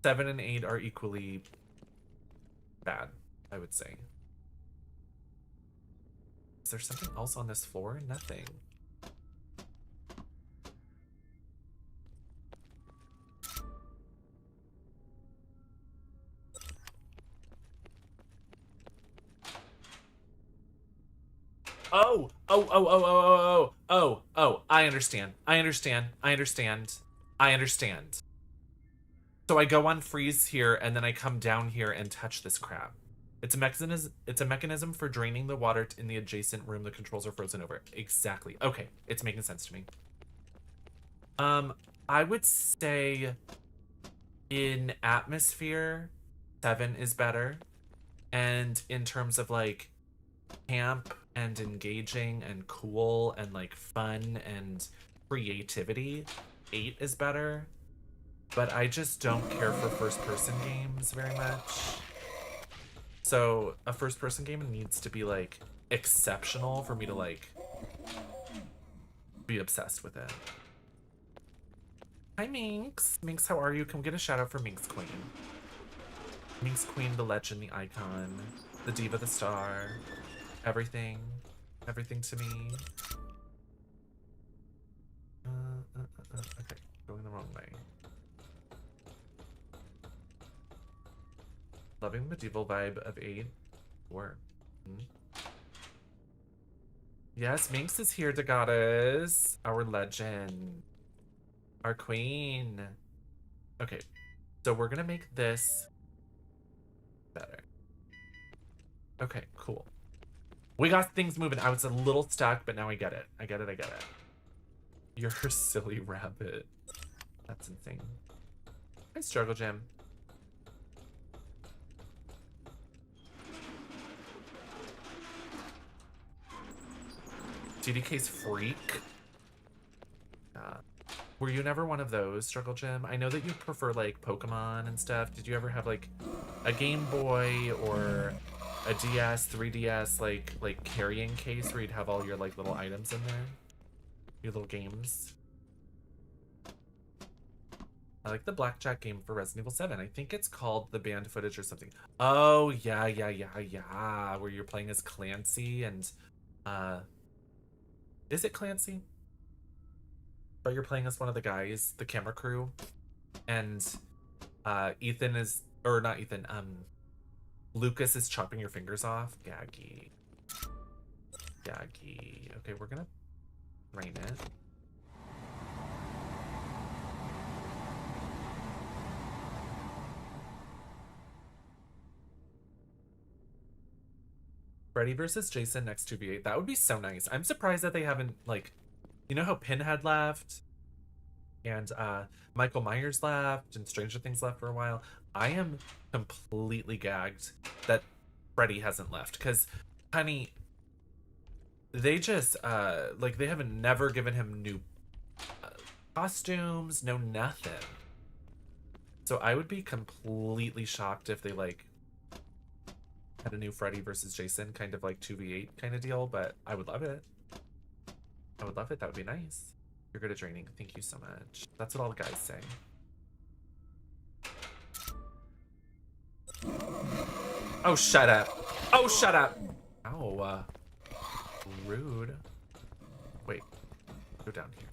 S1: 7 and 8 are equally bad, I would say. Is there something else on this floor? Nothing. Oh, I understand. So I go on freeze here and then I come down here and touch this crap. It's a mechanism for draining the water in the adjacent room. The controls are frozen over. Exactly. Okay, it's making sense to me. I would say in atmosphere, 7 is better. And in terms of like camp and engaging and cool and like fun and creativity, 8 is better. But I just don't care for first-person games very much. So a first-person game needs to be like exceptional for me to like be obsessed with it. Hi Minx. Minx, how are you? Come get a shout out for Minx Queen. Minx Queen, the legend, the icon, the diva, the star, everything. Everything to me. Okay, going the wrong way. Loving the medieval vibe of 8. Or yes, Minx is here, the goddess. Our legend. Our queen. Okay, so we're gonna make this better. Okay, cool. We got things moving. I was a little stuck, but now I get it. I get it. You're a silly rabbit. That's insane. Hi, Struggle Gym. CDK's freak. Were you never one of those, Struggle Gym? I know that you prefer like Pokemon and stuff. Did you ever have like a Game Boy or a DS, 3DS, like carrying case where you'd have all your like little items in there? Your little games? I like the blackjack game for Resident Evil 7. I think it's called the banned footage or something. Oh, yeah. Where you're playing as Clancy and, is it Clancy? But you're playing as one of the guys, the camera crew. And, Ethan is, or not Ethan, Lucas is chopping your fingers off. Gaggy. Okay, we're gonna rain it. Freddy versus Jason next 2v8. That would be so nice. I'm surprised that they haven't, like, you know how Pinhead left? And Michael Myers left and Stranger Things left for a while. I am completely gagged that Freddy hasn't left. Because, honey, they just like they haven't never given him new costumes, no nothing. So I would be completely shocked if they like had a new Freddy versus Jason kind of like 2v8 kind of deal, but I would love it. I would love it. That would be nice. You're good at draining. Thank you so much. That's what all the guys say. Oh, shut up. Oh, shut up. Ow. Rude. Wait. Go down here.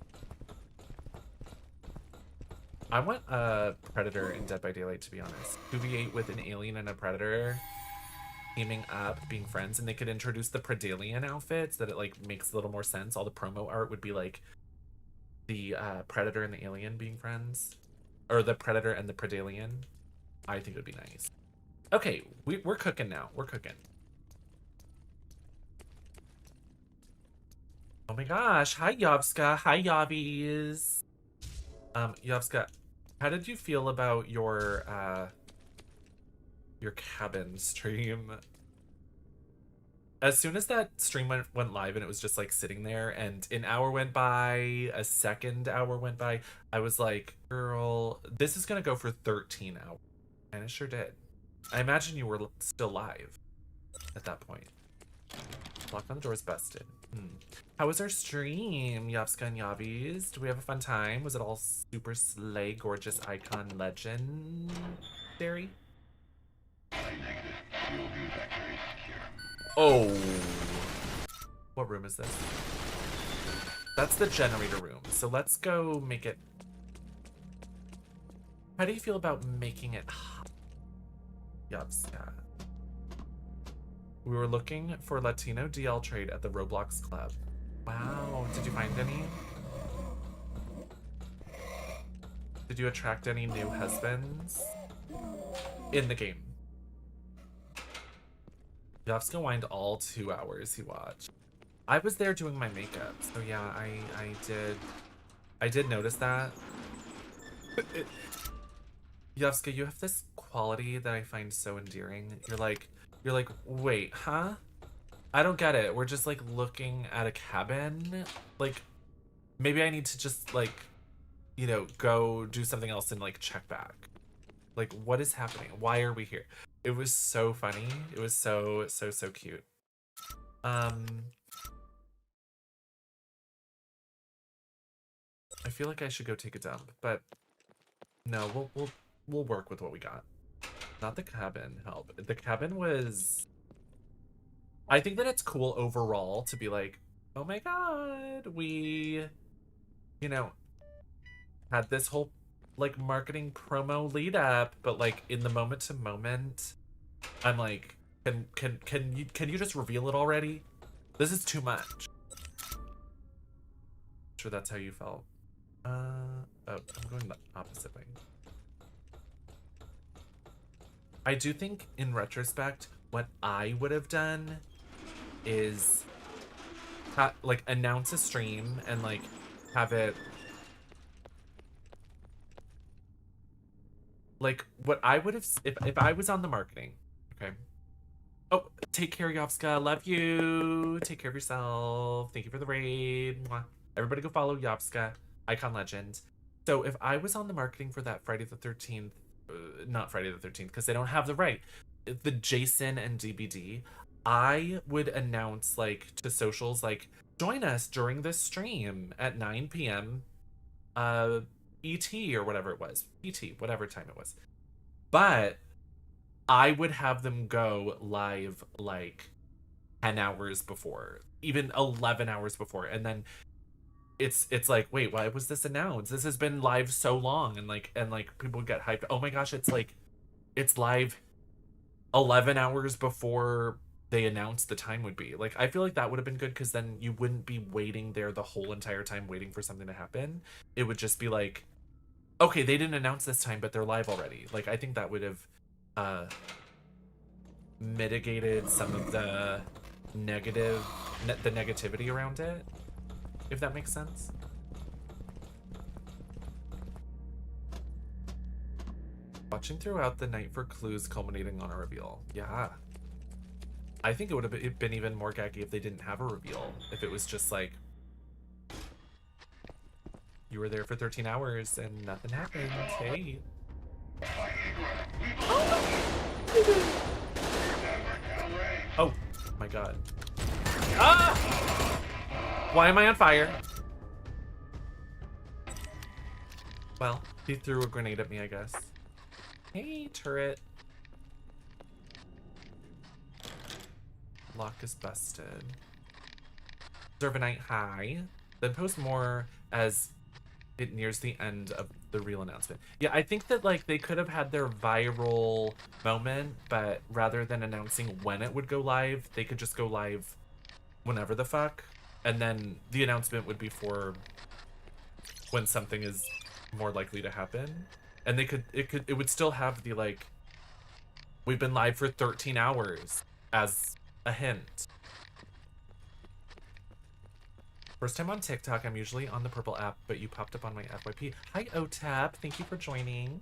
S1: I want a Predator in Dead by Daylight, to be honest. 2v8 with an alien and a Predator teaming up, being friends, and they could introduce the Predalien outfits that it like makes a little more sense. All the promo art would be like the Predator and the alien being friends, or the Predator and the Predalien. I think it would be nice. Okay, we're cooking now. We're cooking. Oh my gosh. Hi, Yovska. Hi, Yavies. Yovska, how did you feel about your cabin stream? As soon as that stream went live and it was just like sitting there and an hour went by, a second hour went by, I was like, girl, this is gonna go for 13 hours. And it sure did. I imagine you were still live at that point. Lock on the doors busted. How was our stream, Yovska and Yavis? Did we have a fun time? Was it all super slay, gorgeous, icon, legendary? Oh. What room is this? That's the generator room. So let's go make it... How do you feel about making it hot? Yovska. We were looking for Latino DL trade at the Roblox Club. Wow, did you find any? Did you attract any new husbands in the game? Yovska whined all 2 hours he watched. I was there doing my makeup, so yeah, I did notice that. Yovska, you have this quality that I find so endearing. You're like, wait, huh? I don't get it. We're just like looking at a cabin. Like, maybe I need to just like, you know, go do something else and like check back. Like, what is happening? Why are we here? It was so funny. It was so cute. I feel like I should go take a dump, but no, we'll work with what we got. Not the cabin, help. The cabin was... I think that it's cool overall to be like, oh my god, we, you know, had this whole like marketing promo lead up, but like in the moment to moment, I'm like, can you just reveal it already? This is too much. Sure, that's how you felt. Oh, I'm going the opposite way. I do think in retrospect, what I would have done is like announce a stream and like have it like what I would have if I was on the marketing. Okay. Oh, take care, Yovska. Love you. Take care of yourself. Thank you for the raid. Mwah. Everybody go follow Yovska, icon legend. So if I was on the marketing for that Friday the 13th, not Friday the 13th, because they don't have the right, the Jason and DBD, I would announce like to socials like, join us during this stream at 9 p.m. ET or whatever it was. PT, whatever time it was. But I would have them go live like 10 hours before, even 11 hours before, and then it's like, wait, why was this announced? This has been live so long, and like people get hyped. Oh my gosh, it's live 11 hours before they announced the time would be. Like, I feel like that would have been good, because then you wouldn't be waiting there the whole entire time waiting for something to happen. It would just be like, okay, they didn't announce this time, but they're live already. Like, I think that would have mitigated some of the negativity around it, if that makes sense. Watching throughout the night for clues culminating on a reveal. Yeah. I think it would have been even more gaggy if they didn't have a reveal. If it was just like, you were there for 13 hours and nothing happened. Hey. Oh my god. Ah! Why am I on fire? Well, he threw a grenade at me, I guess. Hey, turret. Lock is busted. Zervanite high. Then post more as it nears the end of the real announcement. Yeah, I think that like they could have had their viral moment, but rather than announcing when it would go live, they could just go live whenever the fuck. And then the announcement would be for when something is more likely to happen. And it would still have the like, we've been live for 13 hours as a hint. First time on TikTok, I'm usually on the purple app, but you popped up on my FYP. Hi, OTAP. Thank you for joining.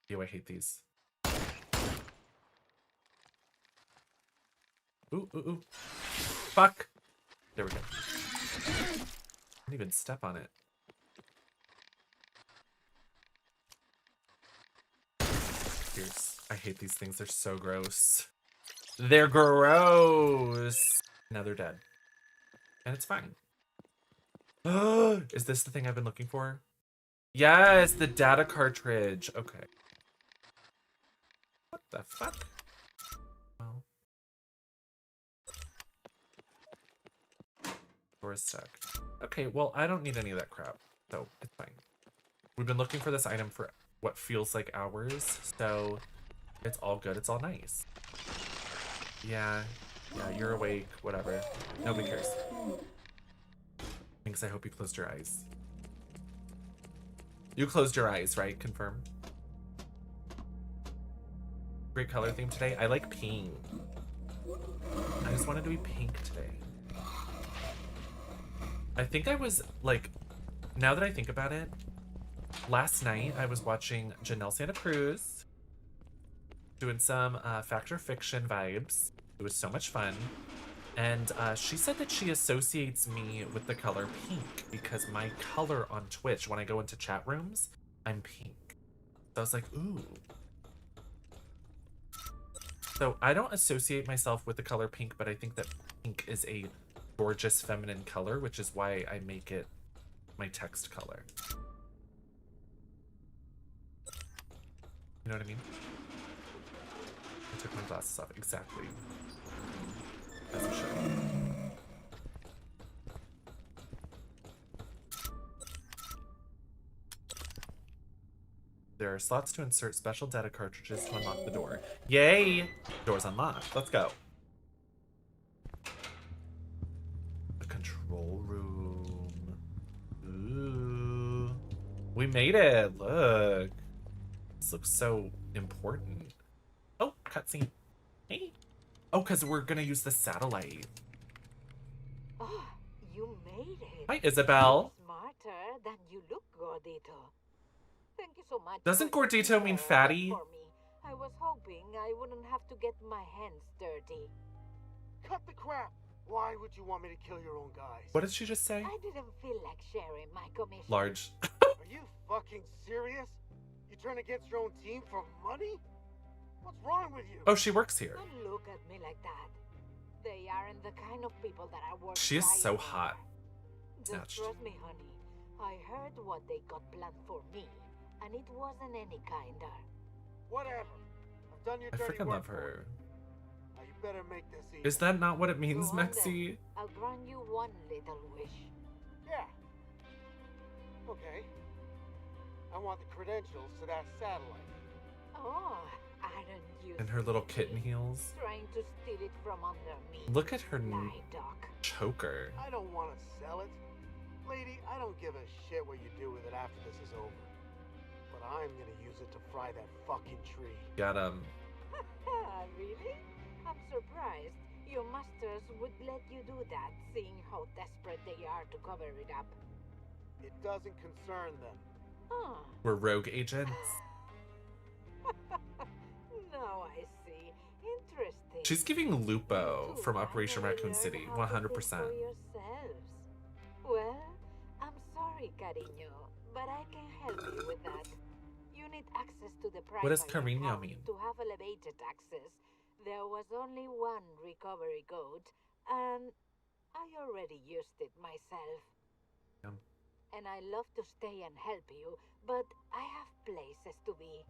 S1: Ew, I hate these. Ooh, ooh, ooh. Fuck. There we go. I didn't even step on it. Fierce. I hate these things. They're so gross. They're gross. Now they're dead. And it's fine. Is this the thing I've been looking for? Yes, the data cartridge. Okay. What the fuck? Well. Door is stuck. Okay, well, I don't need any of that crap, so it's fine. We've been looking for this item for what feels like hours, so it's all good. It's all nice. Yeah, you're awake, whatever. Nobody cares. Thanks, I hope you closed your eyes. You closed your eyes, right? Confirm. Great color theme today. I like pink. I just wanted to be pink today. I think I was, like, now that I think about it, last night I was watching Janelle Santa Cruz doing some fact or fiction vibes. It was so much fun. And she said that she associates me with the color pink because my color on Twitch, when I go into chat rooms, I'm pink. So I was like, ooh. So I don't associate myself with the color pink, but I think that pink is a gorgeous feminine color, which is why I make it my text color. You know what I mean? I took my glasses off. Exactly. As it should. There are slots to insert special data cartridges to unlock the door. Yay! Door's unlocked. Let's go. The control room. Ooh. We made it. Look. This looks so important. Oh, cutscene. Hey. Oh, because we're going to use the satellite.
S2: Oh, you made it.
S1: Hi, Isabel.
S2: Smarter than you look, Gordito. Thank you so much.
S1: Doesn't
S2: for taking
S1: Gordito mean
S2: care of
S1: fatty?
S2: that for me. I was hoping I wouldn't have to get my hands dirty.
S3: Cut the crap! Why would you want me to kill your own guys?
S1: What did she just say?
S2: I didn't feel like sharing my commission.
S1: Large.
S3: Are you fucking serious? You turn against your own team for money? What's wrong with you?
S1: Oh, she works here.
S2: Don't look at me like that. They aren't the kind of people that I work.
S1: She is so
S2: for.
S1: hot.
S2: Just
S1: Snatched.
S2: trust me, honey. I heard what they got planned for me, and it wasn't any kinder.
S3: Whatever. I've done your
S1: I
S3: dirty
S1: freaking
S3: work
S1: love
S3: for
S1: her.
S3: you. Now you better make this easy.
S1: Is that not what it means,
S2: Go on
S1: Mexi?
S2: then. I'll grant you one little wish.
S3: Yeah. Okay. I want the credentials to that satellite.
S2: Oh, aren't you
S1: And her little kitten heels.
S2: trying to steal it from under me?
S1: Look at her
S2: Lie, Doc.
S1: choker.
S3: I don't want to sell it. Lady, I don't give a shit what you do with it after this is over. But I'm gonna use it to fry that fucking tree.
S1: Got him.
S2: Really? I'm surprised. Your masters would let you do that, seeing how desperate they are to cover it up.
S3: It doesn't concern them.
S2: Oh.
S1: We're rogue agents.
S2: Now I see.
S1: She's giving Lupo
S2: To
S1: from Operation
S2: finally
S1: Raccoon
S2: learn
S1: City,
S2: how to think
S1: 100%.
S2: for yourselves. Well, I'm sorry, cariño, but I can help you with that. You need access to the
S1: What does
S2: primary
S1: Carino
S2: account
S1: mean?
S2: to have elevated access. There was only one recovery code, and I already used it myself.
S1: Yeah.
S2: And I love to stay and help you, but I have places to be.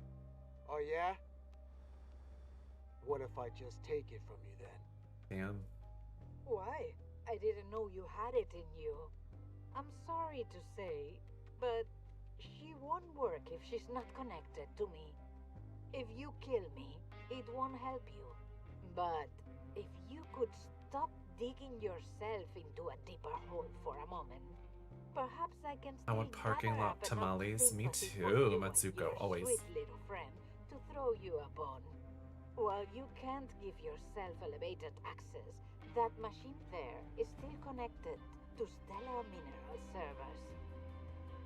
S3: Oh, yeah? What if I just take it from you then?
S1: Damn.
S2: Why? I didn't know you had it in you. I'm sorry to say, but she won't work if she's not connected to me. If you kill me, it won't help you. But if you could stop digging yourself into a deeper hole for a moment, perhaps I can
S1: I
S2: still
S1: want parking
S2: gather
S1: lot
S2: up enough
S1: tamales. Me
S2: sympathy for
S1: too,
S2: you and
S1: Matsuko,
S2: your
S1: always.
S2: sweet little friend to throw you a bone. While you can't give yourself elevated access, that machine there is still connected to stellar mineral servers.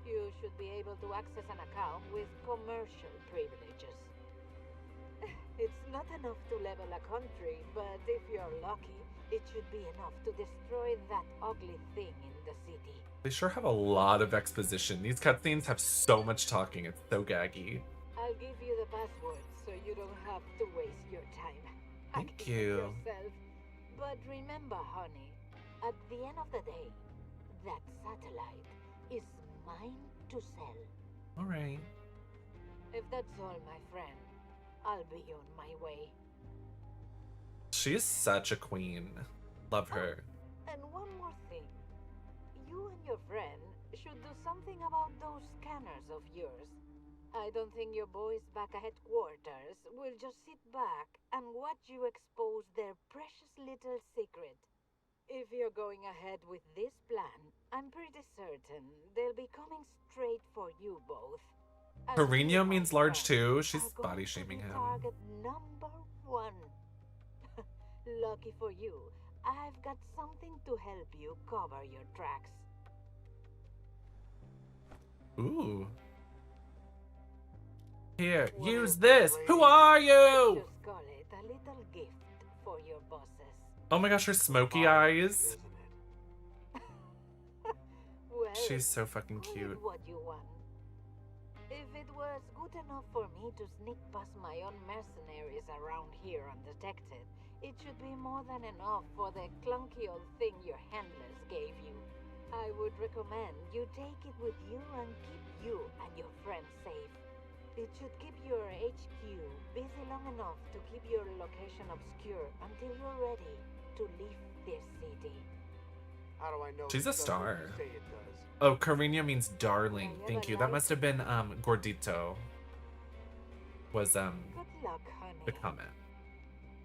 S2: You should be able to access an account with commercial privileges. It's not enough to level a country, but if you're lucky, it should be enough to destroy that ugly thing in the city.
S1: They sure have a lot of exposition. These cutscenes have so much talking. It's so gaggy.
S2: I'll give you the password so you don't have to waste your time.
S1: Thank
S2: hacking it
S1: you.
S2: yourself. But remember, honey, at the end of the day, that satellite is mine to sell.
S1: All right.
S2: If that's all, my friend, I'll be on my way.
S1: She is such a queen. Love her.
S2: And one more thing. You and your friend should do something about those scanners of yours. I don't think your boys back at headquarters will just sit back and watch you expose their precious little secret. If you're going ahead with this plan, I'm pretty certain they'll be coming straight for you both. As
S1: Carino
S2: you, my
S1: means large
S2: friend,
S1: too.
S2: are
S1: She's
S2: going
S1: body
S2: to
S1: shaming
S2: be
S1: him.
S2: Target number 1. Lucky for you, I've got something to help you cover your tracks.
S1: Ooh. Here,
S3: What
S1: use
S3: is
S1: this.
S3: it,
S1: Who
S3: lady?
S1: are you?
S2: Just call it a little gift for your bosses.
S1: Oh my gosh, her smoky
S3: Fine,
S1: eyes.
S3: isn't it?
S2: Well,
S1: She's so fucking
S2: call
S1: cute.
S2: it what you want. If it was good enough for me to sneak past my own mercenaries around here undetected, it should be more than enough for the clunky old thing your handlers gave you. I would recommend you take it with you and keep you and your friends safe. It should keep your HQ busy long enough to keep your location obscure until you're ready to leave this city.
S3: How do I know
S1: She's
S3: it
S1: a
S3: does what
S1: star.
S3: you say it does?
S1: Oh, Carino means darling. Thank you. That must have been Gordito. Was
S2: Good luck, honey.
S1: the comment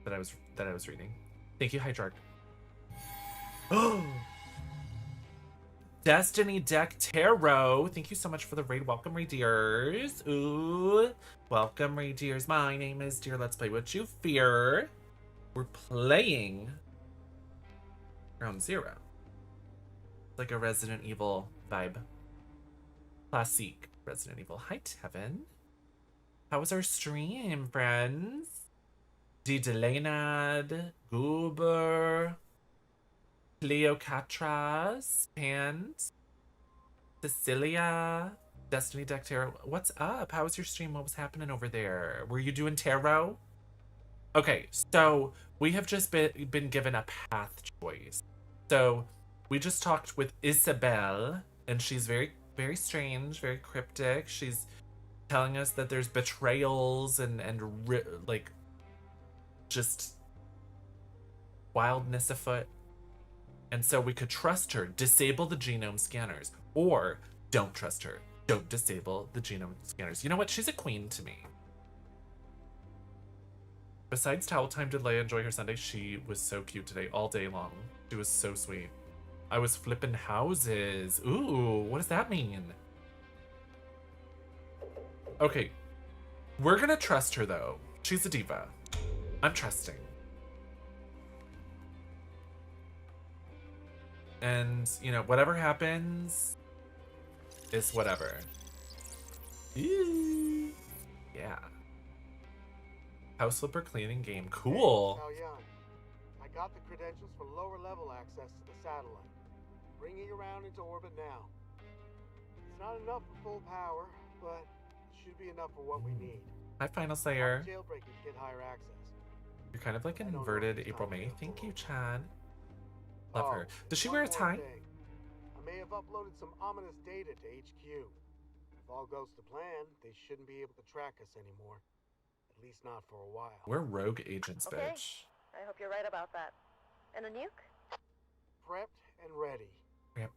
S1: that I was reading. Thank you, Hydrarch. Oh, Destiny Deck Tarot. Thank you so much for the raid. Welcome, Reindeers. Ooh, welcome, Reindeers. My name is Deer. Let's play what you fear. We're playing Ground Zero. It's like a Resident Evil vibe. Classic Resident Evil. Hi, Tevin. How was our stream, friends? Didelenad, Goober, Cleocatras, Pant, Cecilia, Destiny Deck Tarot. What's up? How was your stream? What was happening over there? Were you doing tarot? Okay, so we have just been given a path choice. So we just talked with Isabel, and she's very, very strange, very cryptic. She's telling us that there's betrayals and like just wildness afoot. And so we could trust her, disable the genome scanners, or don't trust her, don't disable the genome scanners. You know what? She's a queen to me. Besides towel time, did Leia enjoy her Sunday? She was so cute today, all day long. She was so sweet. I was flipping houses. Ooh, what does that mean? Okay, we're gonna trust her though. She's a diva. I'm trusting. And, you know, whatever happens is whatever. Eee. Yeah. House flipper cleaning game. Cool.
S3: How young? got the credentials for lower level access to the satellite. Bringing it around into orbit now. It's not enough for full power, but it should be enough for what we need.
S1: Hi, Final Slayer.
S3: Jailbreaking to get higher access.
S1: You're kind of like an
S3: I don't know
S1: inverted
S3: if it's
S1: April May.
S3: confidential
S1: Thank you,
S3: or-
S1: Chad. Love her. Does she
S3: one
S1: wear a
S3: more
S1: tie?
S3: thing. I may have uploaded some ominous data to HQ. If all goes to plan, they shouldn't be able to track us anymore. At least not for a while.
S1: We're rogue agents,
S4: Okay.
S1: bitch.
S4: I hope you're right about that. And a nuke?
S3: Prepped and ready.
S1: Yep.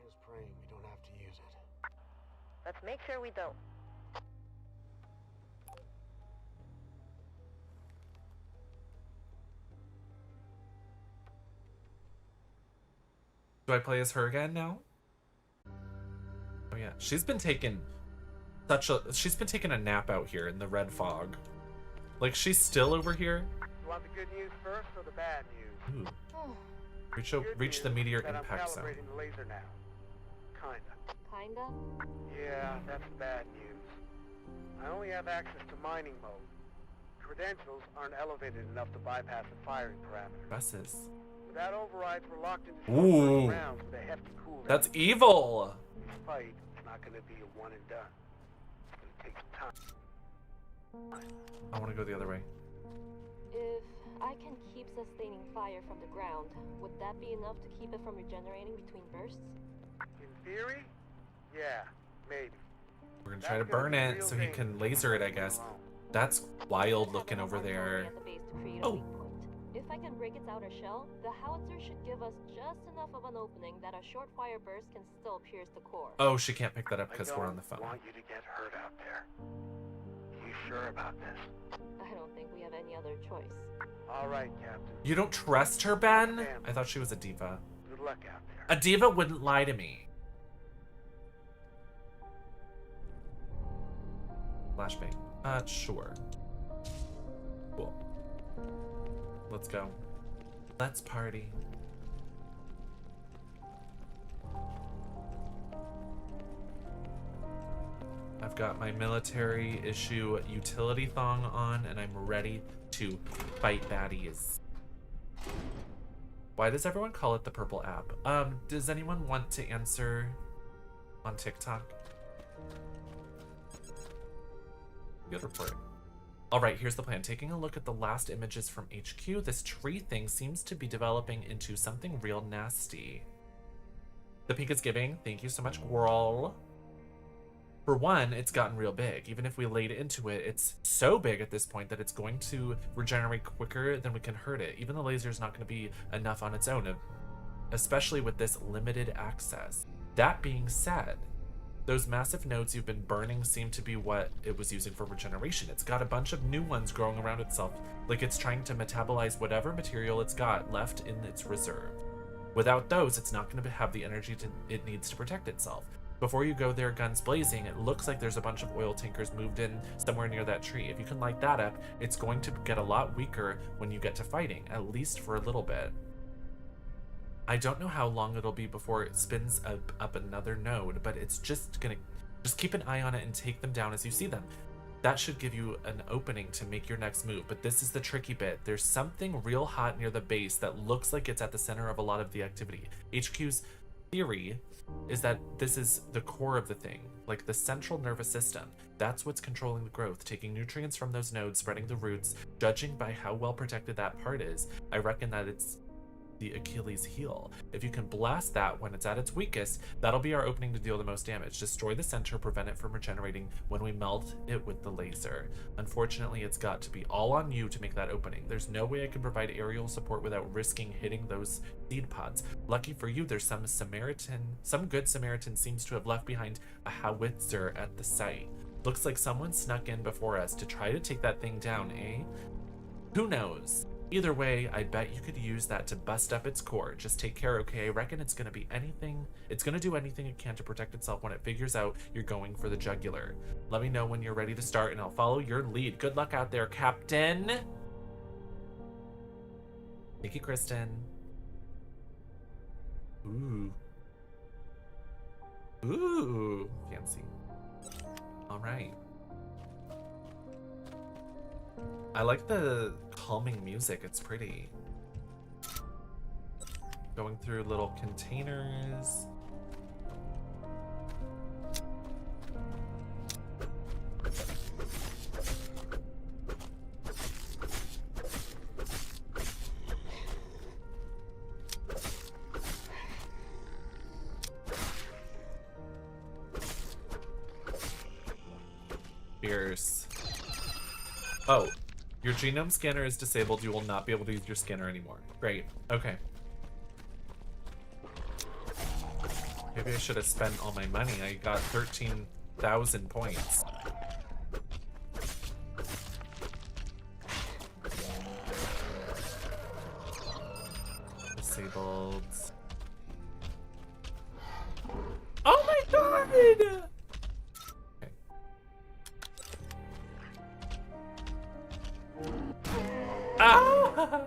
S3: Here's praying we don't have to use it.
S4: Let's make sure we don't.
S1: Do I play as her again now? Oh yeah, she's been taking a nap out here in the red fog. Like she's still over here.
S3: You want the good news first or the bad news?
S1: Ooh. Reach the meteor impact zone.
S3: I'm calibrating the laser now. Kinda.
S2: Kinda?
S3: Yeah, that's bad news. I only have access to mining mode. Credentials aren't elevated enough to bypass the firing parameters.
S1: Buses.
S3: Without overrides, we're locked into
S1: Ooh.
S3: short rounds with a hefty cooldown.
S1: That's evil.
S3: This fight is not going to be a one and done. It's going to take some time.
S1: I want to go the other way.
S6: If I can keep sustaining fire from the ground, would that be enough to keep it from regenerating between bursts?
S3: In theory, yeah, maybe.
S1: We're gonna try to burn it so he can laser it, I guess. That's wild looking over there.
S6: At the base to create a
S1: Oh.
S6: weak point. If I can break its outer shell, the howitzer should give us just enough of an opening that a short fire burst can still pierce the core.
S1: Oh, she can't pick that up because we're on the phone.
S3: I don't want you to get hurt out there. You sure about this?
S6: I don't think we have any other choice.
S3: All right, Captain.
S1: You don't trust her, Ben? I thought she was a diva.
S3: Good luck out there.
S1: A diva wouldn't lie to me. Flashbang. Sure. Cool. Let's go. Let's party. I've got my military issue utility thong on and I'm ready to fight baddies. Why does everyone call it the purple app? Does anyone want to answer on TikTok? Good reporting. All right, here's the plan. Taking a look at the last images from HQ, this tree thing seems to be developing into something real nasty. The pink is giving. Thank you so much, Squirrel. For one, it's gotten real big. Even if we laid into it, it's so big at this point that it's going to regenerate quicker than we can hurt it. Even the laser is not going to be enough on its own, especially with this limited access. That being said, those massive nodes you've been burning seem to be what it was using for regeneration. It's got a bunch of new ones growing around itself, like it's trying to metabolize whatever material it's got left in its reserve. Without those, it's not going to have the energy it needs to protect itself. Before you go there guns blazing, it looks like there's a bunch of oil tankers moved in somewhere near that tree. If you can light that up, it's going to get a lot weaker when you get to fighting, at least for a little bit. I don't know how long it'll be before it spins up another node, but it's just keep an eye on it and take them down as you see them. That should give you an opening to make your next move, but this is the tricky bit. There's something real hot near the base that looks like it's at the center of a lot of the activity. HQ's theory is that this is the core of the thing, like the central nervous system. That's what's controlling the growth, taking nutrients from those nodes, spreading the roots. Judging by how well protected that part is, I reckon that it's the Achilles heel. If you can blast that when it's at its weakest, that'll be our opening to deal the most damage. Destroy the center, prevent it from regenerating when we melt it with the laser. Unfortunately, it's got to be all on you to make that opening. There's no way I can provide aerial support without risking hitting those seed pods. Lucky for you, there's some good Samaritan seems to have left behind a howitzer at the site. Looks like someone snuck in before us to try to take that thing down, eh? Who knows? Either way, I bet you could use that to bust up its core. Just take care, okay? I reckon it's gonna do anything it can to protect itself when it figures out you're going for the jugular. Let me know when you're ready to start and I'll follow your lead. Good luck out there, Captain. Thank you, Kristen. Ooh. Ooh, fancy. All right. I like the calming music. It's pretty. Going through little containers. Fierce. Oh, your genome scanner is disabled. You will not be able to use your scanner anymore. Great. Okay. Maybe I should have spent all my money. I got 13,000 points. Disabled. Oh my god! Okay. Ah!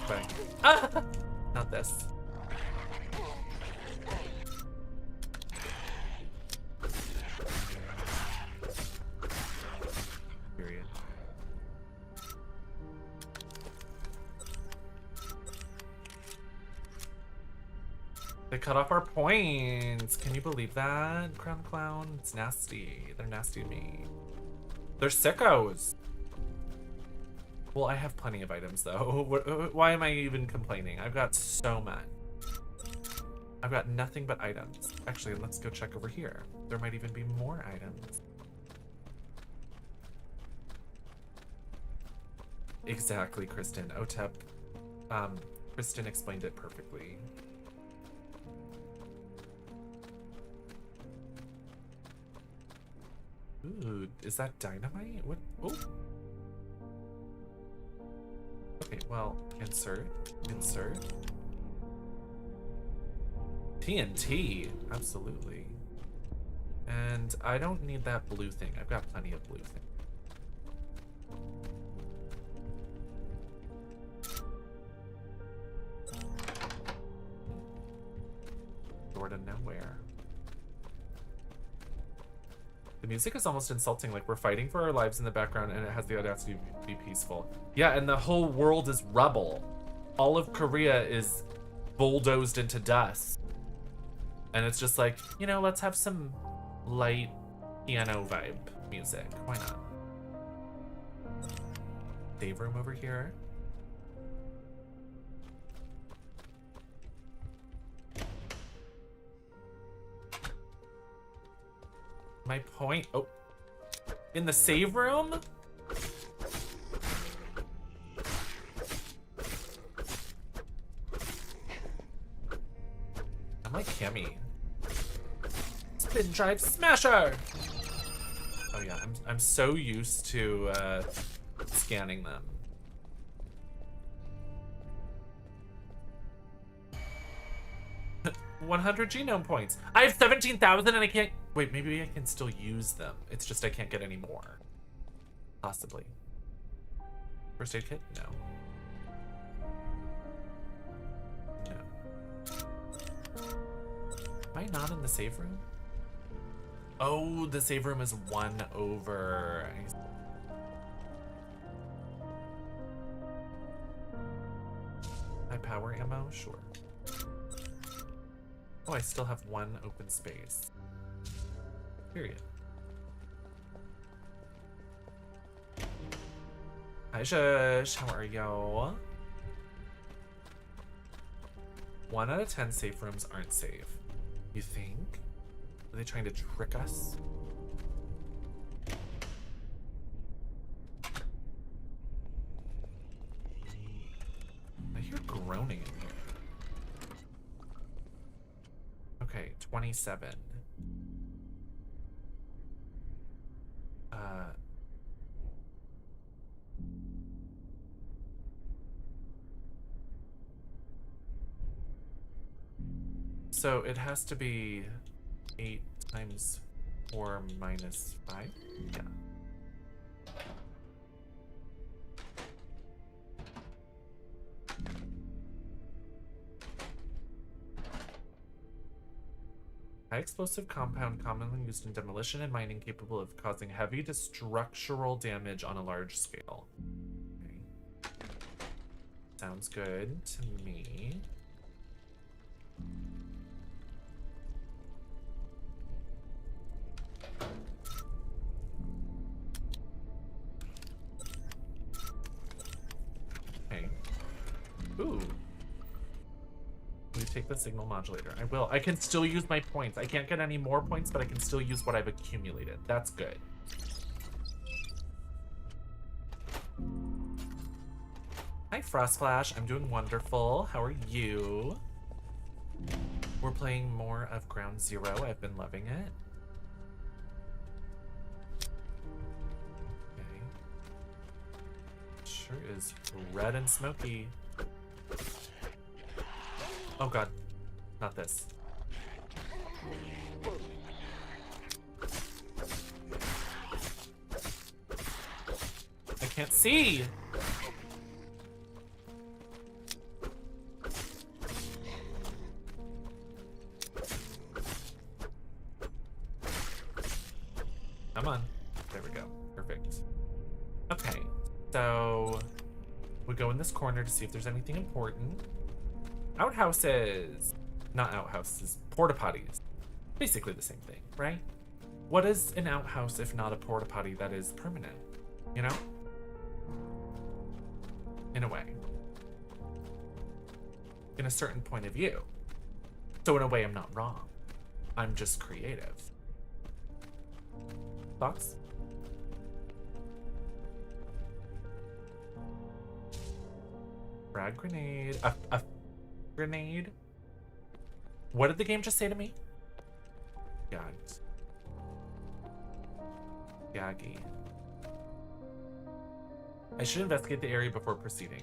S1: Bang. Ah! Not this. Period. They cut off our points. Can you believe that? Crown Clown. It's nasty. They're nasty to me. They're sickos. Well, I have plenty of items though. Why am I even complaining? I've got so much. I've got nothing but items. Actually, let's go check over here. There might even be more items. Exactly, Kristen. OTEP. Kristen explained it perfectly. Ooh, is that dynamite? What? Oh. Okay, well, insert. TNT, absolutely. And I don't need that blue thing. I've got plenty of blue things. Door to nowhere. The music is almost insulting, like we're fighting for our lives in the background and it has the audacity to be peaceful. Yeah, and the whole world is rubble. All of Korea is bulldozed into dust. And it's just like, you know, let's have some light piano vibe music. Why not? Save room over here. My point. Oh, in the save room? I'm like Cammy. Spin drive smasher. Oh yeah, I'm so used to scanning them. $100 genome points. I have 17,000 and I can't. Wait, maybe I can still use them. It's just I can't get any more. Possibly. First aid kit? No. No. Am I not in the save room? Oh, the save room is 1 over. High power ammo? Sure. Oh, I still have 1 open space. Period. Hi, Shush. How are you? 1 out of 10 safe rooms aren't safe. You think? Are they trying to trick us? I hear groaning in here. Okay, 27. So it has to be 8 times 4 minus 5? Yeah. High explosive compound commonly used in demolition and mining, capable of causing heavy structural damage on a large scale. Okay. Sounds good to me. Okay. Ooh. We take the signal modulator. I will. I can still use my points. I can't get any more points, but I can still use what I've accumulated. That's good. Hi, Frostflash. I'm doing wonderful. How are you? We're playing more of Ground Zero. I've been loving it. Okay. Sure is red and smoky. Oh god, not this. I can't see! Come on. There we go. Perfect. Okay, so we go in this corner to see if there's anything important. Outhouses. Not outhouses. Porta potties. Basically the same thing, right? What is an outhouse if not a porta potty that is permanent? You know? In a way. In a certain point of view. So in a way, I'm not wrong. I'm just creative. Thoughts? Frag grenade. A grenade? What did the game just say to me? God. Yagi. I should investigate the area before proceeding.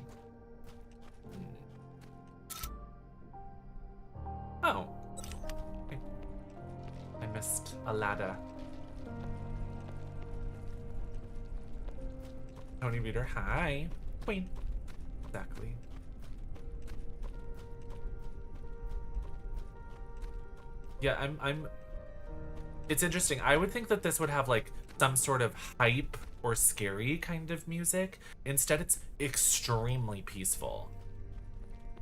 S1: Oh. Okay. I missed a ladder. Tony Reader, hi. Queen. Exactly. Yeah, it's interesting. I would think that this would have like some sort of hype or scary kind of music. Instead, it's extremely peaceful.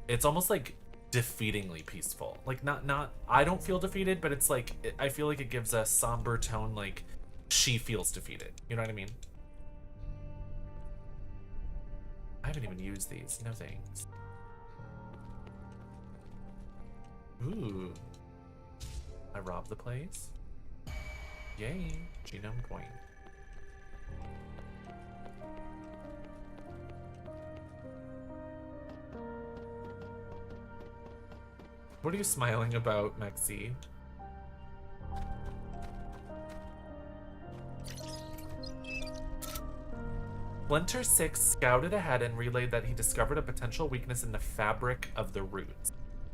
S1: It's almost like defeatingly peaceful. Like not I don't feel defeated, but it's like I feel like it gives a somber tone, like she feels defeated. You know what I mean? I haven't even used these. No thanks. Ooh. I robbed the place. Yay. Genome point. What are you smiling about, Mexi? Splinter 6 scouted ahead and relayed that he discovered a potential weakness in the fabric of the roots.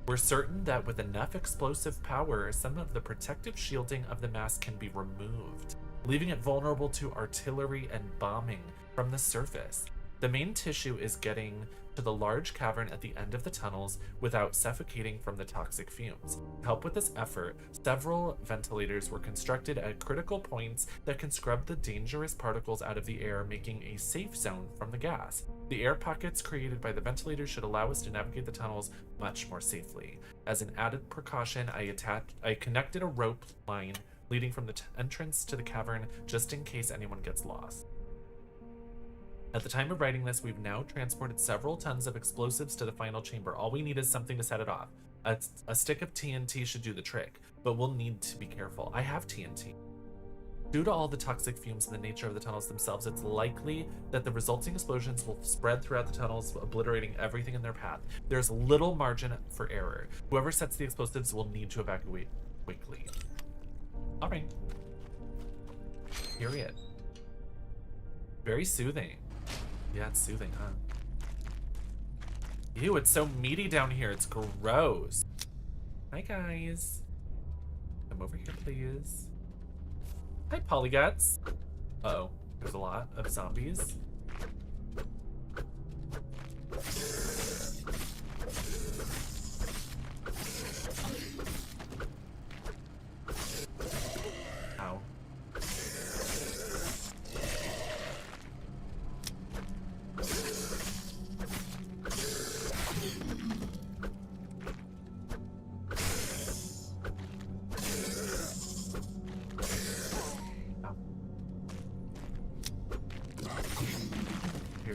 S1: We're certain that with enough explosive power, some of the protective shielding of the mass can be removed, leaving it vulnerable to artillery and bombing from the surface. The main tissue is getting to the large cavern at the end of the tunnels without suffocating from the toxic fumes. To help with this effort, several ventilators were constructed at critical points that can scrub the dangerous particles out of the air, making a safe zone from the gas. The air pockets created by the ventilators should allow us to navigate the tunnels much more safely. As an added precaution, I connected a rope line leading from the entrance to the cavern just in case anyone gets lost. At the time of writing this, we've now transported several tons of explosives to the final chamber. All we need is something to set it off. A stick of TNT should do the trick, but we'll need to be careful. I have TNT. Due to all the toxic fumes and the nature of the tunnels themselves, it's likely that the resulting explosions will spread throughout the tunnels, obliterating everything in their path. There's little margin for error. Whoever sets the explosives will need to evacuate quickly. All right. Period. Very soothing. Yeah, it's soothing, huh? Ew, it's so meaty down here. It's gross. Hi, guys. Come over here, please. Hi, Polyguts. Uh-oh. There's a lot of zombies.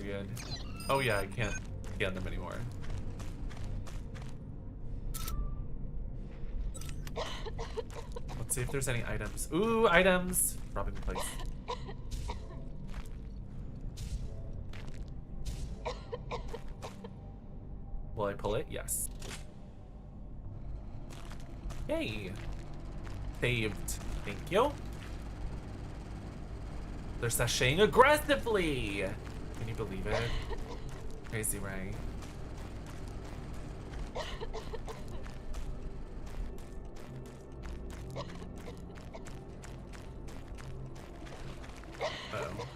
S1: period. Oh yeah, I can't scan them anymore. Let's see if there's any items. Ooh, items! Robbing the place. Will I pull it? Yes. Yay! Saved. Thank you. They're sashaying aggressively! Can you believe it? Crazy, right? Uh-oh.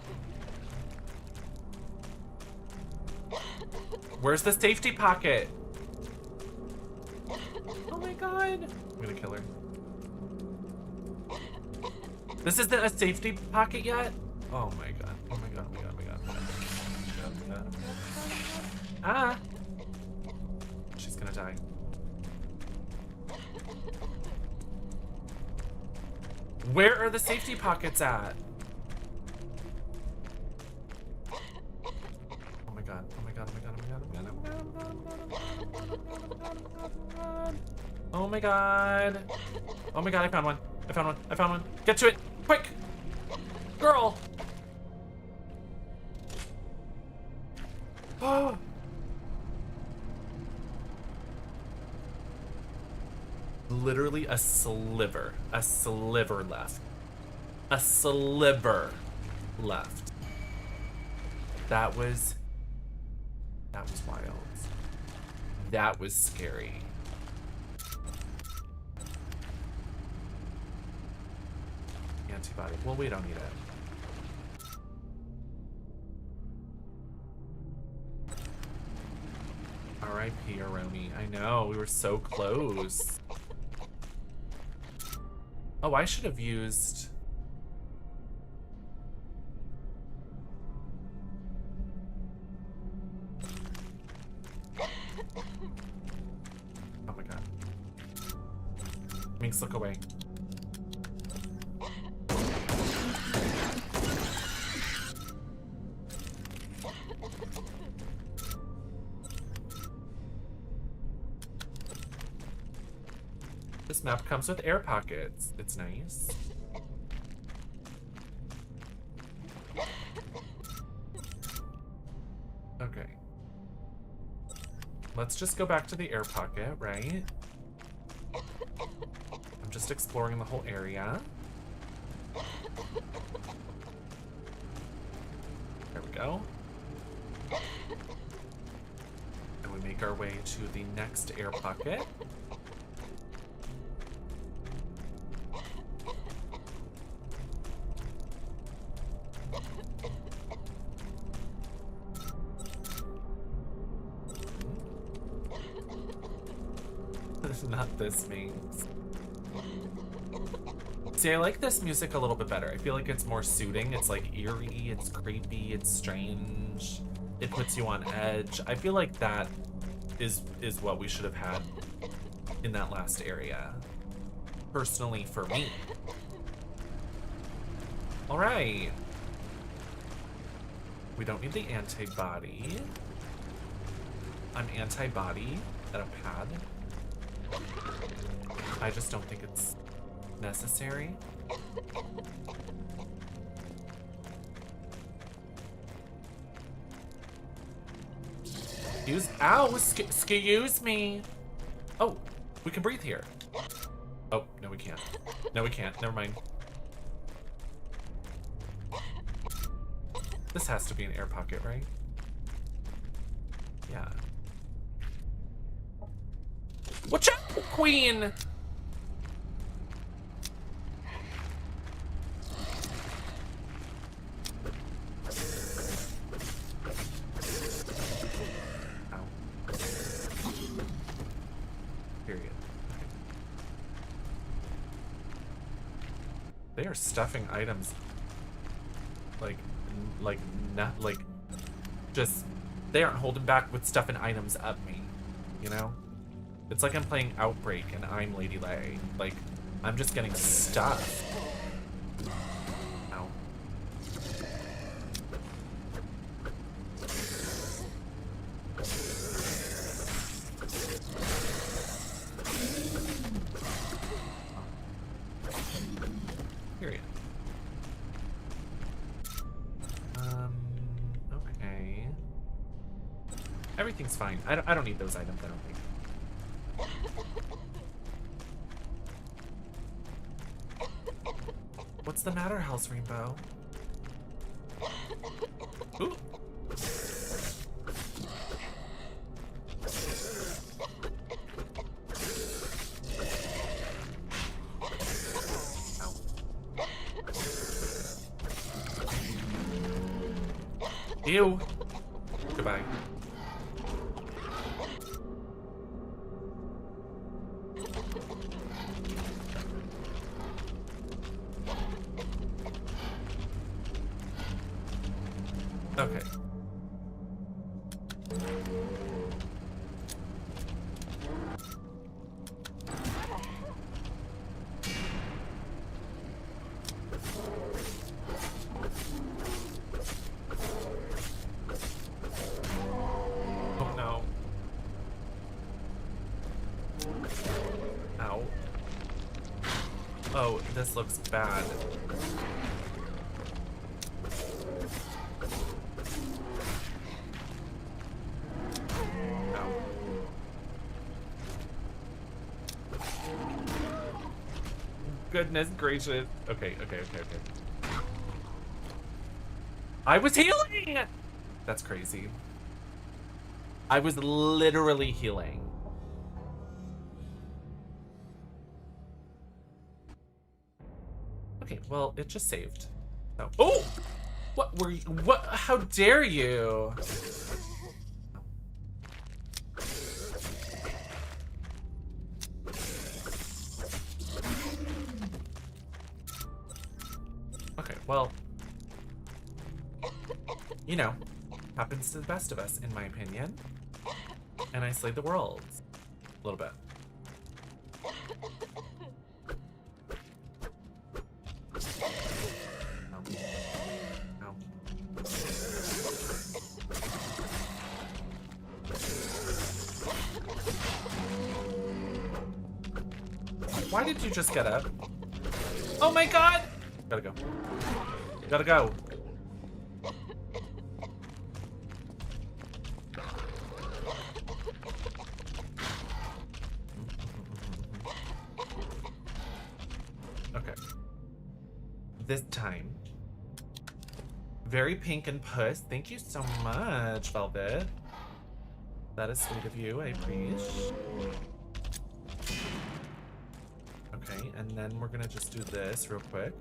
S1: Where's the safety pocket? Oh my god! I'm gonna kill her. This isn't a safety pocket yet? Oh my god. Oh my god. Oh my god. Oh my god. Oh my god. Oh my god. Ah! She's gonna die. Where are the safety pockets at? Oh my god. Oh my god. Oh my god. Oh my god. Oh my god. Oh my god. Oh my god. I found one. I found one. I found one. Get to it. Quick. Girl. Oh. Literally a sliver left. A sliver left. That was wild. That was scary. Antibody. Well, we don't need it. R.I.P. Aroni. I know, we were so close. Oh, I should have used... Oh my god. Minx, look away. This map comes with air pockets. It's nice. Okay. Let's just go back to the air pocket, right? I'm just exploring the whole area. There we go. And we make our way to the next air pocket. Not this means. See, I like this music a little bit better. I feel like it's more suiting. It's like eerie, it's creepy, it's strange. It puts you on edge. I feel like that is what we should have had in that last area. Personally, for me. All right. We don't need the antibody. I'm antibody at a pad. I just don't think it's necessary. Excuse me. Oh, we can breathe here. Oh, no we can't. No we can't, never mind. This has to be an air pocket, right? Yeah. Watch out, queen! Ow. Period. Okay. They are stuffing items just, they aren't holding back with stuffing items up me, you know? It's like I'm playing Outbreak and I'm Lady Lay. Like, I'm just getting stuffed. Ow. Everything's fine. I don't need those items, I don't think. What's the matter, House Rainbow? Ooh. Ow. Ew. Goodbye. Okay. Oh no. Ow. Oh, this looks bad. Goodness gracious. Okay. I was healing! That's crazy. I was literally healing. Okay, well, it just saved. So, oh! What were you? What? How dare you? Okay, well, you know, happens to the best of us, in my opinion. And I slayed the world. A little bit. No. Why did you just get up? Oh my god! Gotta go. Gotta go. Okay. This time. Very pink and puss. Thank you so much, Velvet. That is sweet of you. I appreciate. Okay, and then we're gonna just do this real quick.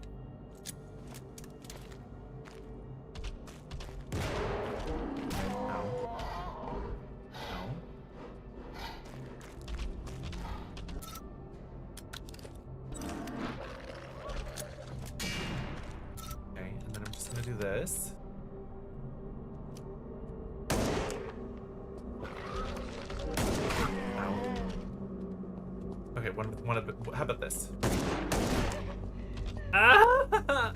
S1: This. Ow. Okay, how about this? Ah!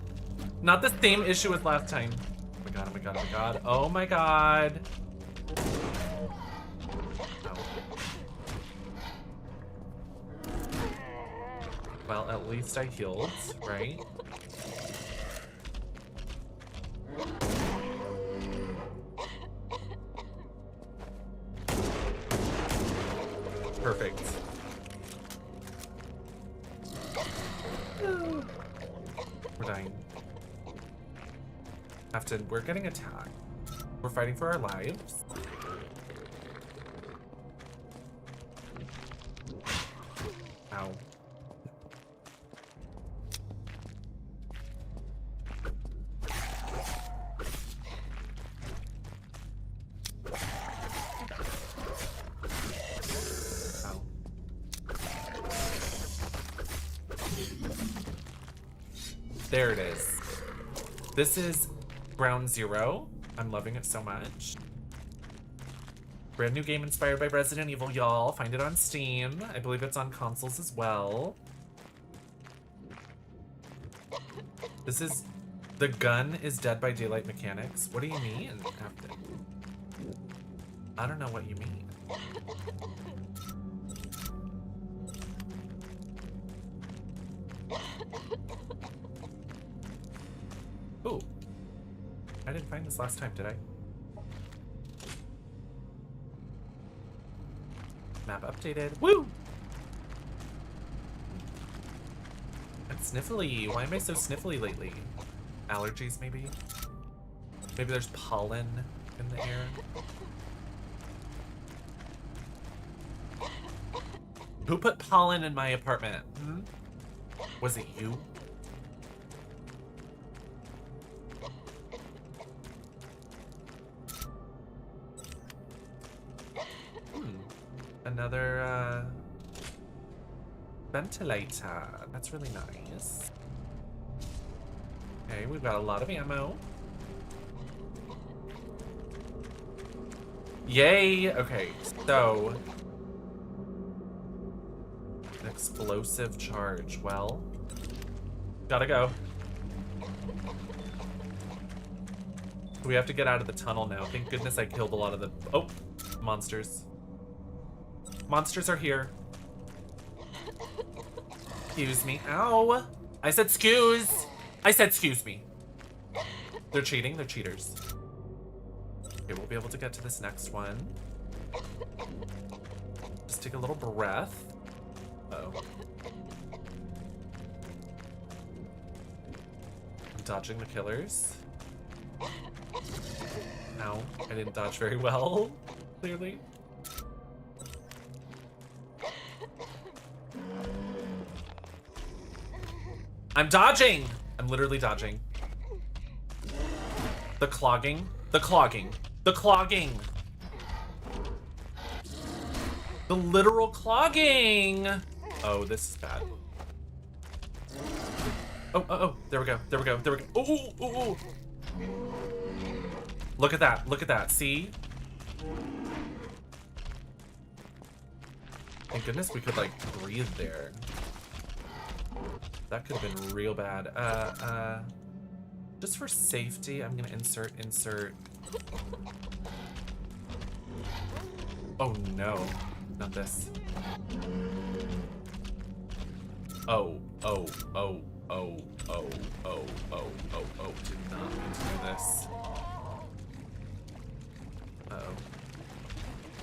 S1: Not the same issue as last time. Oh my god, oh my god, oh my god. Oh my god. Ow. Well, at least I healed, right? Perfect. We're dying. We're getting attacked. We're fighting for our lives. Ow. There it is. This is Ground Zero. I'm loving it so much. Brand new game inspired by Resident Evil, y'all. Find it on Steam. I believe it's on consoles as well. This is... The gun is Dead by Daylight mechanics. What do you mean? I don't know what you mean. Ooh. I didn't find this last time, did I? Map updated. Woo! I'm sniffly. Why am I so sniffly lately? Allergies, maybe? Maybe there's pollen in the air. Who put pollen in my apartment? Hmm? Was it you? Another ventilator. That's really nice. Okay, we've got a lot of ammo. Yay! Okay, so an explosive charge. Well, gotta go. We have to get out of the tunnel now. Thank goodness I killed a lot of the monsters. Monsters are here. Excuse me. Ow! I said excuse! I said excuse me. They're cheating. They're cheaters. Okay, we'll be able to get to this next one. Just take a little breath. Uh-oh. I'm dodging the killers. Ow. I didn't dodge very well, clearly. I'm dodging! I'm literally dodging. The clogging. The clogging. The clogging. The literal clogging! Oh, this is bad. Oh, there we go. There we go. There we go. Oh. Look at that. Look at that. See? Thank goodness we could, like, breathe there. That could have been real bad. Just for safety, I'm gonna insert. Oh no, not this. Oh, did not mean to do this. Uh-oh.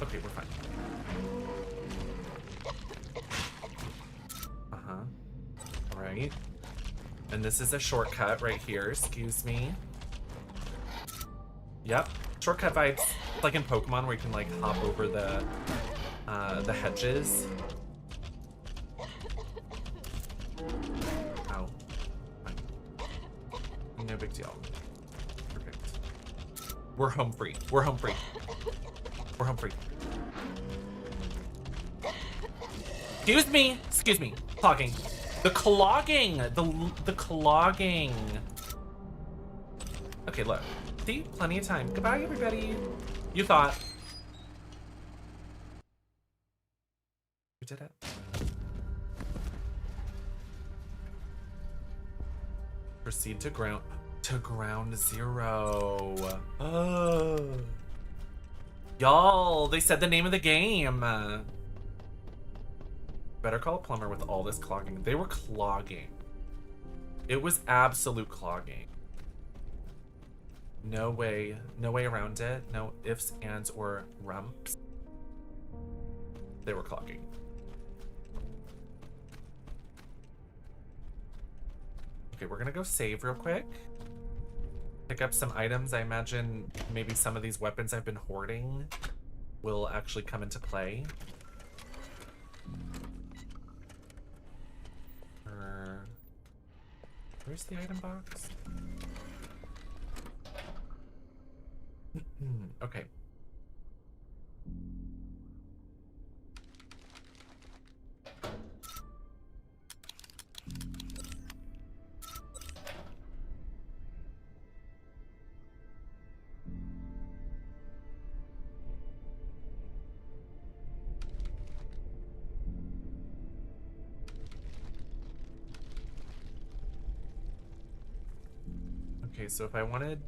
S1: Okay, we're fine. Right. And this is a shortcut right here, excuse me. Yep, shortcut vibes. Like in Pokemon where you can like hop over the hedges. Ow. Fine. No big deal. Perfect. We're home free. We're home free. We're home free. Excuse me. Clogging. The clogging! The clogging! Okay, look. See? Plenty of time. Goodbye, everybody. You thought. We did it. Proceed to ground zero. Oh. Y'all, they said the name of the game. Better call a plumber with all this clogging. They were clogging. It was absolute clogging. No way around it. No ifs, ands, or rumps. They were clogging. Okay, we're gonna go save real quick. Pick up some items. I imagine maybe some of these weapons I've been hoarding will actually come into play. Where's the item box? Okay. Okay, so if I wanted,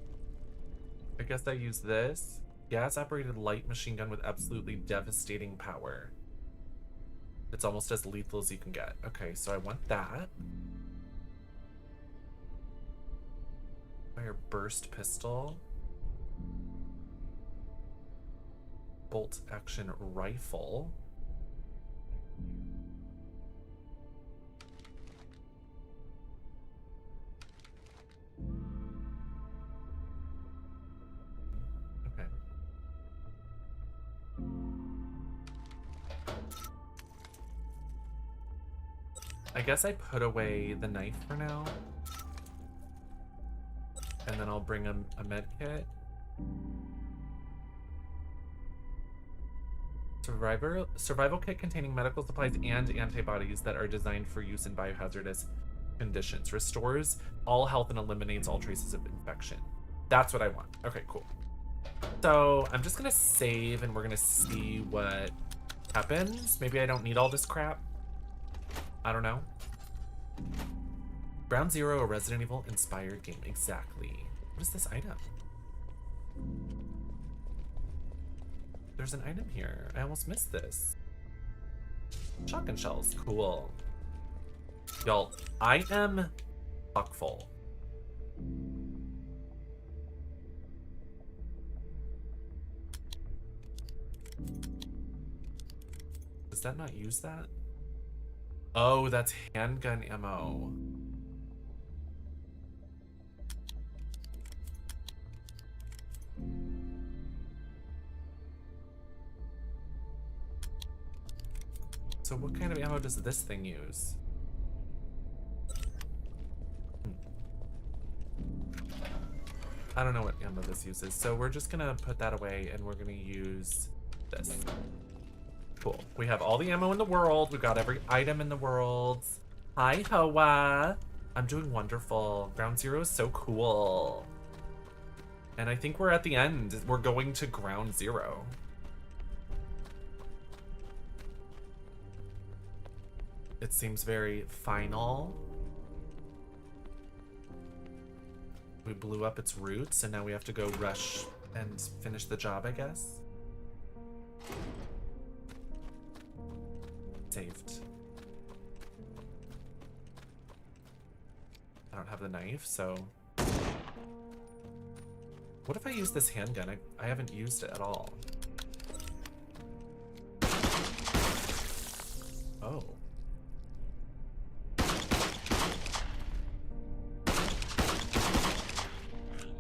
S1: I guess I use this. Gas-operated light machine gun with absolutely devastating power. It's almost as lethal as you can get. Okay, so I want that. Fire burst pistol. Bolt action rifle. I guess I put away the knife for now. And then I'll bring a med kit. Survival kit containing medical supplies and antibodies that are designed for use in biohazardous conditions. Restores all health and eliminates all traces of infection. That's what I want. Okay, cool. So I'm just gonna save and we're gonna see what happens. Maybe I don't need all this crap. I don't know. Ground Zero, a Resident Evil inspired game. Exactly. What is this item? There's an item here. I almost missed this. Shotgun shells. Cool. Y'all, I am fuckful. Does that not use that? Oh, that's handgun ammo. So what kind of ammo does this thing use? I don't know what ammo this uses, so we're just gonna put that away and we're gonna use this. Cool. We have all the ammo in the world. We've got every item in the world. Hi, Hoa. I'm doing wonderful. Ground Zero is so cool. And I think we're at the end. We're going to Ground Zero. It seems very final. We blew up its roots, and now we have to go rush and finish the job, I guess. Saved. I don't have the knife, so... What if I use this handgun? I haven't used it at all. Oh.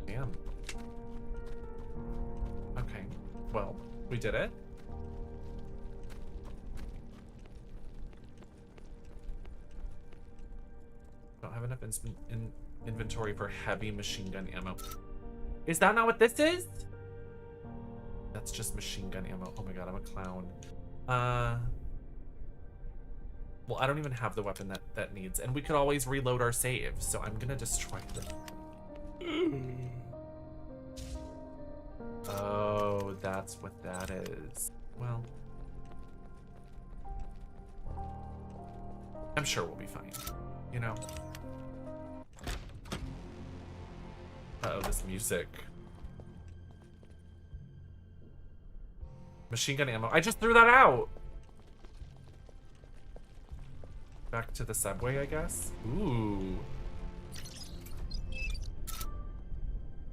S1: Damn. Okay. Well, we did it. Don't have enough inventory for heavy machine gun ammo. Is that not what this is? That's just machine gun ammo. Oh my god, I'm a clown. Well, I don't even have the weapon that needs, and we could always reload our save, so I'm gonna destroy them. Oh, that's what that is. Well, I'm sure we'll be fine, you know? Uh-oh, this music. Machine gun ammo. I just threw that out! Back to the subway, I guess? Ooh.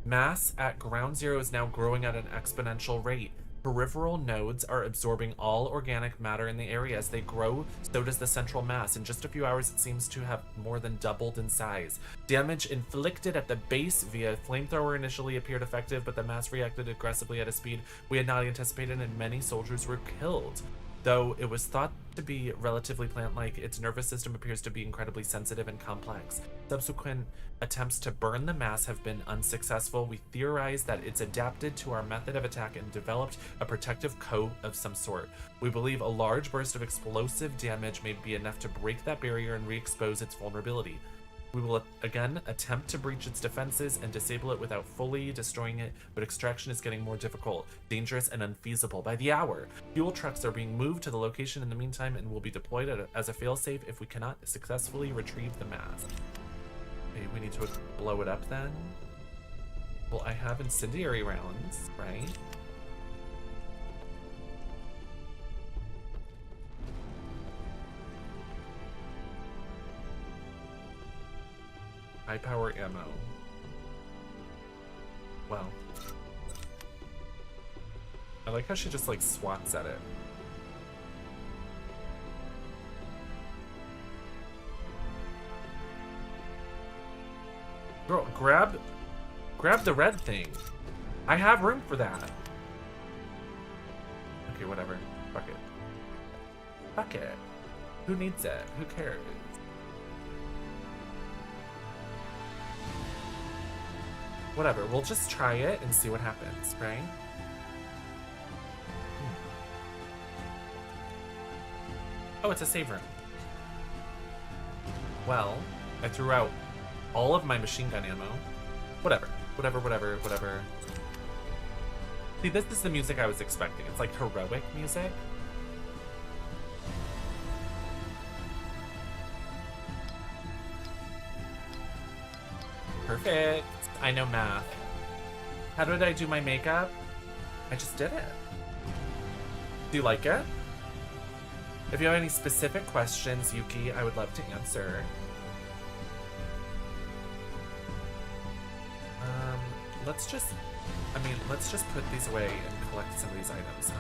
S1: Mass at Ground Zero is now growing at an exponential rate. Peripheral nodes are absorbing all organic matter in the area. As they grow, so does the central mass. In just a few hours, it seems to have more than doubled in size. Damage inflicted at the base via flamethrower initially appeared effective, but the mass reacted aggressively at a speed we had not anticipated, and many soldiers were killed. Though it was thought to be relatively plant-like, its nervous system appears to be incredibly sensitive and complex. Subsequent attempts to burn the mass have been unsuccessful. We theorize that it's adapted to our method of attack and developed a protective coat of some sort. We believe a large burst of explosive damage may be enough to break that barrier and re-expose its vulnerability. We will again attempt to breach its defenses and disable it without fully destroying it, but extraction is getting more difficult, dangerous, and unfeasible by the hour. Fuel trucks are being moved to the location in the meantime and will be deployed as a failsafe if we cannot successfully retrieve the mass. Okay, we need to blow it up then? Well, I have incendiary rounds, right? High power ammo. Well. I like how she just like swats at it. Girl, grab the red thing. I have room for that. Okay, whatever. Fuck it. Fuck it. Who needs it? Who cares? Whatever, we'll just try it and see what happens, right? Oh, it's a save room. Well, I threw out all of my machine gun ammo. Whatever. See, this is the music I was expecting. It's like heroic music. Perfect. I know math. How did I do my makeup? I just did it. Do you like it? If you have any specific questions, Yuki, I would love to answer. Let's just put these away and collect some of these items, huh?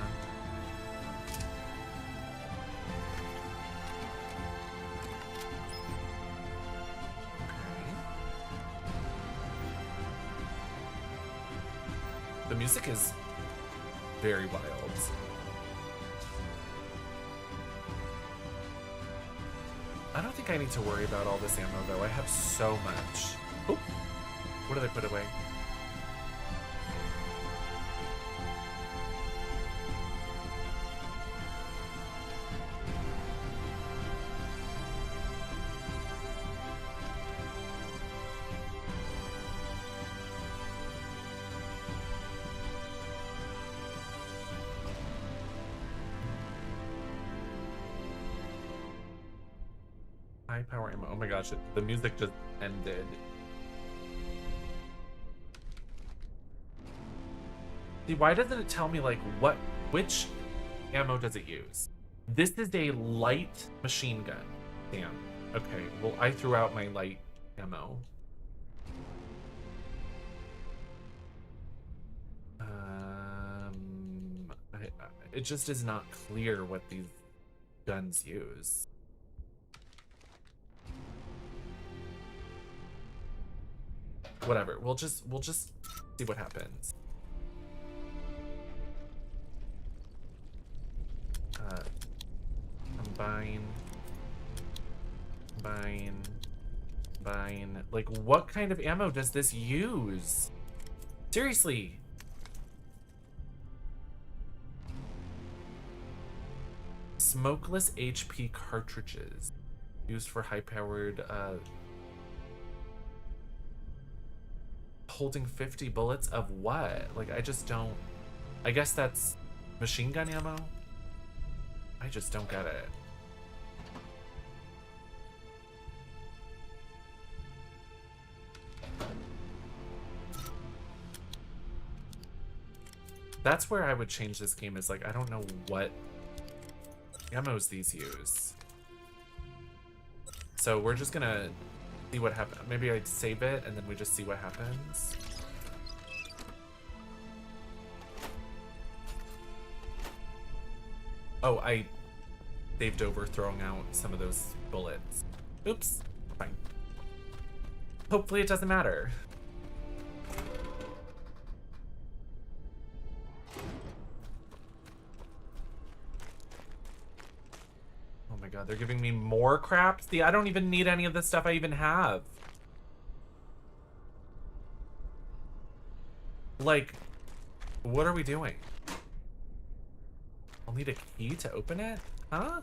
S1: Okay. The music is very wild. I don't think I need to worry about all this ammo, though. I have so much. Oh, what did I put away? High power ammo. Oh my gosh, the music just ended. See, why doesn't it tell me like which ammo does it use? This is a light machine gun. Damn. Okay, well I threw out my light ammo. It just is not clear what these guns use. Whatever, we'll just see what happens. Combine. Like, what kind of ammo does this use? Seriously. Smokeless HP cartridges used for high-powered, holding 50 bullets of what? Like, I just don't... I guess that's machine gun ammo? I just don't get it. That's where I would change this game, is like, I don't know what ammos these use. So we're just gonna see what happens. Maybe I'd save it and then we just see what happens. Oh, I saved over throwing out some of those bullets. Oops, fine. Hopefully it doesn't matter. Oh my god, they're giving me more crap? See, I don't even need any of the stuff I even have. Like, what are we doing? I'll need a key to open it? Huh?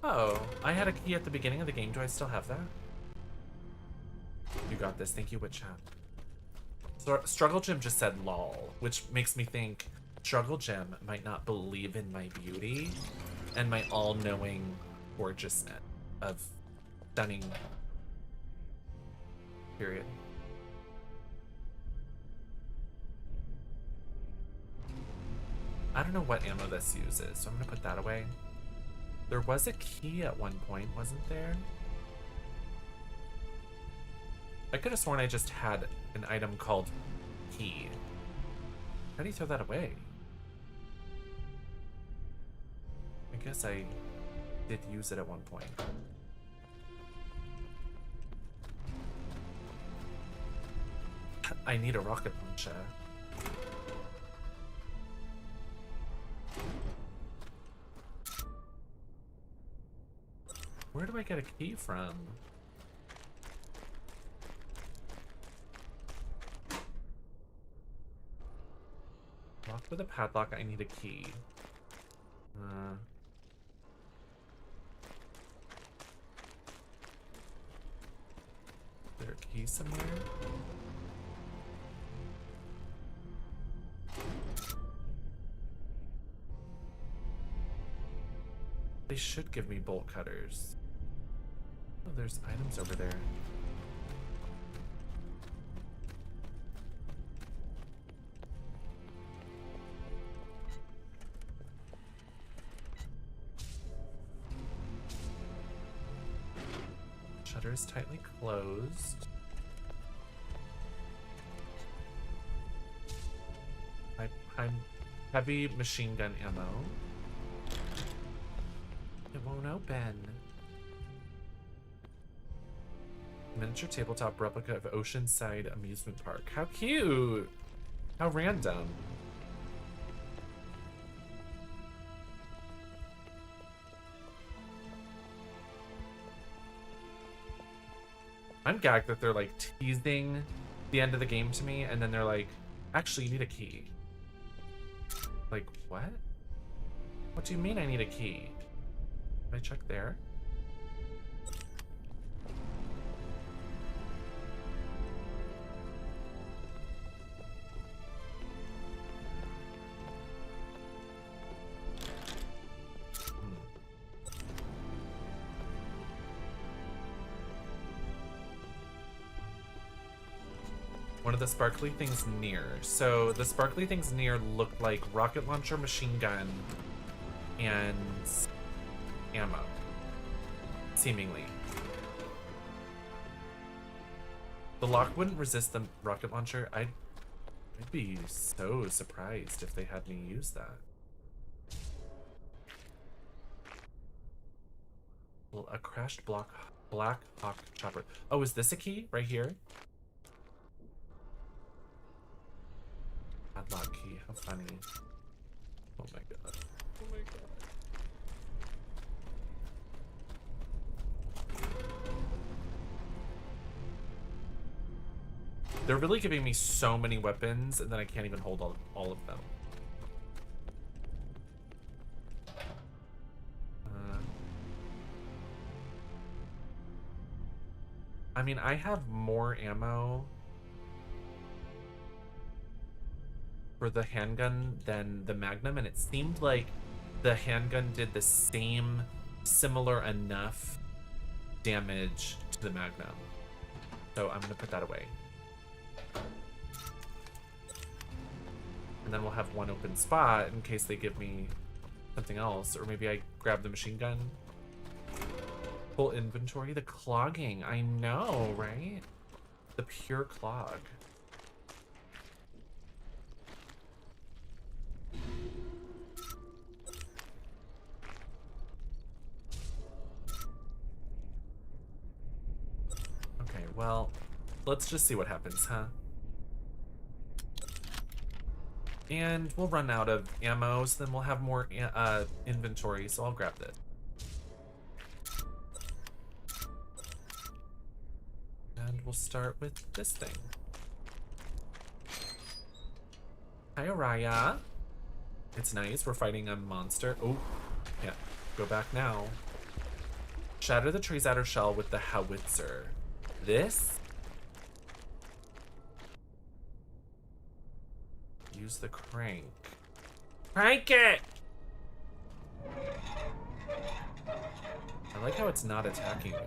S1: Oh, I had a key at the beginning of the game. Do I still have that? You got this. Thank you, Witch Hat. So, Struggle Gym just said lol, which makes me think Struggle Gym might not believe in my beauty and my all-knowing gorgeousness of stunning. Period. I don't know what ammo this uses, so I'm gonna put that away. There was a key at one point, wasn't there? I could have sworn I just had an item called key. How do you throw that away? I guess I did use it at one point. I need a rocket launcher. Where do I get a key from? Locked with a padlock, I need a key. Is there a key somewhere? They should give me bolt cutters. Oh, there's items over there. Shutter is tightly closed. I'm heavy machine gun ammo. It won't open. Miniature tabletop replica of Oceanside Amusement Park. How cute! How random. I'm gagged that they're like teasing the end of the game to me, and then they're like, actually, you need a key. Like, what? What do you mean I need a key? Can I check there? One of the sparkly things near. So the sparkly things near look like rocket launcher, machine gun, and ammo. Seemingly. The lock wouldn't resist the rocket launcher. I'd be so surprised if they had me use that. Well, a crashed Black Hawk chopper. Oh, is this a key right here? Padlock key, how funny. Oh my god. Oh my god. They're really giving me so many weapons, and then I can't even hold all of them. I mean, I have more ammo for the handgun than the Magnum, and it seemed like the handgun did the same, similar enough damage to the Magnum. So I'm gonna put that away. And then we'll have one open spot in case they give me something else, or maybe I grab the machine gun. Full inventory, the clogging, I know, right? The pure clog. Okay, well, let's just see what happens, huh? And we'll run out of ammo, so then we'll have more inventory, so I'll grab this. And we'll start with this thing. Hi, Araya. It's nice, we're fighting a monster. Oh, yeah, go back now. Shatter the tree's outer shell with the howitzer. This? Use the crank. Crank it! I like how it's not attacking me.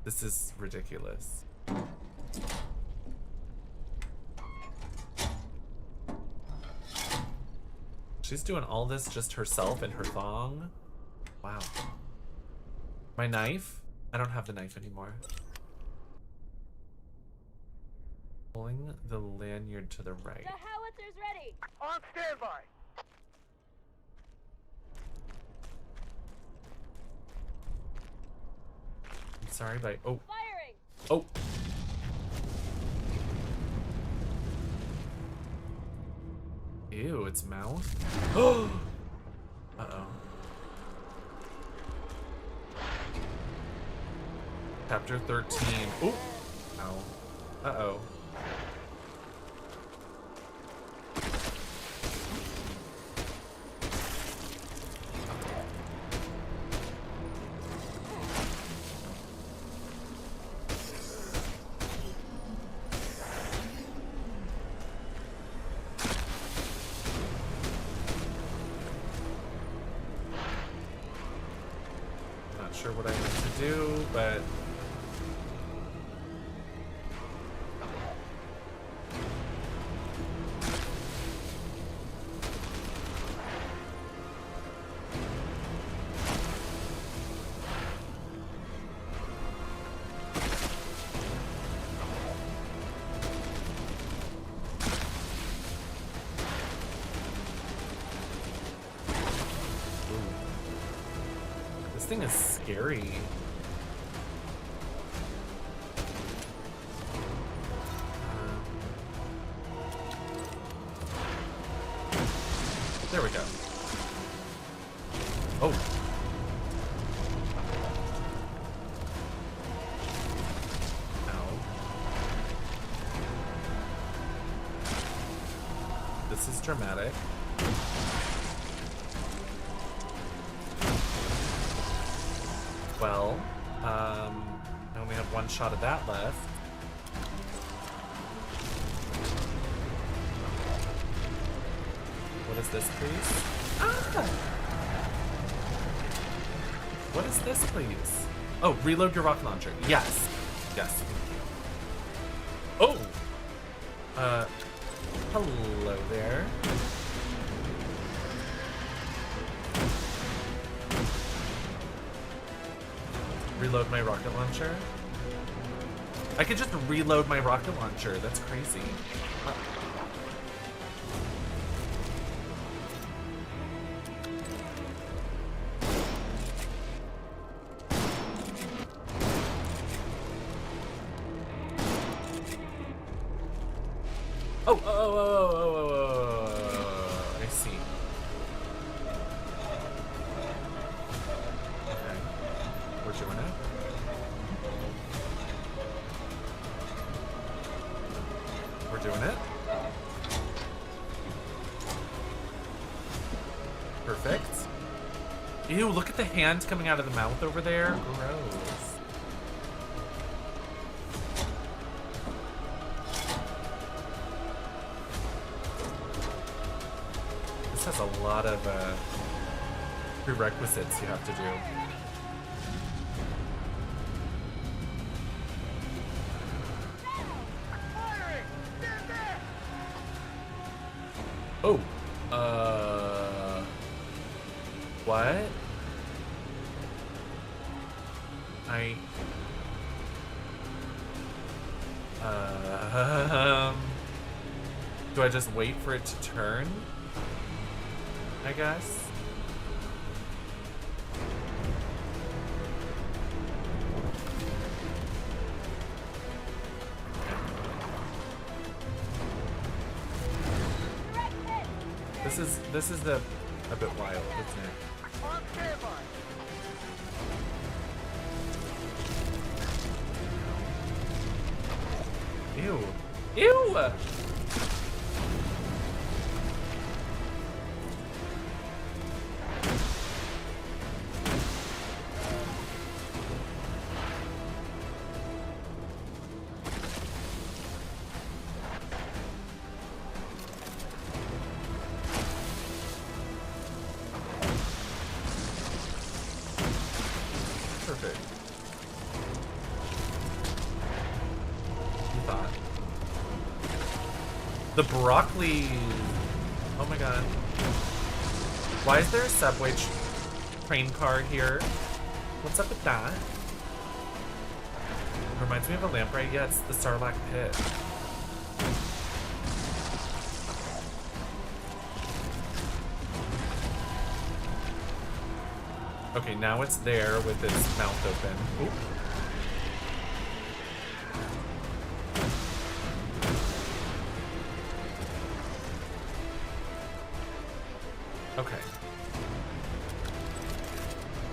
S1: This is ridiculous. She's doing all this just herself and her thong. Wow. My knife? I don't have the knife anymore. Pulling the lanyard to the right.
S6: The howitzer's ready!
S3: On standby!
S1: Sorry, bye. Oh.
S6: Firing!
S1: Oh. Ew, its mouth. Oh. Uh-oh. Chapter 13. Oh. Ow. Uh-oh. Not sure what I need to do, but this thing is scary. There we go. Oh. Ow. This is dramatic. Well, I only have one shot of that left. What is this, please? Ah! What is this, please? Oh, reload your rocket launcher. Yes. Yes. Oh! Hello there. Reload my rocket launcher? I could just reload my rocket launcher. That's crazy. Oh, I see. Okay. We're doing it. We're doing it. Perfect. Ew, look at the hand coming out of the mouth over there. Gross. This has a lot of prerequisites you have to do. Oh, what? Do I just wait for it to turn? I guess. This is a bit wild, isn't it? Ew. Ew! Perfect. You thought. The broccoli. Oh my god. Why is there a subway train car here? What's up with that? Reminds me of a lamprey. Yeah, it's the Sarlacc pit. Okay, now it's there with its mouth open. Oop.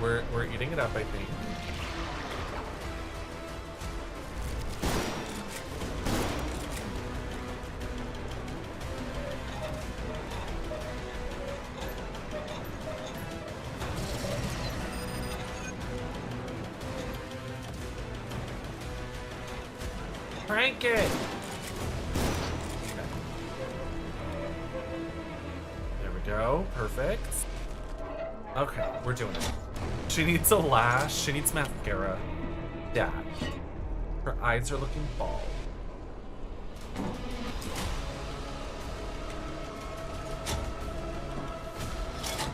S1: We're eating it up, I think. Crank it! There we go. Perfect. Okay, we're doing it. She needs a lash. She needs mascara. Yeah. Her eyes are looking bald.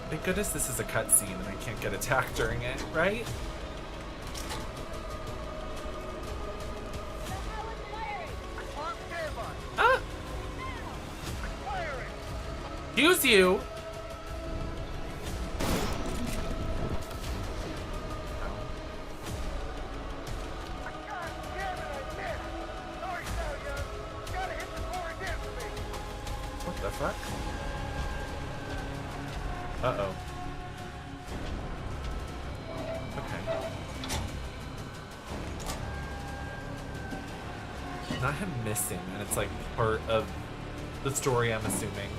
S1: Thank goodness this is a cutscene and I can't get attacked during it, right? Ah! Use you! What the fuck? Uh-oh. Okay. Not him missing, and it's like part of the story, I'm assuming.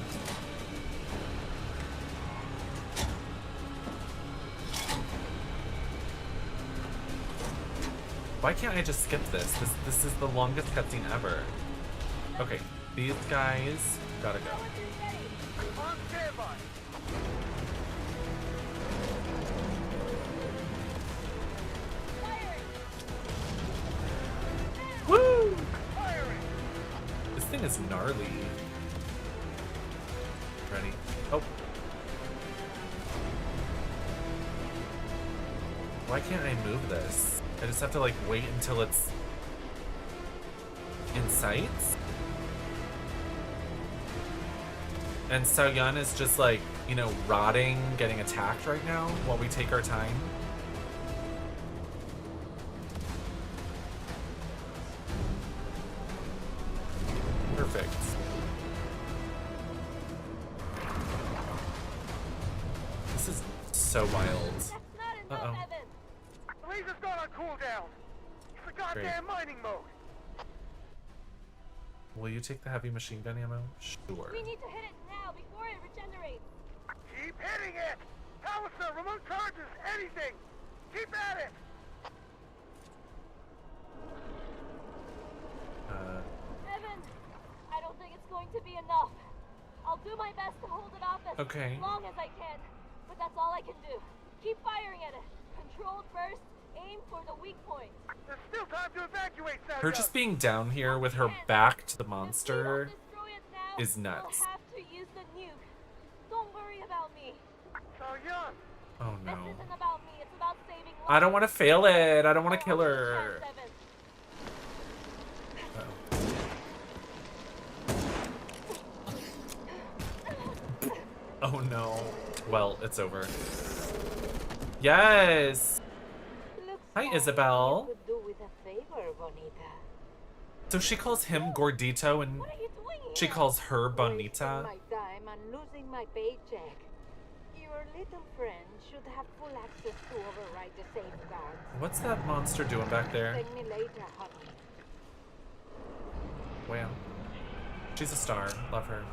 S1: Why can't I just skip this? This is the longest cutscene ever. Okay, these guys gotta go. Woo! This thing is gnarly. Ready? Oh. Why can't I move this? I just have to like wait until it's in sight? And Saoyun is just like, you know, rotting, getting attacked right now while we take our time. Perfect. This is so wild. Uh-oh.
S3: The laser's gone on cooldown. It's the goddamn mining mode.
S1: Will you take the heavy machine gun ammo? Sure.
S6: We need to hit it now before it regenerates.
S3: Keep hitting it. Howitzer, remote charges, anything. Keep at it.
S6: Evan, I don't think it's going to be enough. I'll do my best to hold it off as long as I can, but that's all I can do. Keep firing at it. Controlled burst, aim for the weak point.
S3: There's still time to evacuate, Saoyun.
S1: Her just being down here with her back to the monster is nuts.
S6: We'll have to use the nuke. Don't worry about me.
S3: Saoyun.
S1: Oh no.
S6: This isn't about me, it's about saving lives.
S1: I don't want to fail it. I don't want to kill her. Oh no. Well, it's over. Yes! Hi, Isabel.
S2: Could do with a favor, Bonita.
S1: So she calls him Gordito and she calls her Bonita.
S2: My time and losing my paycheck. Your little friend should have full access to override the safeguards.
S1: What's that monster doing back there?
S2: Thank me later, honey.
S1: Wow. She's a star. Love her.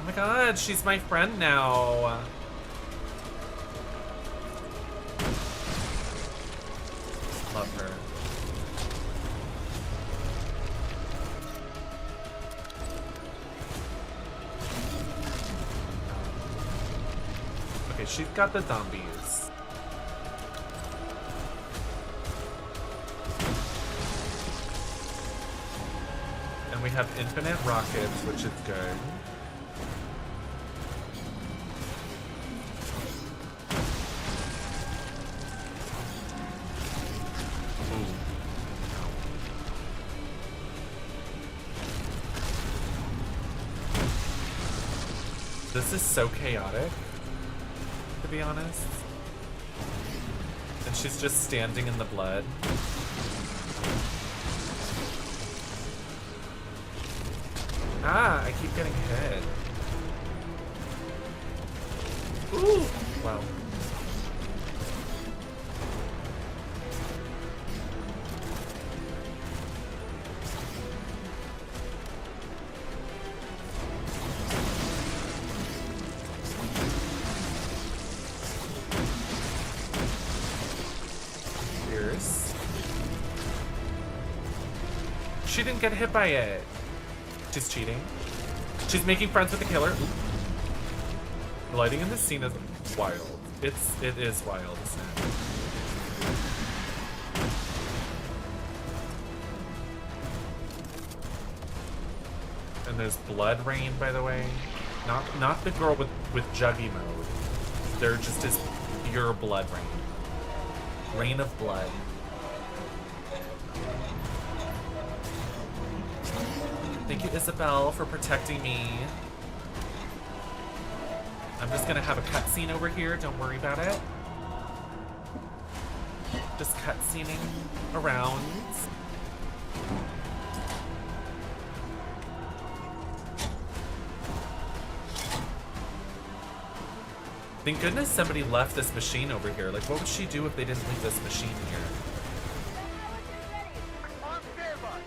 S1: Oh my god, she's my friend now. Love her. Okay, she's got the zombies. And we have infinite rockets, which is good. This is so chaotic, to be honest. And she's just standing in the blood. Ah, I keep getting hit. Ooh! Wow. She didn't get hit by it. She's cheating. She's making friends with the killer. Ooh. The lighting in this scene is wild. It is wild, isn't it? And there's blood rain, by the way. Not the girl with juggy mode. There just is pure blood rain. Rain of blood. Thank you, Isabel, for protecting me. I'm just gonna have a cutscene over here. Don't worry about it. Just cutscening around. Thank goodness somebody left this machine over here. Like, what would she do if they didn't leave this machine here?
S3: On standby.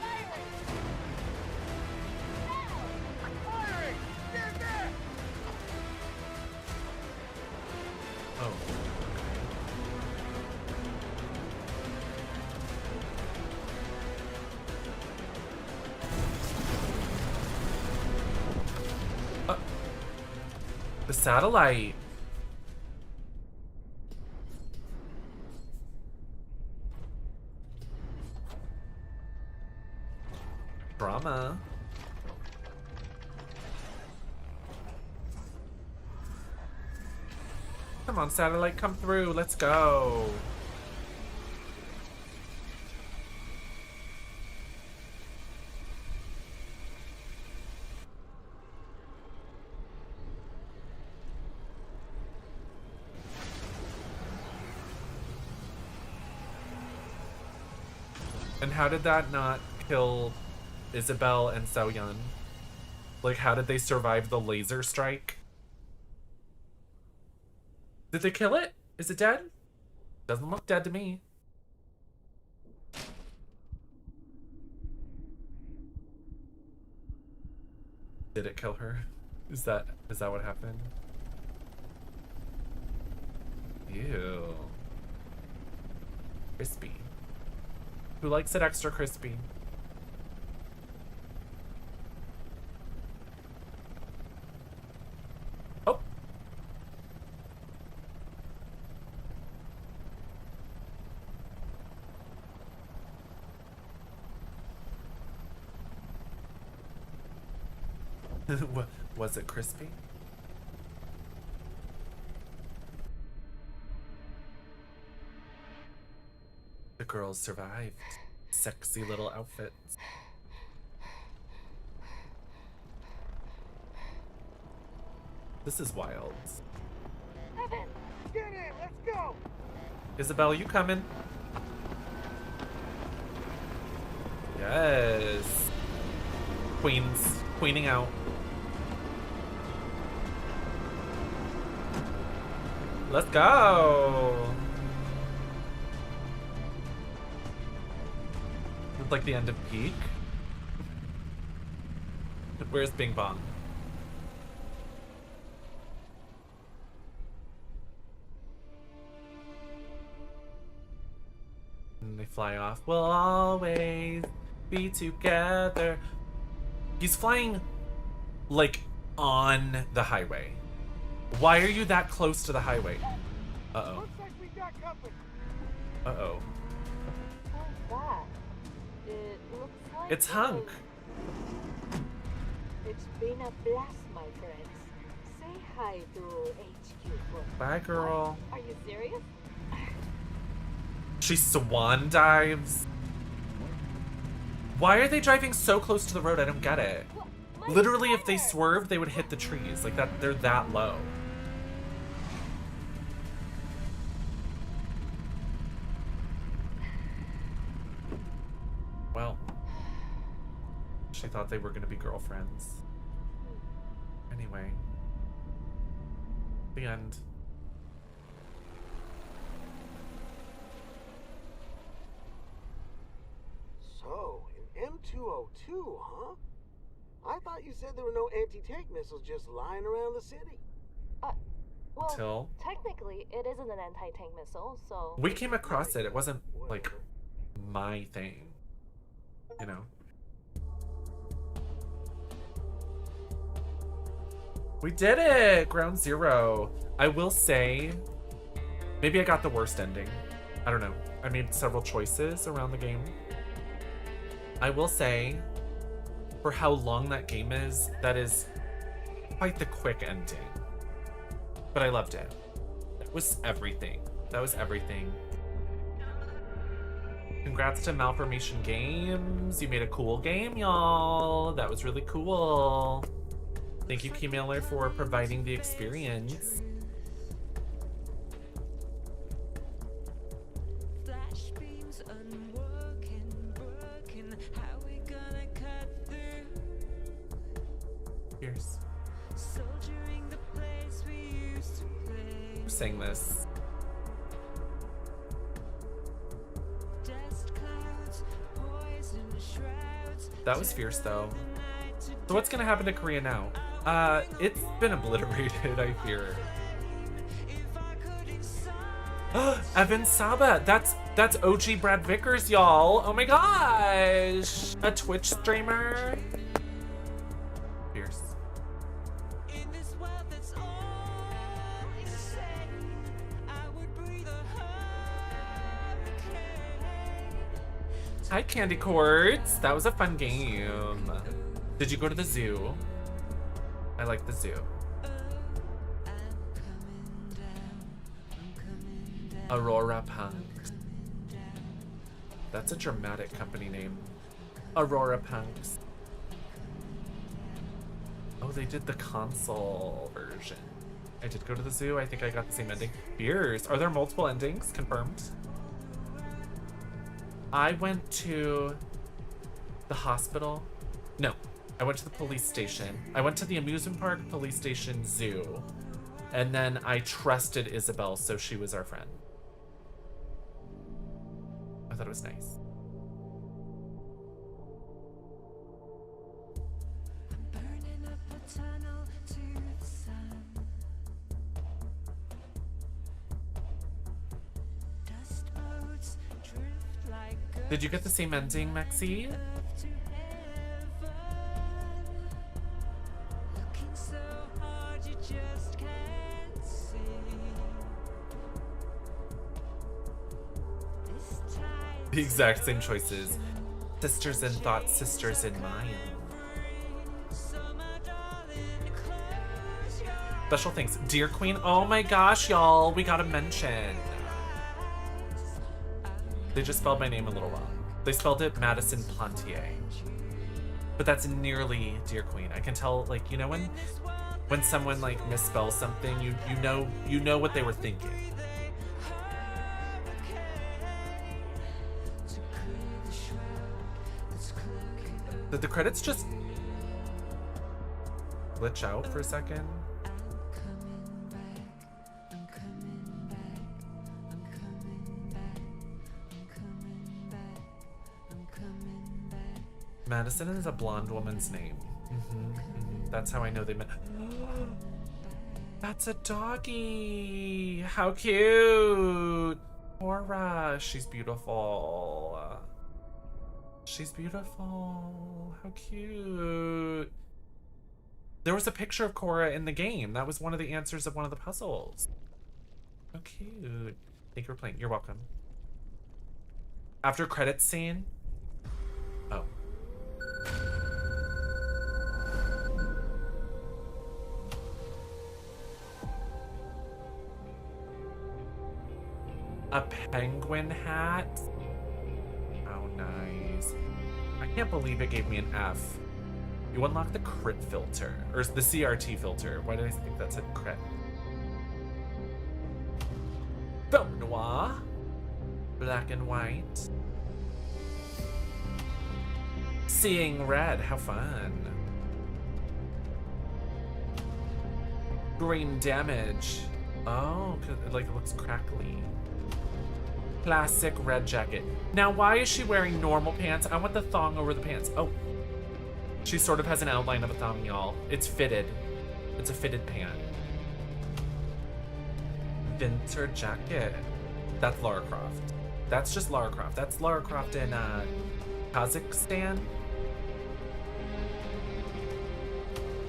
S3: Firing! Get there!
S1: Oh. The satellite. Drama. Come on, satellite, come through. Let's go. And how did that not kill Isabel and Xiaoyan? Like, how did they survive the laser strike? Did they kill it? Is it dead? Doesn't look dead to me. Did it kill her? Is that what happened? Ew. Crispy. Who likes it extra crispy? Oh. Was it crispy? The girls survived. Sexy little outfits. This is wild.
S6: Evan!
S3: Get in! Let's go!
S1: Isabel, you coming? Yes. Queening out. Let's go. It's like the end of Peak. Where's Bing Bong? And they fly off. We'll always be together. He's flying like on the highway. Why are you that close to the highway? Uh-oh.
S3: Looks like we got company.
S1: Uh-oh.
S6: What's that? It looks like...
S1: It's Hunk.
S2: It's been a blast, my friends. Say hi to HQ for
S1: Bye, girl.
S6: Are you serious?
S1: She swan dives. Why are they driving so close to the road? I don't get it. Literally, if they swerved, they would hit the trees. Like that, they're that low. Well, she thought they were gonna be girlfriends. Anyway, the end.
S3: So, an M202, huh? I thought you said there were no anti-tank missiles just lying around the city.
S6: Well,
S1: Till
S6: technically, it isn't an anti-tank missile, so...
S1: we came across it. It wasn't like my thing, you know. We did it! Ground Zero. I will say, maybe I got the worst ending. I don't know. I made several choices around the game. I will say, for how long that game is, that is quite the quick ending. But I loved it. That was everything. That was everything. Congrats to Malformation Games. You made a cool game, y'all. That was really cool. Thank you, Keymailer, for providing the experience. Here's. Who sang this? That was fierce, though. So what's gonna happen to Korea now? It's been obliterated, I fear. Evan Saba, that's OG Brad Vickers, y'all. Oh my gosh, a Twitch streamer. Fierce. Hi, Candy Cords. That was a fun game. Did you go to the zoo? I like the zoo. Aurora Punks. That's a dramatic company name. Aurora Punks. Oh, they did the console version. I did go to the zoo. I think I got the same ending. Beers. Are there multiple endings? Confirmed. I went to the hospital. No, I went to the police station. I went to the amusement park, police station, zoo. And then I trusted Isabel, so she was our friend. I thought it was nice. Did you get the same ending, Maxi? The exact same choices. Sisters in thought, sisters in mind. Special thanks. Deer Queen, oh my gosh, y'all, we gotta mention. They just spelled my name a little wrong. They spelled it Madison Plantier. But that's nearly Deer Queen. I can tell, like, you know when someone like misspells something, you know what they were thinking. Did the credits just glitch out for a second? Madison is a blonde woman's name. That's how I know they met. That's a doggy. How cute. Cora, she's beautiful. She's beautiful. How cute. There was a picture of Cora in the game. That was one of the answers of one of the puzzles. How cute. Thank you for playing. You're welcome. After credits scene. Oh. A penguin hat? How nice. I can't believe it gave me an F. You unlock the crit filter, or the CRT filter. Why did I think that said crit? Film noir. Black and white. Seeing red, how fun. Green damage. Oh, like it looks crackly. Classic red jacket. Now, why is she wearing normal pants? I want the thong over the pants. Oh. She sort of has an outline of a thong, y'all. It's fitted. It's a fitted pant. Winter jacket. That's Lara Croft. That's just Lara Croft. That's Lara Croft in Kazakhstan.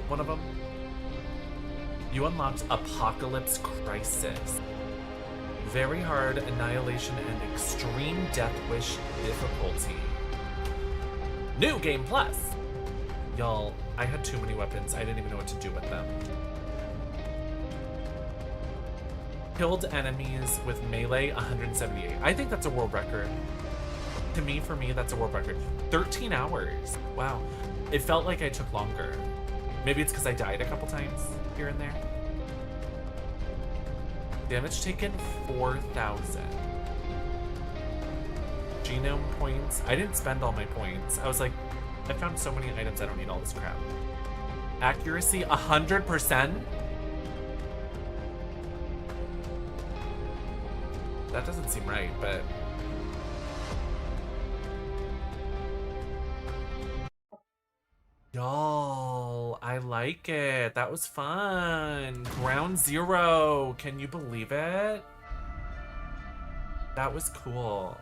S1: One of them. You unlocked Apocalypse Crisis. Very hard, annihilation, and extreme death wish difficulty. New Game Plus! Y'all, I had too many weapons. I didn't even know what to do with them. Killed enemies with melee 178. I think that's a world record. To me, for me, that's a world record. 13 hours. Wow. It felt like I took longer. Maybe it's because I died a couple times here and there. Damage taken 4,000. Genome points. I didn't spend all my points. I was like, I found so many items, I don't need all this crap. Accuracy 100%? That doesn't seem right, but... Y'all, I like it. That was fun. Ground Zero. Can you believe it? That was cool.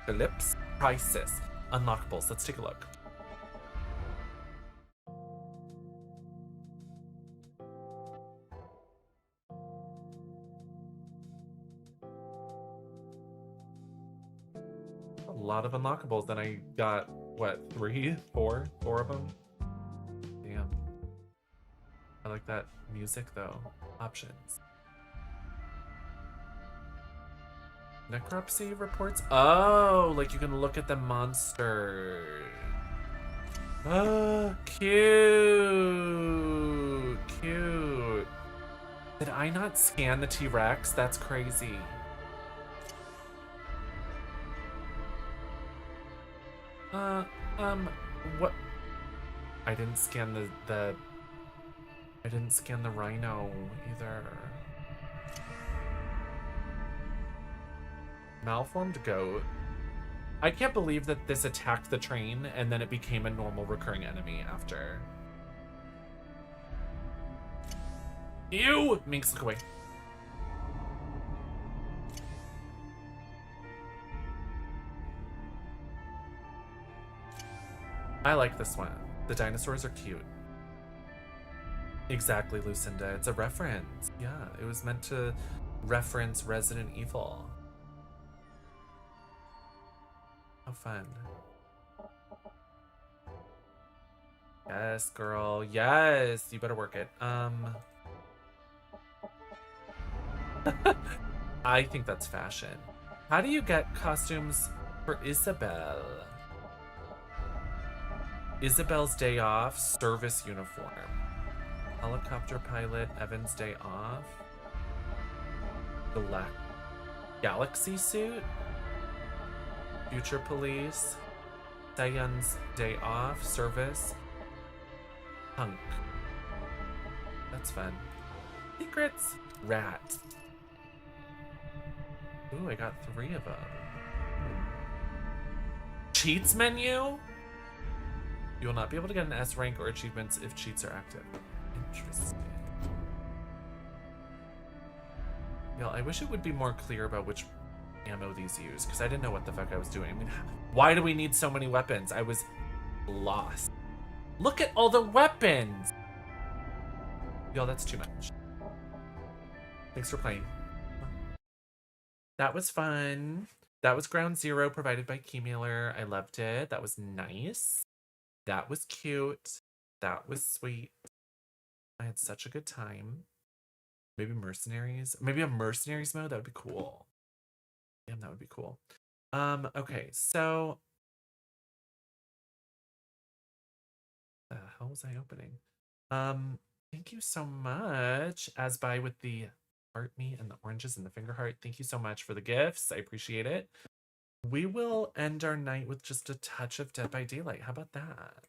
S1: Phillips Crisis. Unlockables. Let's take a look. A lot of unlockables. Then I got, what, 3, 4 of them? Damn. I like that music, though. Options. Necropsy reports? Oh, like you can look at the monsters. Oh, cute. Cute. Did I not scan the T-Rex? That's crazy. What? I didn't scan I didn't scan the rhino either. Malformed goat. I can't believe that this attacked the train and then it became a normal recurring enemy after. Ew! Minx, look away. I like this one. The dinosaurs are cute. Exactly, Lucinda. It's a reference. Yeah, it was meant to reference Resident Evil. How fun. Yes, girl. Yes, you better work it. I think that's fashion. How do you get costumes for Isabel? Isabel's day off, service uniform. Helicopter pilot, Evan's day off. Galaxy suit? Future police. Sayan's day off, service. Punk. That's fun. Secrets. Rat. Ooh, I got 3 of them. Cheats menu? You will not be able to get an S rank or achievements if cheats are active. Interesting. Y'all, I wish it would be more clear about which ammo these use, because I didn't know what the fuck I was doing. I mean, why do we need so many weapons? I was lost. Look at all the weapons! Y'all, that's too much. Thanks for playing. That was fun. That was Ground Zero, provided by Keymailer. I loved it. That was nice. That was cute. That was sweet. I had such a good time. Maybe mercenaries. Maybe a mercenaries mode. That would be cool. Damn, that would be cool. Okay, so the hell was I opening? Thank you so much. As by with the heart me and the oranges and the finger heart. Thank you so much for the gifts. I appreciate it. We will end our night with just a touch of Dead by Daylight. How about that?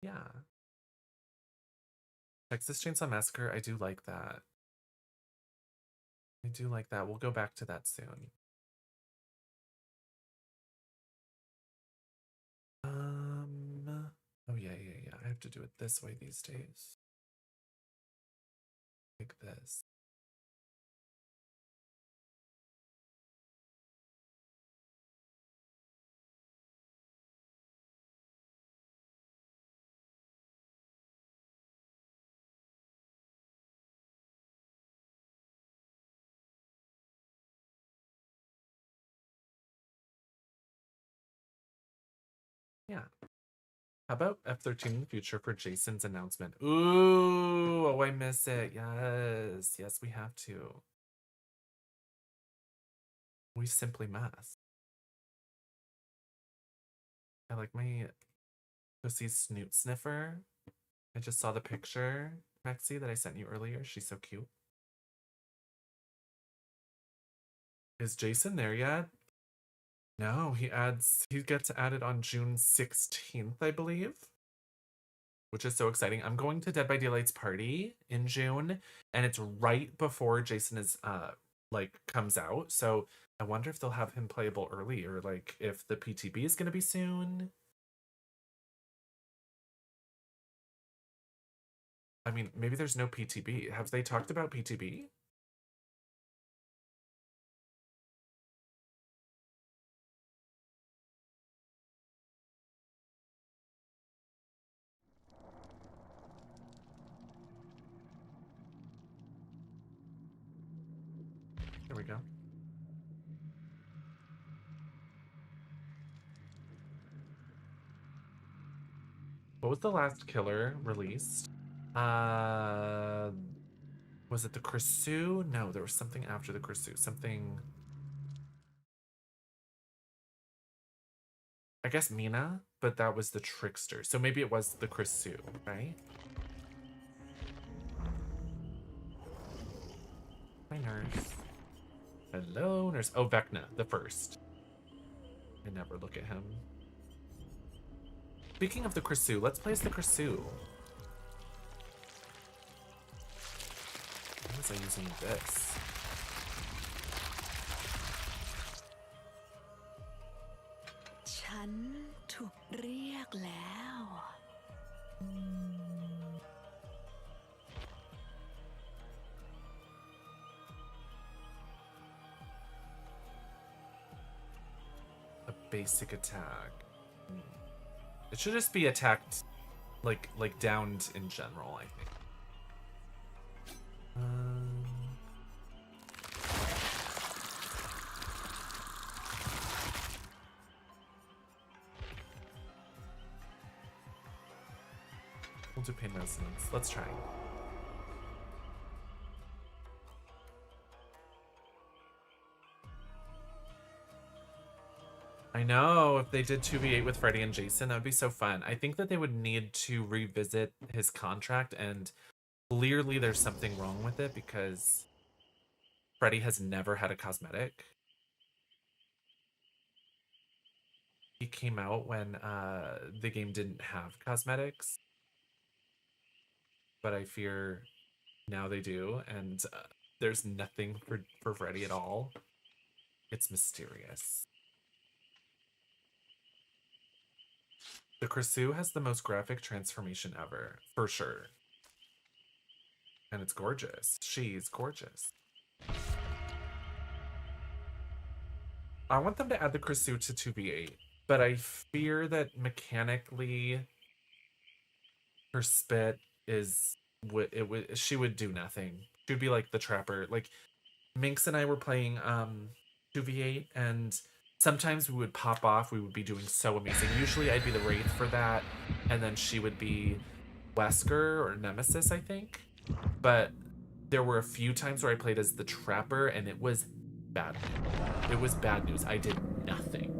S1: Yeah. Texas Chainsaw Massacre, I do like that. I do like that. We'll go back to that soon. Oh yeah. I have to do it this way these days. Like this. Yeah. How about F13 in the future for Jason's announcement? Ooh, oh, I miss it. Yes. Yes, we have to. We simply must. I like my pussy snoot sniffer. I just saw the picture, Maxie, that I sent you earlier. She's so cute. Is Jason there yet? No, he gets added on June 16th, I believe. Which is so exciting. I'm going to Dead by Daylight's party in June, and it's right before Jason is like comes out. So I wonder if they'll have him playable early, or like if the PTB is gonna be soon. I mean, maybe there's no PTB. Have they talked about PTB? There we go. What was the last killer released? Was it the Creusot? No, there was something after the Creusot. Something. I guess Mina, but that was the Trickster. So maybe it was the Creusot, right? Hi, nurse. Hello, nurse. Oh, Vecna, the first. I never look at him. Speaking of the Creusot, let's play as the Creusot. Why was I using this? A basic attack. It should just be attacked like downed in general, I think. We'll do pain resonance. Let's try. I know, if they did 2v8 with Freddy and Jason, that would be so fun. I think that they would need to revisit his contract, and clearly there's something wrong with it because Freddy has never had a cosmetic. He came out when the game didn't have cosmetics, but I fear now they do, and there's nothing for Freddy at all. It's mysterious. The Creusot has the most graphic transformation ever, for sure. And it's gorgeous. She's gorgeous. I want them to add the Creusot to 2v8, but I fear that mechanically her spit is she would do nothing. She would be like the trapper. Like Minx and I were playing 2v8, and sometimes we would pop off. We would be doing so amazing. Usually I'd be the Wraith for that, and then she would be Wesker or Nemesis, I think. But there were a few times where I played as the Trapper, and it was bad news. It was bad news. I did nothing.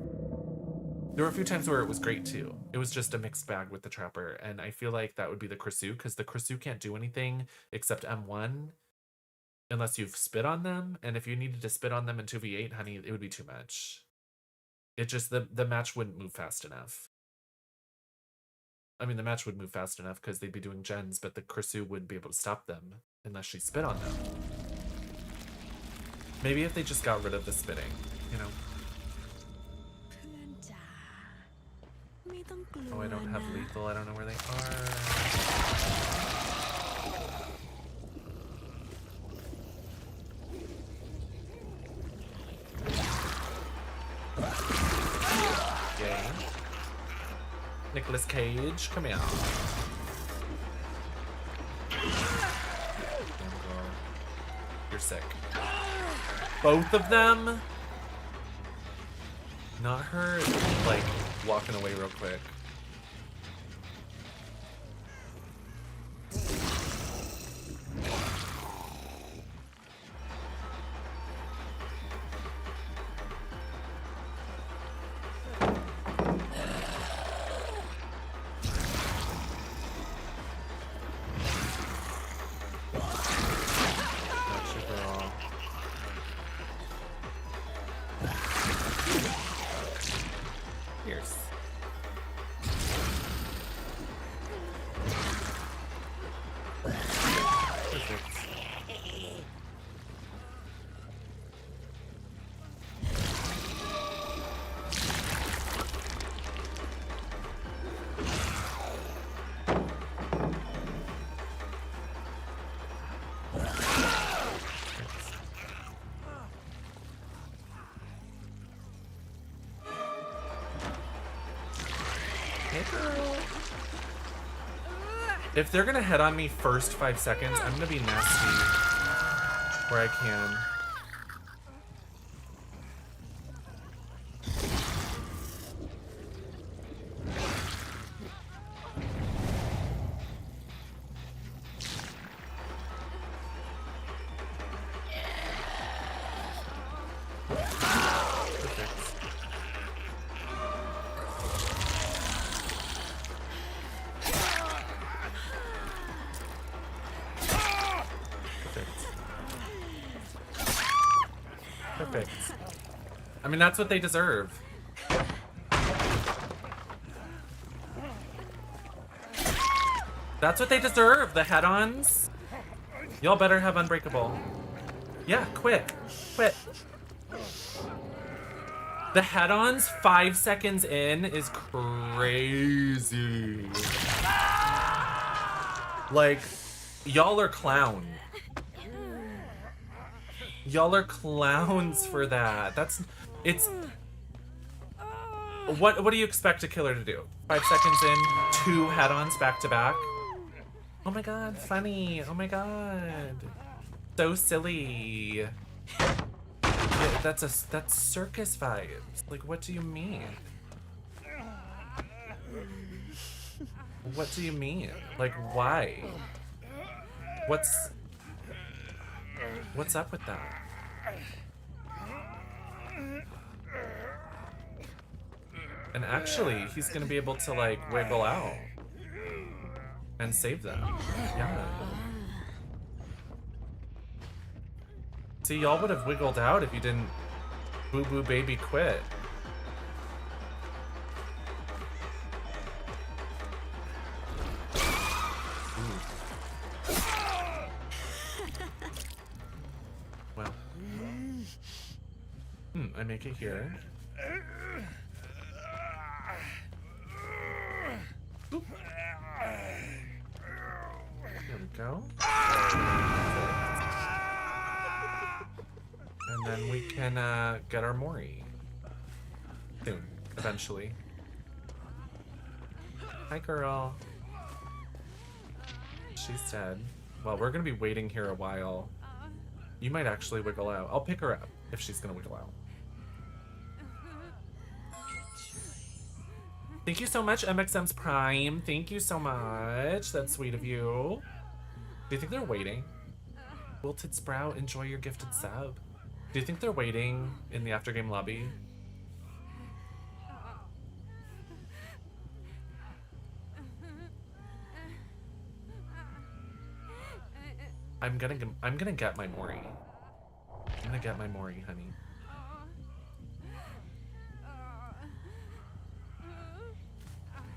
S1: There were a few times where it was great too. It was just a mixed bag with the Trapper, and I feel like that would be the Creusot, because the Creusot can't do anything except M1 unless you've spit on them, and if you needed to spit on them in 2v8, honey, it would be too much. It just, the match wouldn't move fast enough. I mean, the match would move fast enough because they'd be doing gens, but the Creusot wouldn't be able to stop them unless she spit on them. Maybe if they just got rid of the spitting, you know? Oh, I don't have lethal. I don't know where they are. Yay. Nicolas Cage, come here. You're sick. Both of them? Not her, like, walking away real quick. girl. If they're gonna head on me first 5 seconds, I'm gonna be nasty where I can. Perfect. I mean, that's what they deserve. That's what they deserve, the head-ons. Y'all better have Unbreakable. Yeah, quit. Quit. The head-ons 5 seconds in is crazy. Like, y'all are clown. Y'all are clowns for that. It's... What do you expect a killer to do? 5 seconds in, 2 head-ons back to back? Oh my god, funny. Oh my god. So silly. Yeah, that's circus vibes. Like, what do you mean? What do you mean? Like, why? What's up with that? And actually, he's gonna be able to, like, wiggle out and save them. Yeah. See, y'all would have wiggled out if you didn't boo-boo baby quit. Well. I make it here. Oop. There we go. And then we can get our Mori. Soon, eventually. Hi, girl. She's dead. Well, we're gonna be waiting here a while. You might actually wiggle out. I'll pick her up if she's gonna wiggle out. Thank you so much, MXM's Prime. Thank you so much. That's sweet of you. Do you think they're waiting? Wilted Sprout, enjoy your gifted sub. Do you think they're waiting in the aftergame lobby? I'm gonna get my Mori. I'm gonna get my Mori, honey.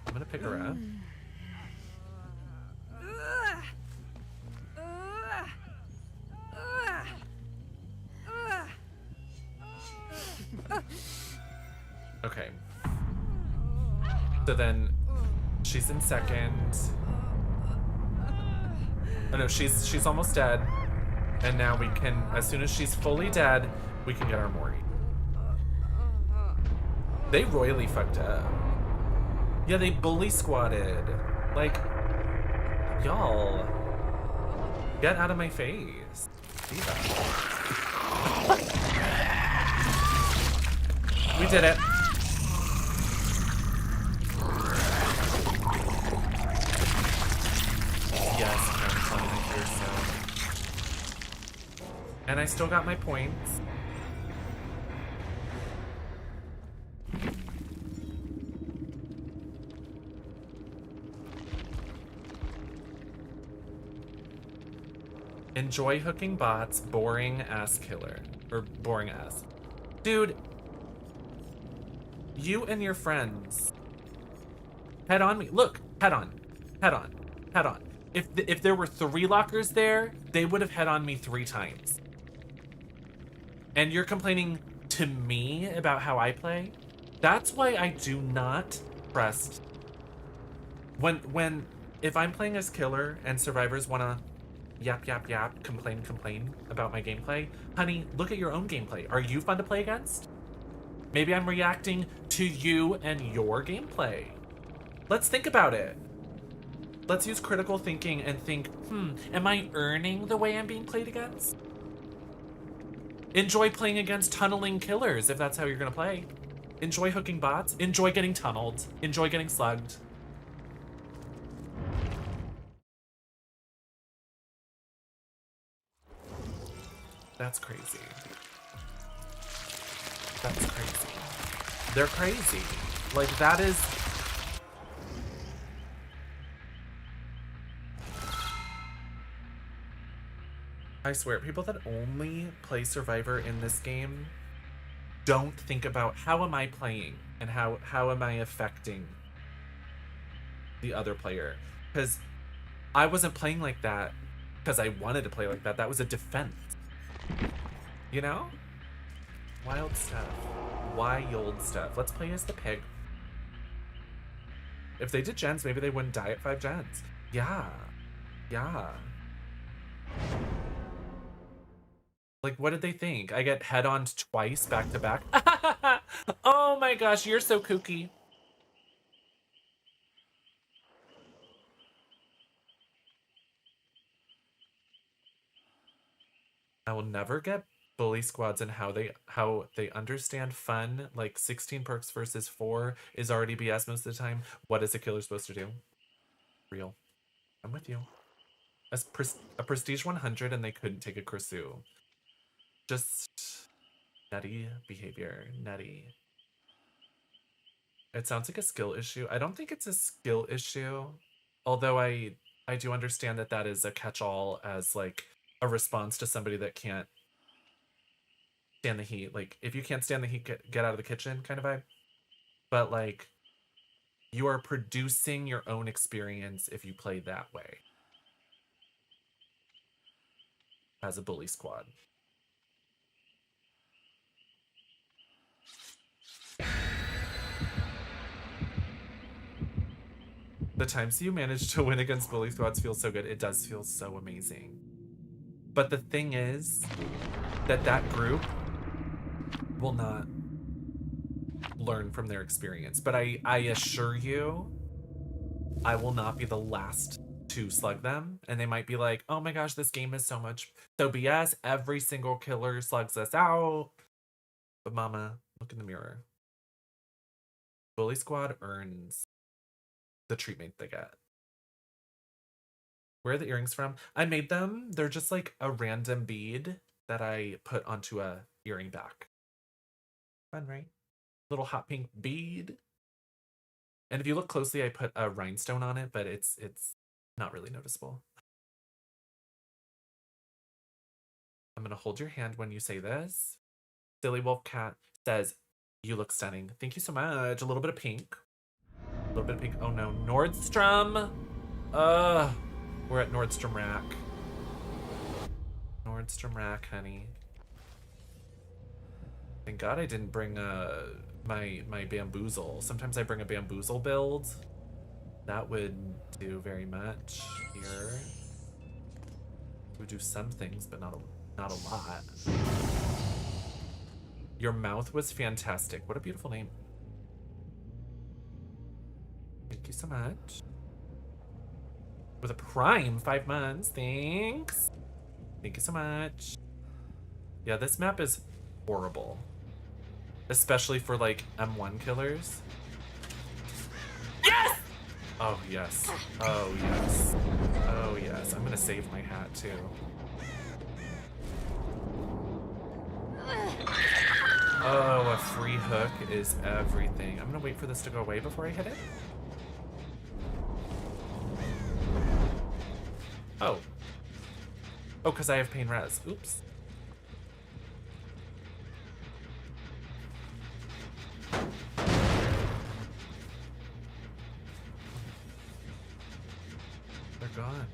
S1: I'm gonna pick her up. Okay. So then she's in second. Oh no, she's almost dead. And now we can, as soon as she's fully dead, we can get our Mori. They royally fucked up. Yeah, they bully squatted. Like, y'all, get out of my face. See that? We did it. Yes, I'm here, so. And I still got my points. Enjoy hooking bots, boring ass killer. Or boring ass. Dude, you and your friends. Head on me. Look, head on. Head on. Head on. If there were 3 lockers there, they would have head on me 3 times. And you're complaining to me about how I play? That's why I do not trust. If I'm playing as killer and survivors wanna yap, complain about my gameplay, honey, look at your own gameplay. Are you fun to play against? Maybe I'm reacting to you and your gameplay. Let's think about it. Let's use critical thinking and think, am I earning the way I'm being played against? Enjoy playing against tunneling killers if that's how you're gonna play. Enjoy hooking bots. Enjoy getting tunneled. Enjoy getting slugged. That's crazy. That's crazy. They're crazy. Like, that is... I swear, people that only play Survivor in this game don't think about how am I playing and how am I affecting the other player. Because I wasn't playing like that because I wanted to play like that. That was a defense. You know? Wild stuff. Wild stuff. Let's play as the pig. If they did gens, maybe they wouldn't die at 5 gens. Yeah. Yeah. Like, what did they think? I get head-on twice back to back? Oh my gosh, you're so kooky. I will never get bully squads and how they understand fun. Like 16 perks versus 4 is already BS most of the time. What is a killer supposed to do? Real. I'm with you. A prestige 100 and they couldn't take a Kursu. Just nutty behavior. Nutty. It sounds like a skill issue. I don't think it's a skill issue. Although I do understand that that is a catch-all as like a response to somebody that can't stand the heat. Like, if you can't stand the heat, get out of the kitchen kind of vibe. But like, you are producing your own experience if you play that way as a bully squad. The times you manage to win against bully squads feels so good. It does feel so amazing. But the thing is that that group will not learn from their experience. But I assure you, I will not be the last to slug them. And they might be like, oh my gosh, this game is so BS. Every single killer slugs us out. But mama, look in the mirror. Bully squad earns the treatment they get. Where are the earrings from? I made them. They're just like a random bead that I put onto a earring back. Fun, right? Little hot pink bead. And if you look closely, I put a rhinestone on it, but it's not really noticeable. I'm gonna hold your hand when you say this. Silly Wolf Cat says, you look stunning. Thank you so much. A little bit of pink. A little bit of pink. Oh no, Nordstrom. We're at Nordstrom Rack. Nordstrom Rack, honey. Thank God I didn't bring my bamboozle. Sometimes I bring a bamboozle build. That would do very much here. It would do some things, but not a lot. Your mouth was fantastic. What a beautiful name. Thank you so much. With a prime 5 months. Thanks. Thank you so much. Yeah, this map is horrible. Especially for like M1 killers. Yes! Oh yes. Oh yes. Oh yes. I'm gonna save my hat too. Oh, a free hook is everything. I'm gonna wait for this to go away before I hit it. Oh. Oh, because I have pain res. Oops. They're gone.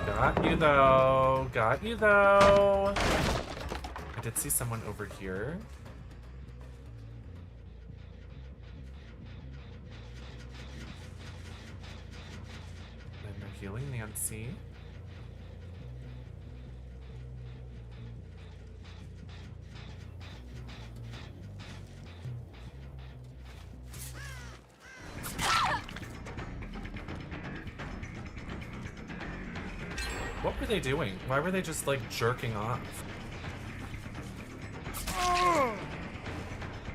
S1: Got you though. Got you though. I did see someone over here. And they're healing Nancy. What were they doing? Why were they just like jerking off?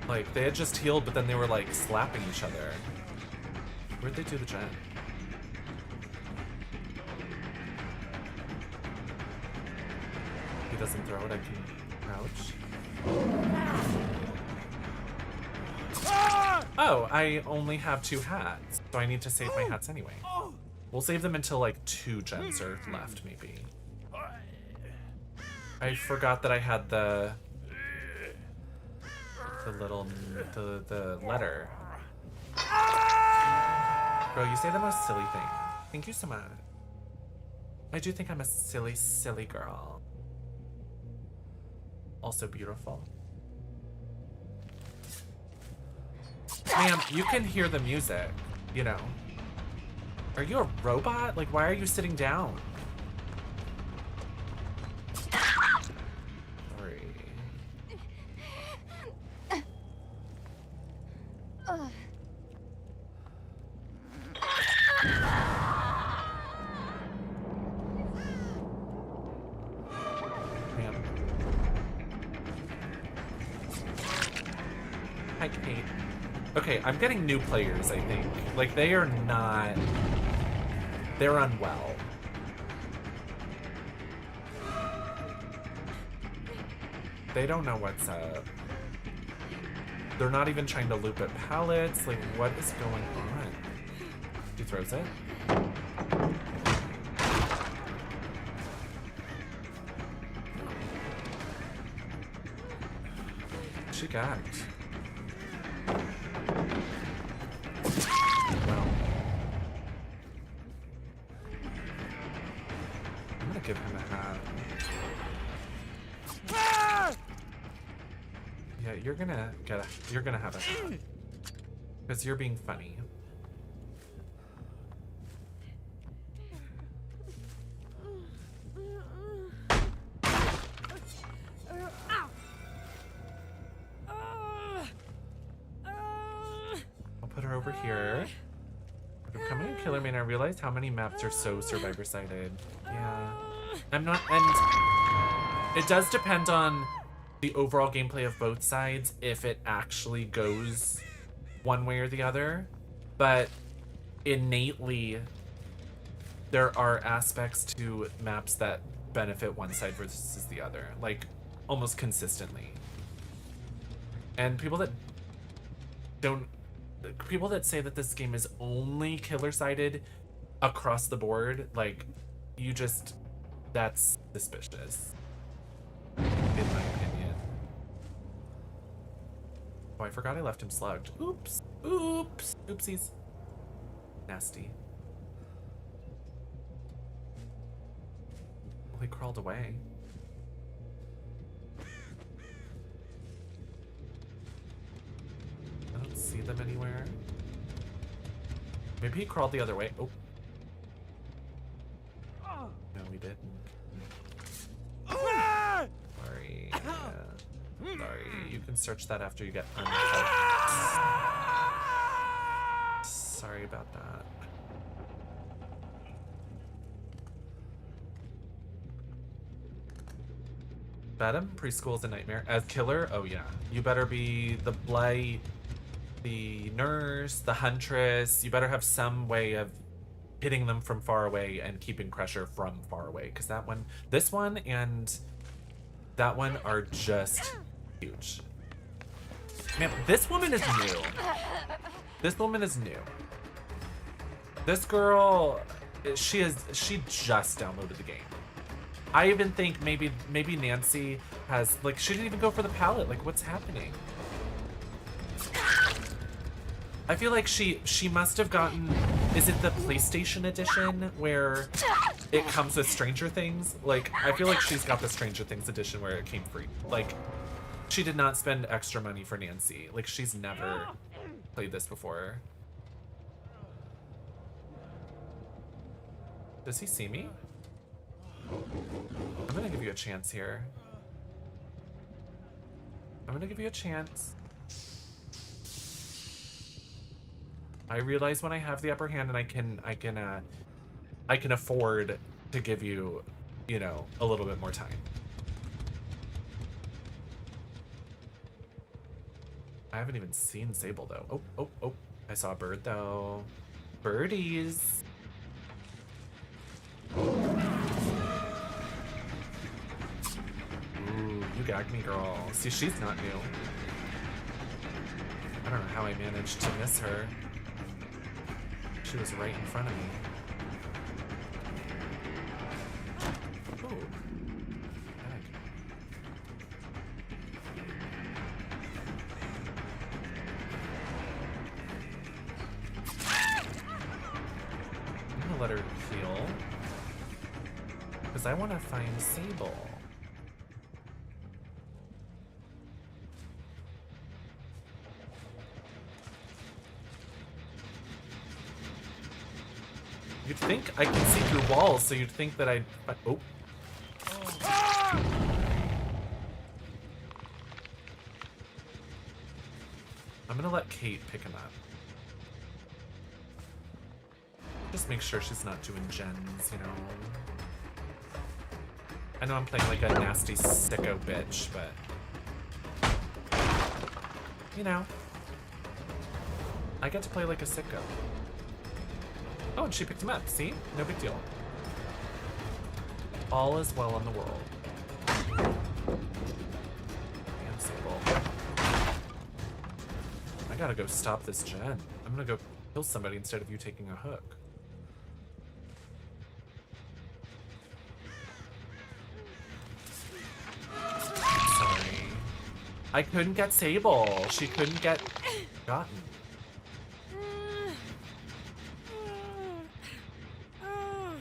S1: Like they had just healed, but then they were like slapping each other. Where'd they do the gen? He doesn't throw it, I can crouch. Oh, I only have 2 hats, so I need to save my hats anyway. We'll save them until like 2 gens are left, maybe. I forgot that I had the little, the letter. Bro, you say the most silly thing. Thank you so much. I do think I'm a silly, silly girl. Also beautiful. Ma'am, you can hear the music, you know. Are you a robot? Like, why are you sitting down? Sorry. Ma'am. Hi, Kate. Okay, I'm getting new players, I think. Like, they are not... They're unwell. They don't know what's up. They're not even trying to loop at pallets. Like, what is going on? She throws it. She gagged. Well, I'm gonna give him a hat. Yeah, you're gonna have a hat. Because you're being funny. I'll put her over here. I'm coming in Killer Man, I realized how many maps are so survivor-sided. Yeah. I'm not, and it does depend on the overall gameplay of both sides if it actually goes one way or the other, but innately there are aspects to maps that benefit one side versus the other, like almost consistently. And people that say that this game is only killer-sided across the board, like, you just, that's suspicious, in my opinion. Oh, I forgot I left him slugged. Oops. Oops. Oopsies. Nasty. Well, he crawled away. I don't see them anywhere. Maybe he crawled the other way. Oh. No, he didn't. Sorry. Yeah. Sorry. You can search that after you get unplugged. Sorry about that. Madam, preschool is a nightmare. As killer, oh yeah. You better be the blight, the nurse, the huntress. You better have some way of hitting them from far away and keeping pressure from far away. Because that one, this one and that one are just huge. Man, this woman is new. This woman is new. This girl, she just downloaded the game. I even think maybe Nancy has, like, she didn't even go for the palette. Like, what's happening? I feel like she must have gotten, is it the PlayStation edition where it comes with Stranger Things? Like, I feel like she's got the Stranger Things edition where it came free. Like, she did not spend extra money for Nancy. Like, she's never played this before. Does he see me? I'm gonna give you a chance here. I'm gonna give you a chance. I realize when I have the upper hand and I can afford to give you you know, a little bit more time. I haven't even seen Sable though. Oh, oh, oh. I saw a bird though. Birdies. Ooh, you gagged me, girl. See, she's not new. I don't know how I managed to miss her. She was right in front of me. Ooh. I'm gonna let her heal. Because I want to find Sable. You'd think I can see through walls, so you'd think that I'd... Oh. I'm gonna let Kate pick him up. Just make sure she's not doing gens, you know? I know I'm playing like a nasty sicko bitch, but... You know. I get to play like a sicko. Oh, and she picked him up. See? No big deal. All is well in the world. And Sable. I gotta go stop this gen. I'm gonna go kill somebody instead of you taking a hook. Sorry. I couldn't get Sable. She couldn't get gotten.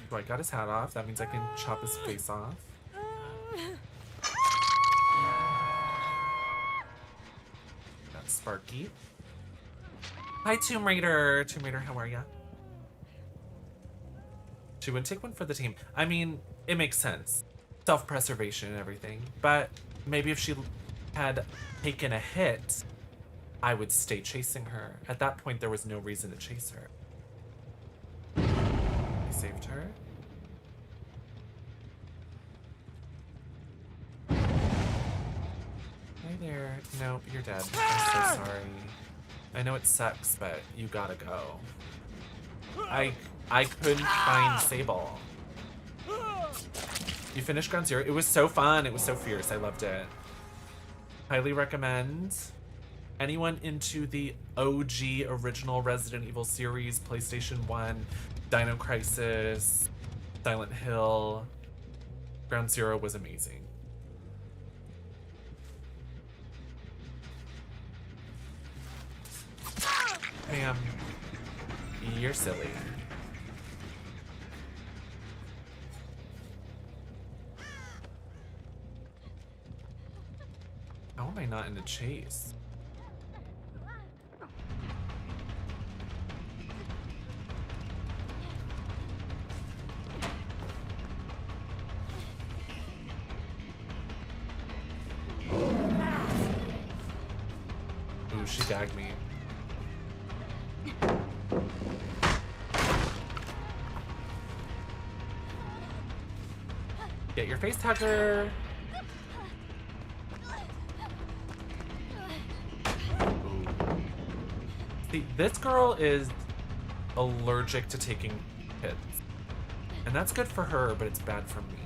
S1: So I got his hat off. That means I can chop his face off. That's Sparky. Hi, Tomb Raider. Tomb Raider, how are ya? She would take one for the team. I mean, it makes sense. Self-preservation and everything. But maybe if she had taken a hit, I would stay chasing her. At that point, there was no reason to chase her. I saved her. Hi there. Nope, you're dead. I'm so sorry. I know it sucks, but you gotta go. I couldn't find Sable. You finished Ground Zero? It was so fun. It was so fierce. I loved it. Highly recommend. Anyone into the OG original Resident Evil series, PlayStation 1, Dino Crisis, Silent Hill, Ground Zero was amazing. Ma'am, you're silly. How am I not in a chase? Ooh, she gagged me. Get your face hugger. Ooh. See, this girl is allergic to taking hits. And that's good for her, but it's bad for me.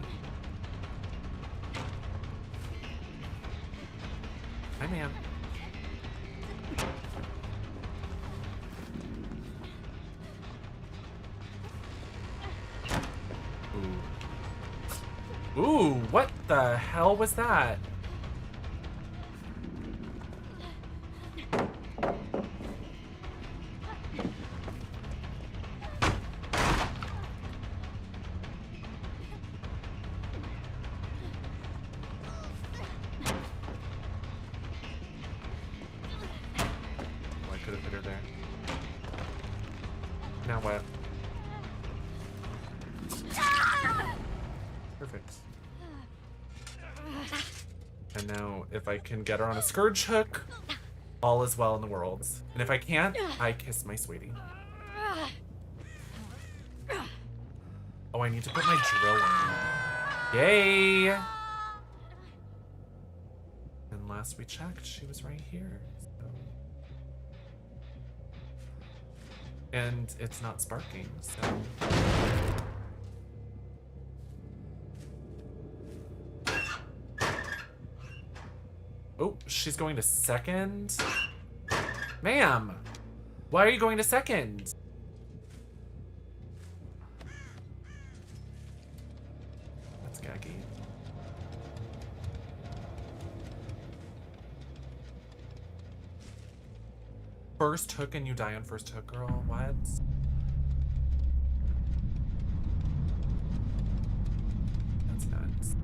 S1: Hi, ma'am. Ooh, what the hell was that? Oh, I could have hit her there. Now what? Perfect. And now, if I can get her on a Scourge hook, all is well in the world. And if I can't, I kiss my sweetie. Oh, I need to put my drill in. Yay! And last we checked, she was right here. So. And it's not sparking, so. Oh, she's going to second? Ma'am! Why are you going to second? That's gaggy. First hook and you die on first hook, girl. What? That's nuts.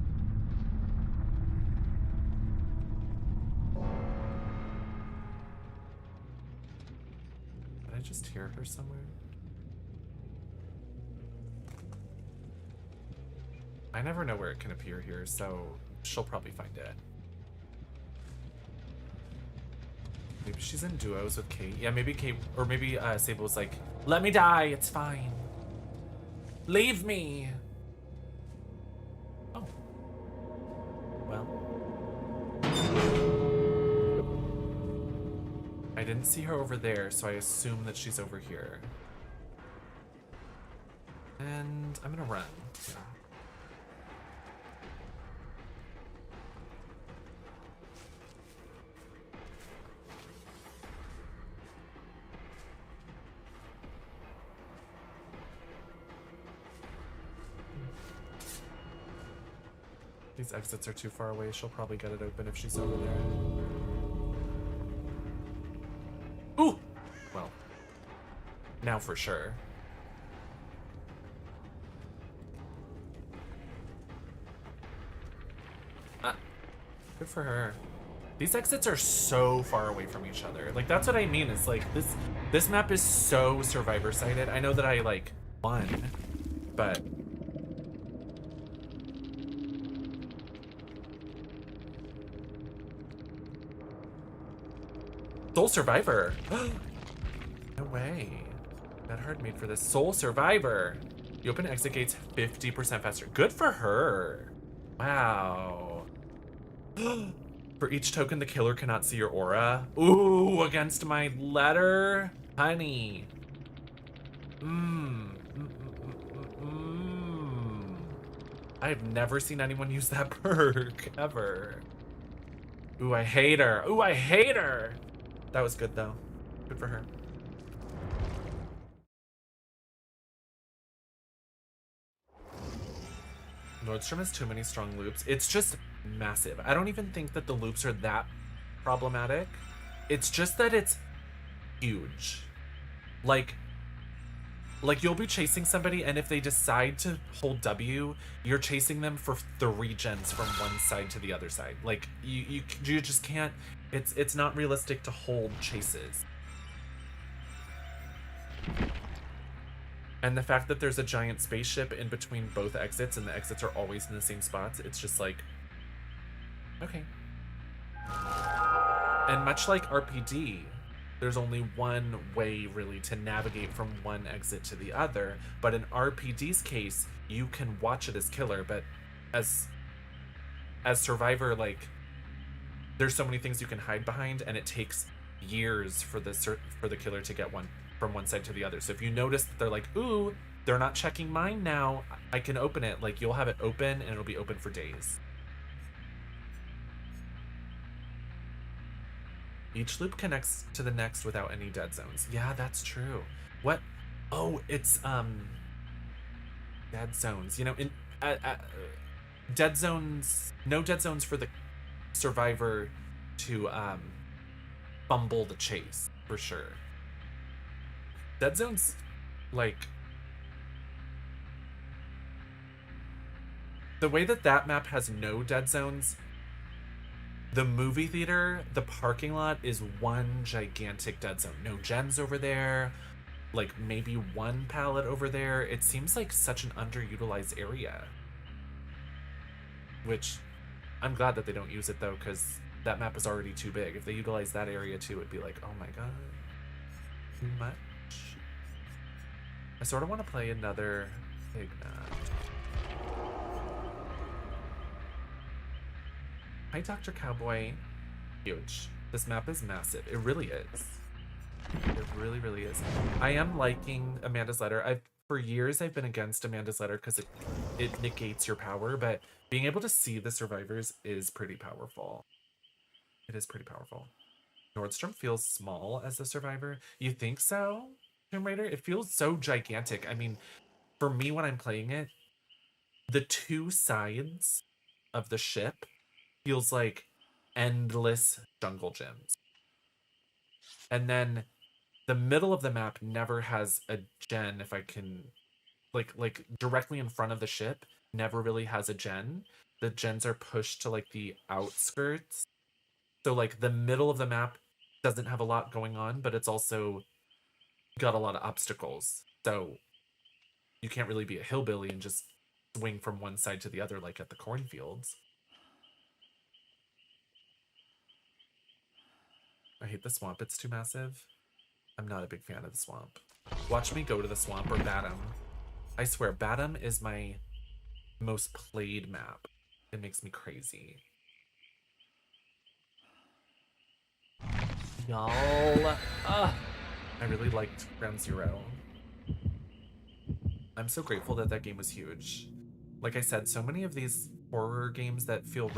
S1: Did I just hear her somewhere? I never know where it can appear here, so she'll probably find it. Maybe she's in duos with Kate. Yeah, maybe Kate, or maybe Sable was like, let me die, it's fine. Leave me. Oh. Well. I didn't see her over there, so I assume that she's over here. And I'm gonna run. Yeah. These exits are too far away. She'll probably get it open if she's over there. Ooh! Well, now for sure. Ah, good for her. These exits are so far away from each other. Like, that's what I mean. It's like, this map is so survivor-sided. I know that I, like, won, but... Soul Survivor. No way. That hard made for this. Soul Survivor. You open exit gates 50% faster. Good for her. Wow. For each token, the killer cannot see your aura. Ooh, against my letter. Honey. I've never seen anyone use that perk, ever. Ooh, I hate her. Ooh, I hate her. That was good, though. Good for her. Nordstrom has too many strong loops. It's just massive. I don't even think that the loops are that problematic. It's just that it's huge. Like you'll be chasing somebody, and if they decide to hold W, you're chasing them for 3 gens from one side to the other side. Like, you just can't. It's not realistic to hold chases. And the fact that there's a giant spaceship in between both exits, and the exits are always in the same spots, it's just like, okay. And much like RPD, there's only one way really to navigate from one exit to the other. But in RPD's case, you can watch it as killer, but as Survivor, like, there's so many things you can hide behind, and it takes years for the killer to get from one side to the other. So if you notice that they're like, ooh, they're not checking mine now, I can open it. Like, you'll have it open, and it'll be open for days. Each loop connects to the next without any dead zones. Yeah, that's true. What? Oh, it's dead zones. You know, in dead zones. No dead zones for the survivor to fumble the chase, for sure. Dead zones, like, the way that map has no dead zones, the movie theater, the parking lot is one gigantic dead zone. No gens over there, like maybe one pallet over there. It seems like such an underutilized area. Which, I'm glad that they don't use it though, because that map is already too big. If they utilize that area too, it'd be like, oh my god, too much. I sort of want to play another big map. Hi, Dr. Cowboy. Huge. This map is massive. It really is. It really, really is. I am liking Amanda's Letter. For years I've been against Amanda's Letter because it negates your power, but being able to see the survivors is pretty powerful. It is pretty powerful. Nordstrom feels small as the survivor. You think so, Tomb Raider? It feels so gigantic. I mean, for me when I'm playing it, the two sides of the ship feels like endless jungle gyms. And then the middle of the map never has a gen, if I can, like directly in front of the ship never really has a gen. The gens are pushed to like the outskirts. So like the middle of the map doesn't have a lot going on, but it's also got a lot of obstacles. So you can't really be a hillbilly and just swing from one side to the other like at the cornfields. I hate the swamp. It's too massive. I'm not a big fan of the swamp. Watch me go to the swamp or Batum. I swear, Batum is my most played map. It makes me crazy. Y'all. I really liked Ground Zero. I'm so grateful that that game was huge. Like I said, so many of these horror games that feel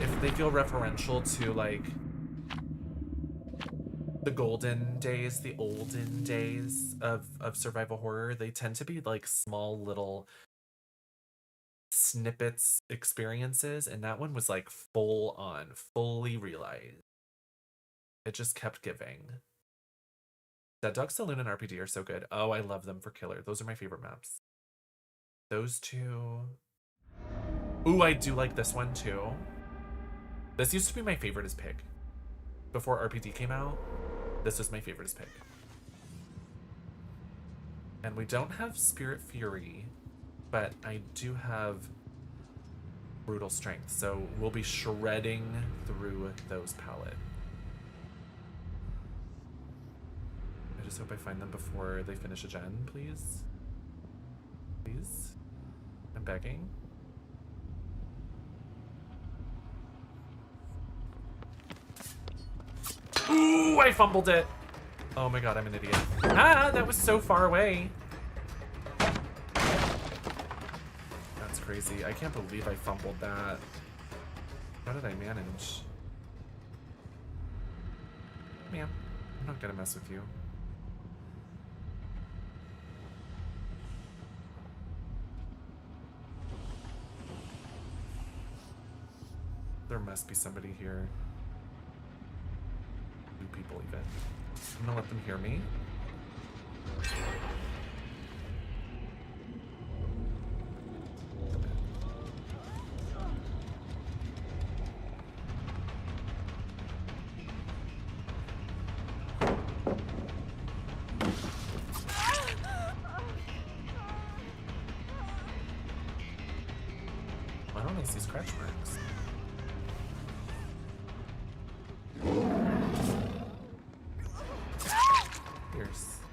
S1: if they feel referential to like the golden days, the olden days of survival horror, they tend to be like small little snippets experiences, and that one was like full on, fully realized. It just kept giving. Dead Dog Saloon and RPD are so good. Oh, I love them for Killer. Those are my favorite maps. Those two. Ooh, I do like this one too. This used to be my favorite as Pig. Before RPD came out, this was my favorite as Pig. And we don't have Spirit Fury, but I do have Brutal Strength, so we'll be shredding through those pallets. I just hope I find them before they finish a gen, please. Please? I'm begging. Ooh, I fumbled it. Oh my god, I'm an idiot. Ah, that was so far away. That's crazy. I can't believe I fumbled that. How did I manage? Man, I'm not gonna mess with you. There must be somebody here. 2 people even. I'm gonna let them hear me. Why don't I see scratch marks?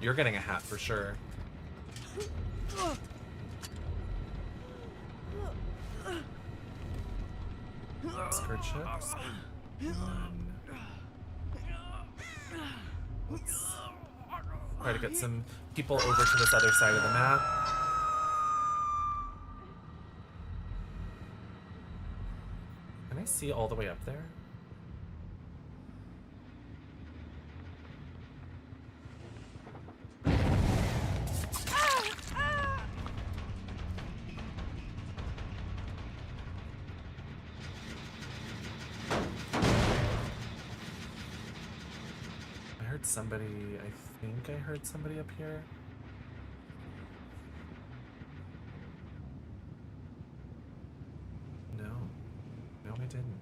S1: You're getting a hat for sure. Skirt chips. Let's try to get some people over to this other side of the map. Can I see all the way up there? Somebody, I think I heard somebody up here. No, I didn't.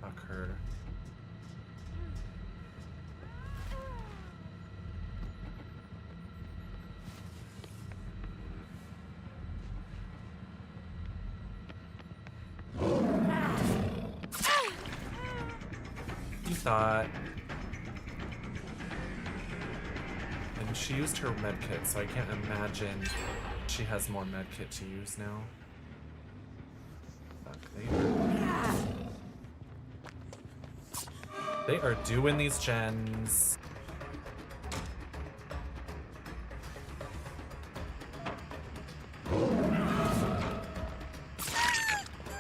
S1: Fuck her. Thought She used her med kit, so I can't imagine she has more med kit to use now. Fuck, they are doing these gens.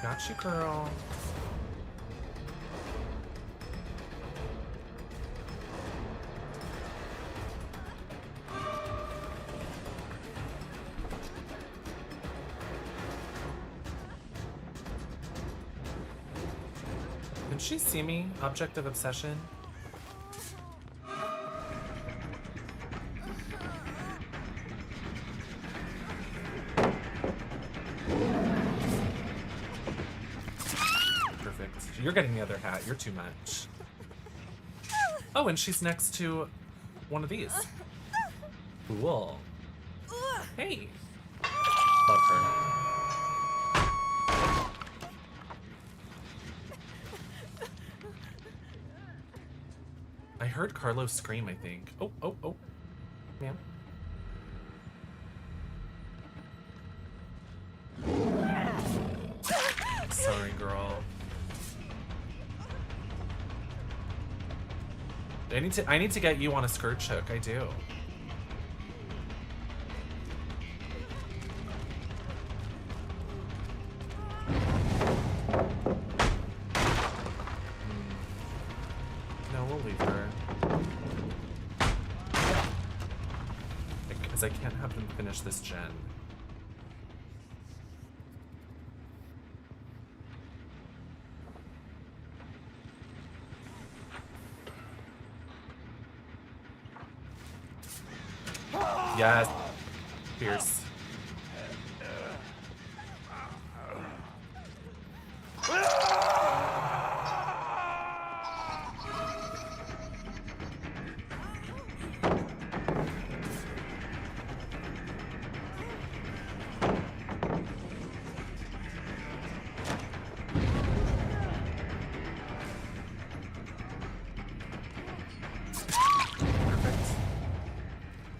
S1: Got you, girl. Did she see me? Object of obsession? Perfect. You're getting the other hat. You're too much. Oh, and she's next to one of these. Cool. Hey. Love her. I heard Carlos scream, I think. Oh, oh, oh. Ma'am. Sorry, girl. I need to get you on a skirt hook. I do. No, we'll leave her. Because I can't have them finish this gen. Yes. Fierce.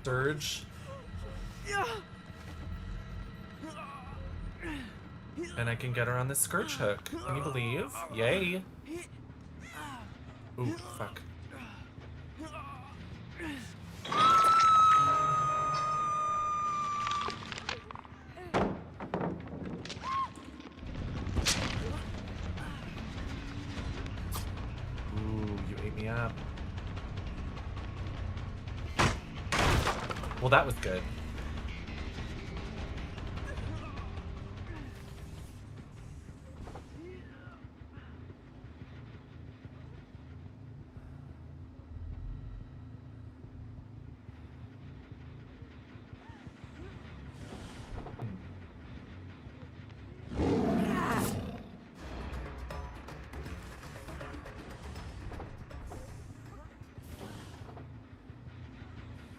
S1: Surge. And I can get her on the scourge hook. Can you believe? Yay. Ooh, fuck. Ooh, you ate me up. Well, that was good.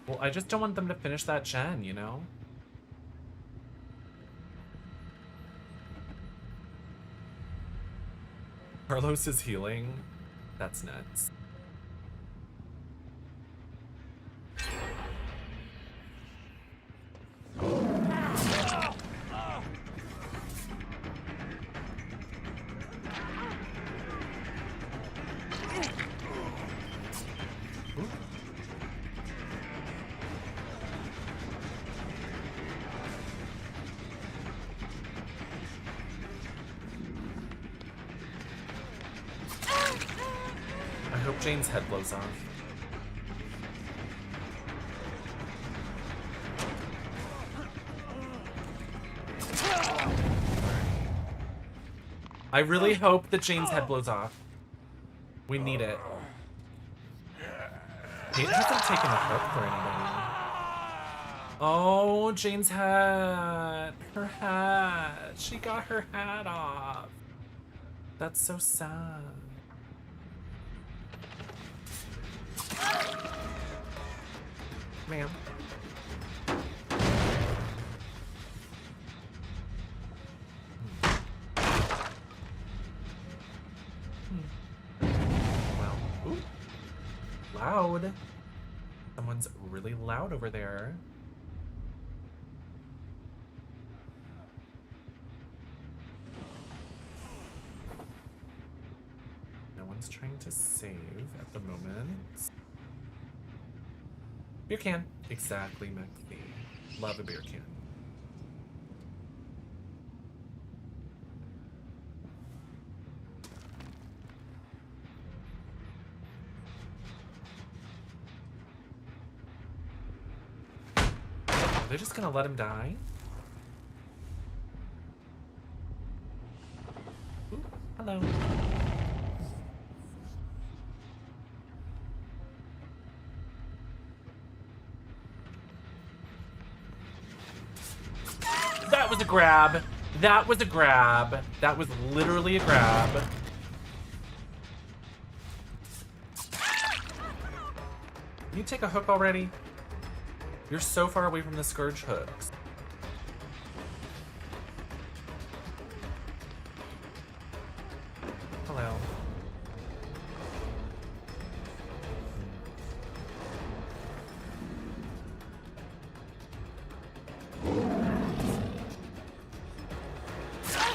S1: Well, I just don't want them to finish that gen, you know? Carlos is healing? That's nuts. I hope Jane's head blows off. I really hope that Jane's head blows off. We need it. Kate hasn't taken a hook for anybody. Oh, Jane's hat. Her hat. She got her hat off. That's so sad. Ma'am. Well, ooh. Loud. Someone Everyone's really loud over there. No one's trying to save at the moment. Beer can. Exactly, Maxie. Love a beer can. Are they just gonna let him die? Ooh, hello. That was a grab. That was a grab. That was literally a grab. Can you take a hook already? You're so far away from the Scourge hooks. Hello.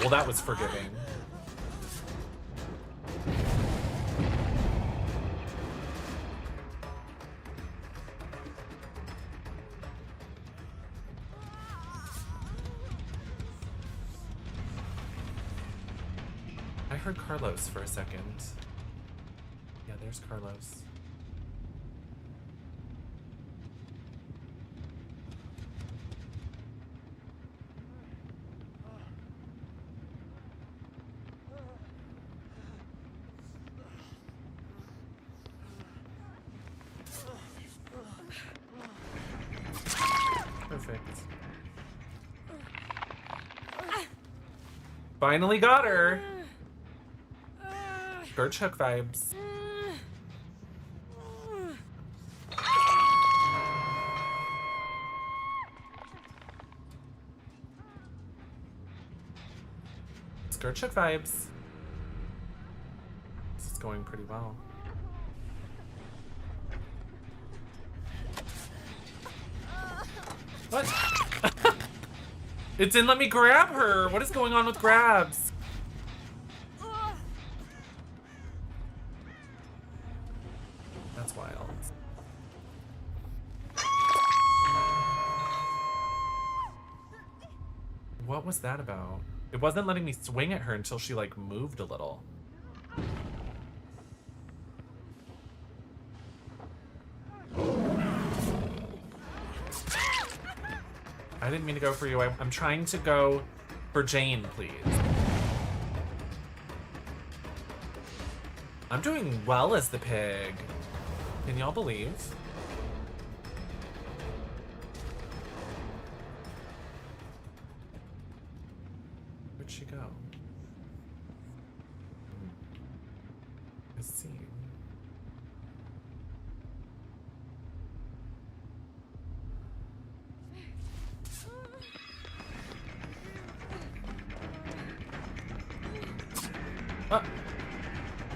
S1: Well, that was forgiving. I heard Carlos for a second. Yeah, there's Carlos. Perfect. Finally got her! Scourge hook vibes. Scourge hook vibes. This is going pretty well. What? It didn't let me grab her! What is going on with grabs? That's wild. What was that about? It wasn't letting me swing at her until she, like, moved a little. I didn't mean to go for you. I'm trying to go for Jane, please. I'm doing well as the pig. Can y'all believe? Where'd she go? I see.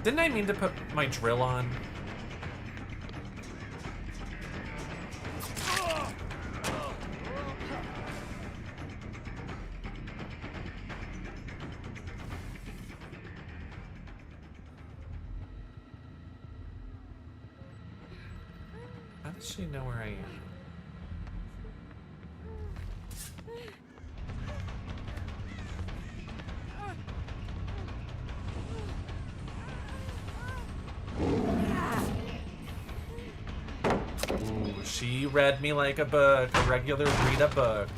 S1: Didn't I mean to put my drill on? How does she know where I am? She read me like a book, a regular read a book.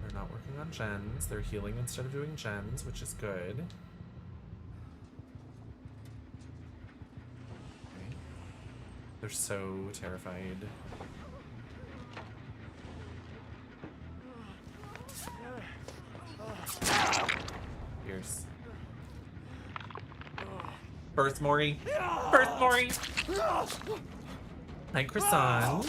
S1: They're not working on gens. They're healing instead of doing gens, which is good. Okay. They're so terrified. Here's. First Maury. First Maury. Hi, croissant.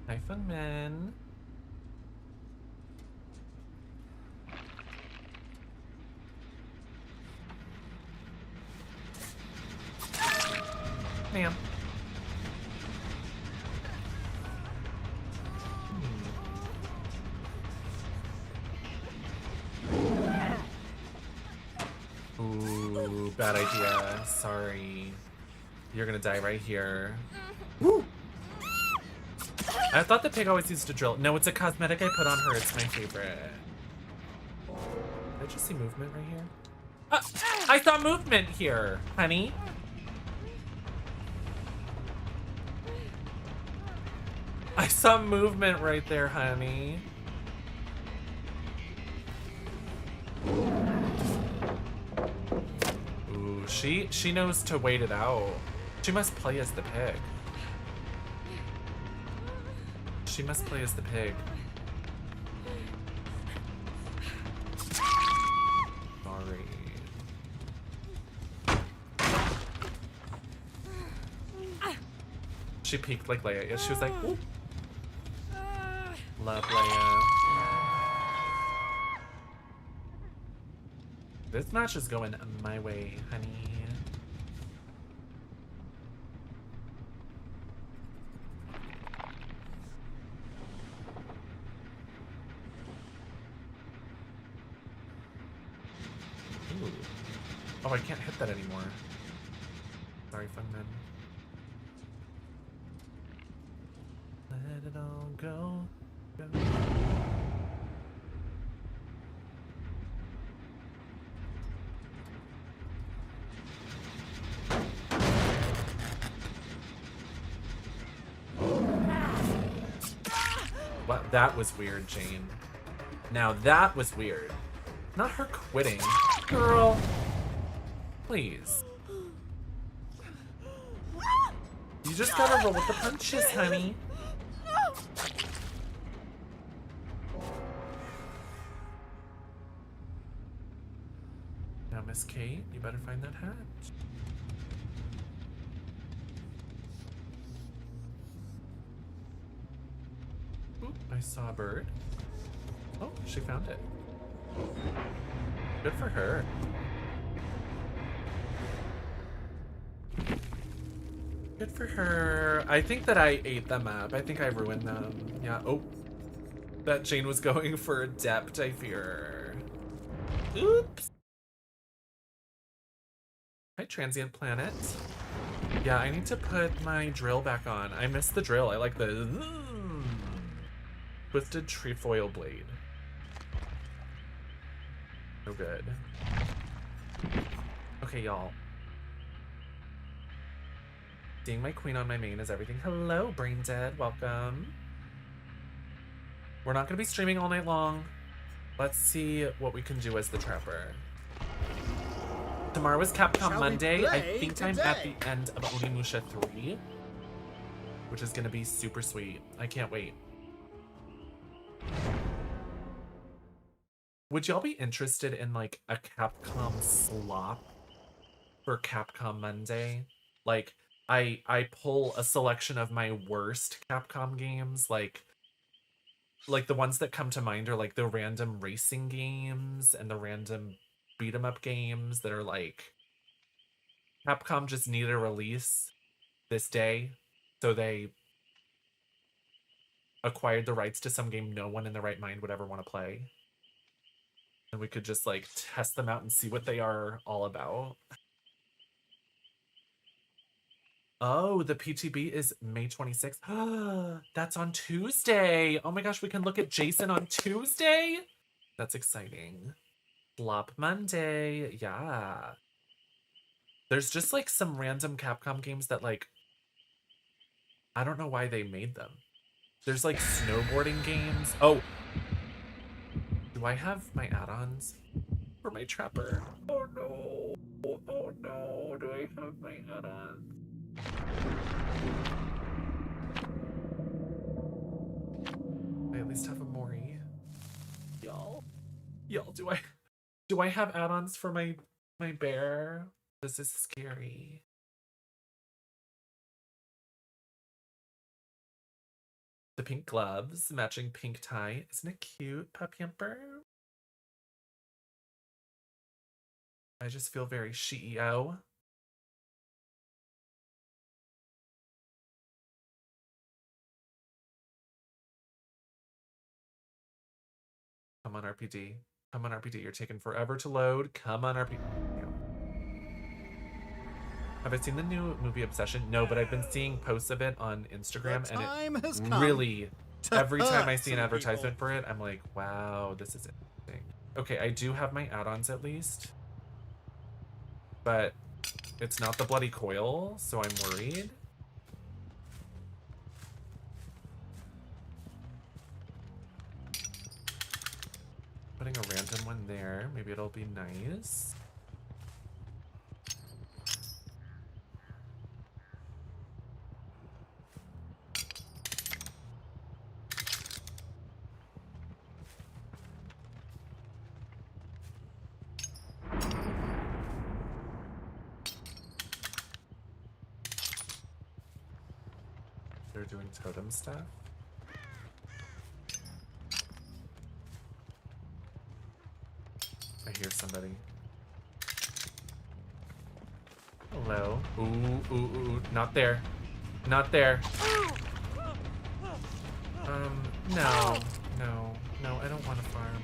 S1: Hi, Fun Man. Ma'am. Ooh, bad idea. Sorry. You're gonna die right here. Woo! I thought the pig always used to drill. No, it's a cosmetic I put on her. It's my favorite. Did I just see movement right here? I saw movement here, honey. I saw movement right there, honey. Ooh, she knows to wait it out. She must play as the pig. She must play as the pig. Sorry. She peeked like Leia. Yeah, she was like, ooh. Love Leia. This match is going my way, honey. Ooh. Oh, I can't hit that anymore. Sorry, Fun Man. Let it all go. What? That was weird, Jane. Now that was weird. Not her quitting. Girl. Please. You just gotta roll with the punches, honey. Now, Miss Kate, you better find that hat. Ooh, I saw a bird. Oh, she found it. Good for her. Good for her. I think that I ate them up. I think I ruined them. Yeah. Oh. That Jane was going for adept, I fear. Oops. Hi, Transient Planet. Yeah, I need to put my drill back on. I missed the drill. I like the twisted trefoil blade. So good. Okay, y'all. Seeing my queen on my main is everything. Hello, Brain Dead. Welcome. We're not going to be streaming all night long. Let's see what we can do as the Trapper. Tomorrow is Capcom Monday. I think I'm at the end of Onimusha 3, which is going to be super sweet. I can't wait. Would y'all be interested in like a Capcom slop for Capcom Monday? Like I pull a selection of my worst Capcom games, like the ones that come to mind are like the random racing games and the random beat 'em up games that are like Capcom just needed a release this day, so they acquired the rights to some game no one in their right mind would ever want to play. And we could just like test them out and see what they are all about. Oh, the PTB is May 26th. That's on Tuesday. Oh my gosh, we can look at Jason on Tuesday? That's exciting. Flop Monday. Yeah. There's just like some random Capcom games that like, I don't know why they made them. There's like snowboarding games. Oh, do I have my add-ons for my Trapper? Oh no. Oh no. Do I have my add-ons? I at least have a Mori. Y'all, do I have add-ons for my bear? This is scary. The pink gloves, matching pink tie. Isn't it cute, Pup Yamper? I just feel very CEO. Come on, RPD. Come on, RPD. You're taking forever to load. Come on, RPD. Have I seen the new movie Obsession? No, but I've been seeing posts of it on Instagram, and it really, every time I see an advertisement for it, I'm like, wow, this is interesting. Okay, I do have my add-ons at least, but it's not the bloody coil, so I'm worried. Putting a random one there, maybe it'll be nice. They're doing totem stuff. I hear somebody. Hello. Ooh, ooh, ooh, not there. Not there. No, no, no, I don't want to farm.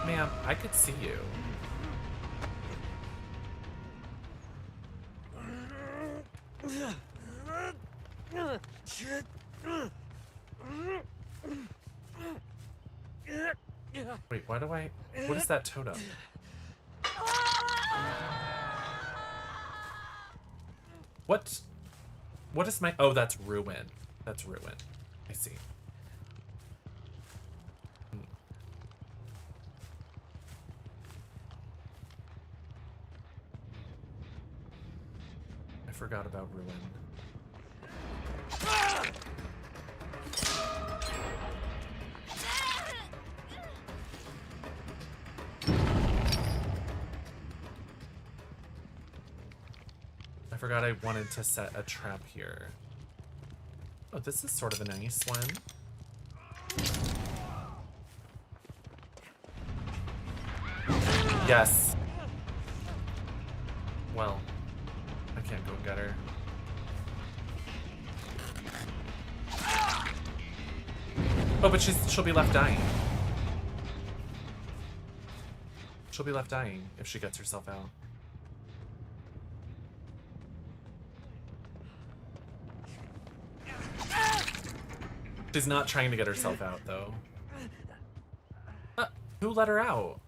S1: Ma'am, I could see you. Wait, why do I... What is that totem? What? What is my... Oh, that's ruin. That's ruin. I see. I forgot about ruin. I forgot I wanted to set a trap here. Oh, this is sort of a nice one. Yes. Well, I can't go get her. Oh, but she'll be left dying. She'll be left dying if she gets herself out. She's not trying to get herself out, though. Who let her out?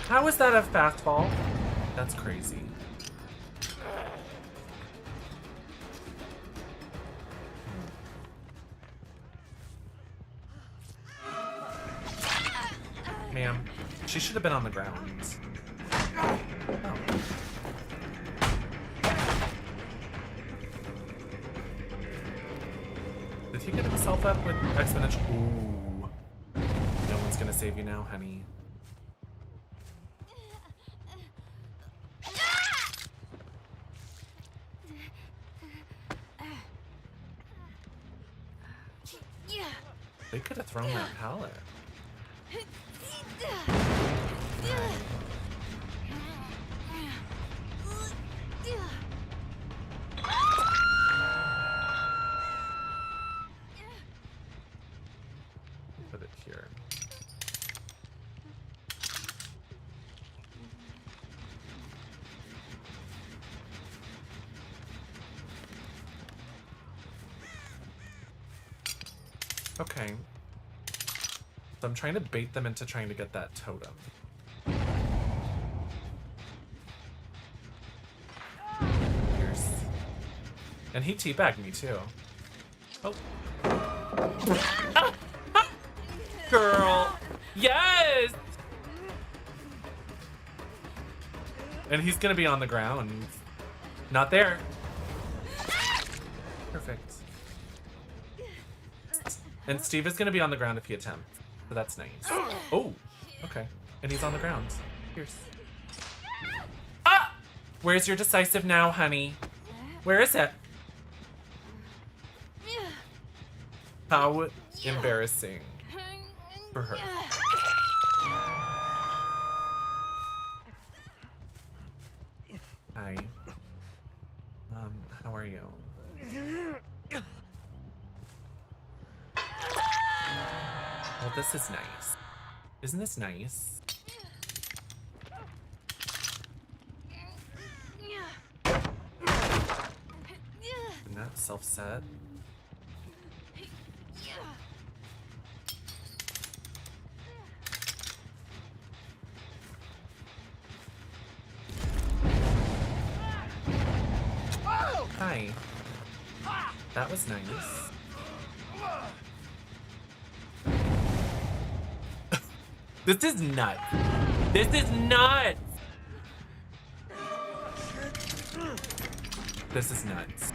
S1: How is that a fastball? That's crazy. Ma'am, she should have been on the ground. Oh. Did he get himself up with exponential? Ooh. No one's gonna save you now, honey. They could have thrown that pallet. Put it here. Okay. So I'm trying to bait them into trying to get that totem. Here's... And he teabagged me too. Oh. Ah! Ah! Girl. Yes! And he's gonna be on the ground. Not there. Perfect. And Steve is gonna be on the ground if he attempts. So that's nice. Oh, okay. And he's on the ground. Fierce. Ah! Where's your decisive now, honey? Where is it? How embarrassing for her. Hi. How are you? Well, this is nice. Isn't this nice? Isn't that self-set? Hi. That was nice. This is nuts. This is nuts. This is nuts.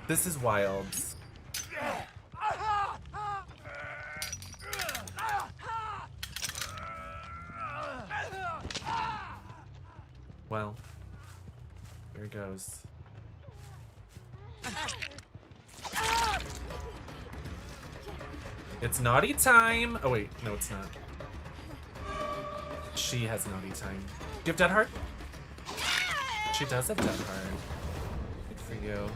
S1: This is wild. Well, here it goes. It's naughty time. Oh wait, no it's not. She has naughty time. Do you have dead heart? She does have dead heart. Good for you.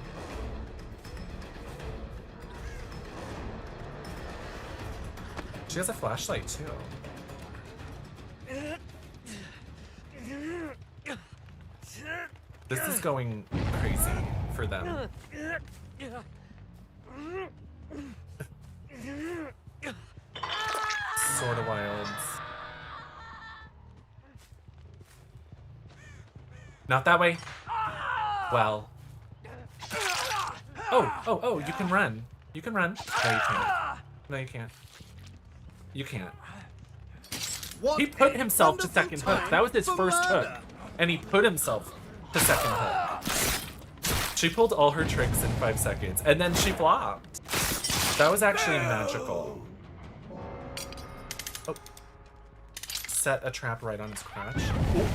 S1: She has a flashlight too. This is going crazy for them. Sorta wild. Not that way. Well. Oh, you can run. You can run. No, you can't. No, you can't. You can't. He put himself to second hook. That was his first hook. And he put himself to second hook. She pulled all her tricks in 5 seconds. And then she flopped. That was actually magical. Oh. Set a trap right on his crotch. Ooh.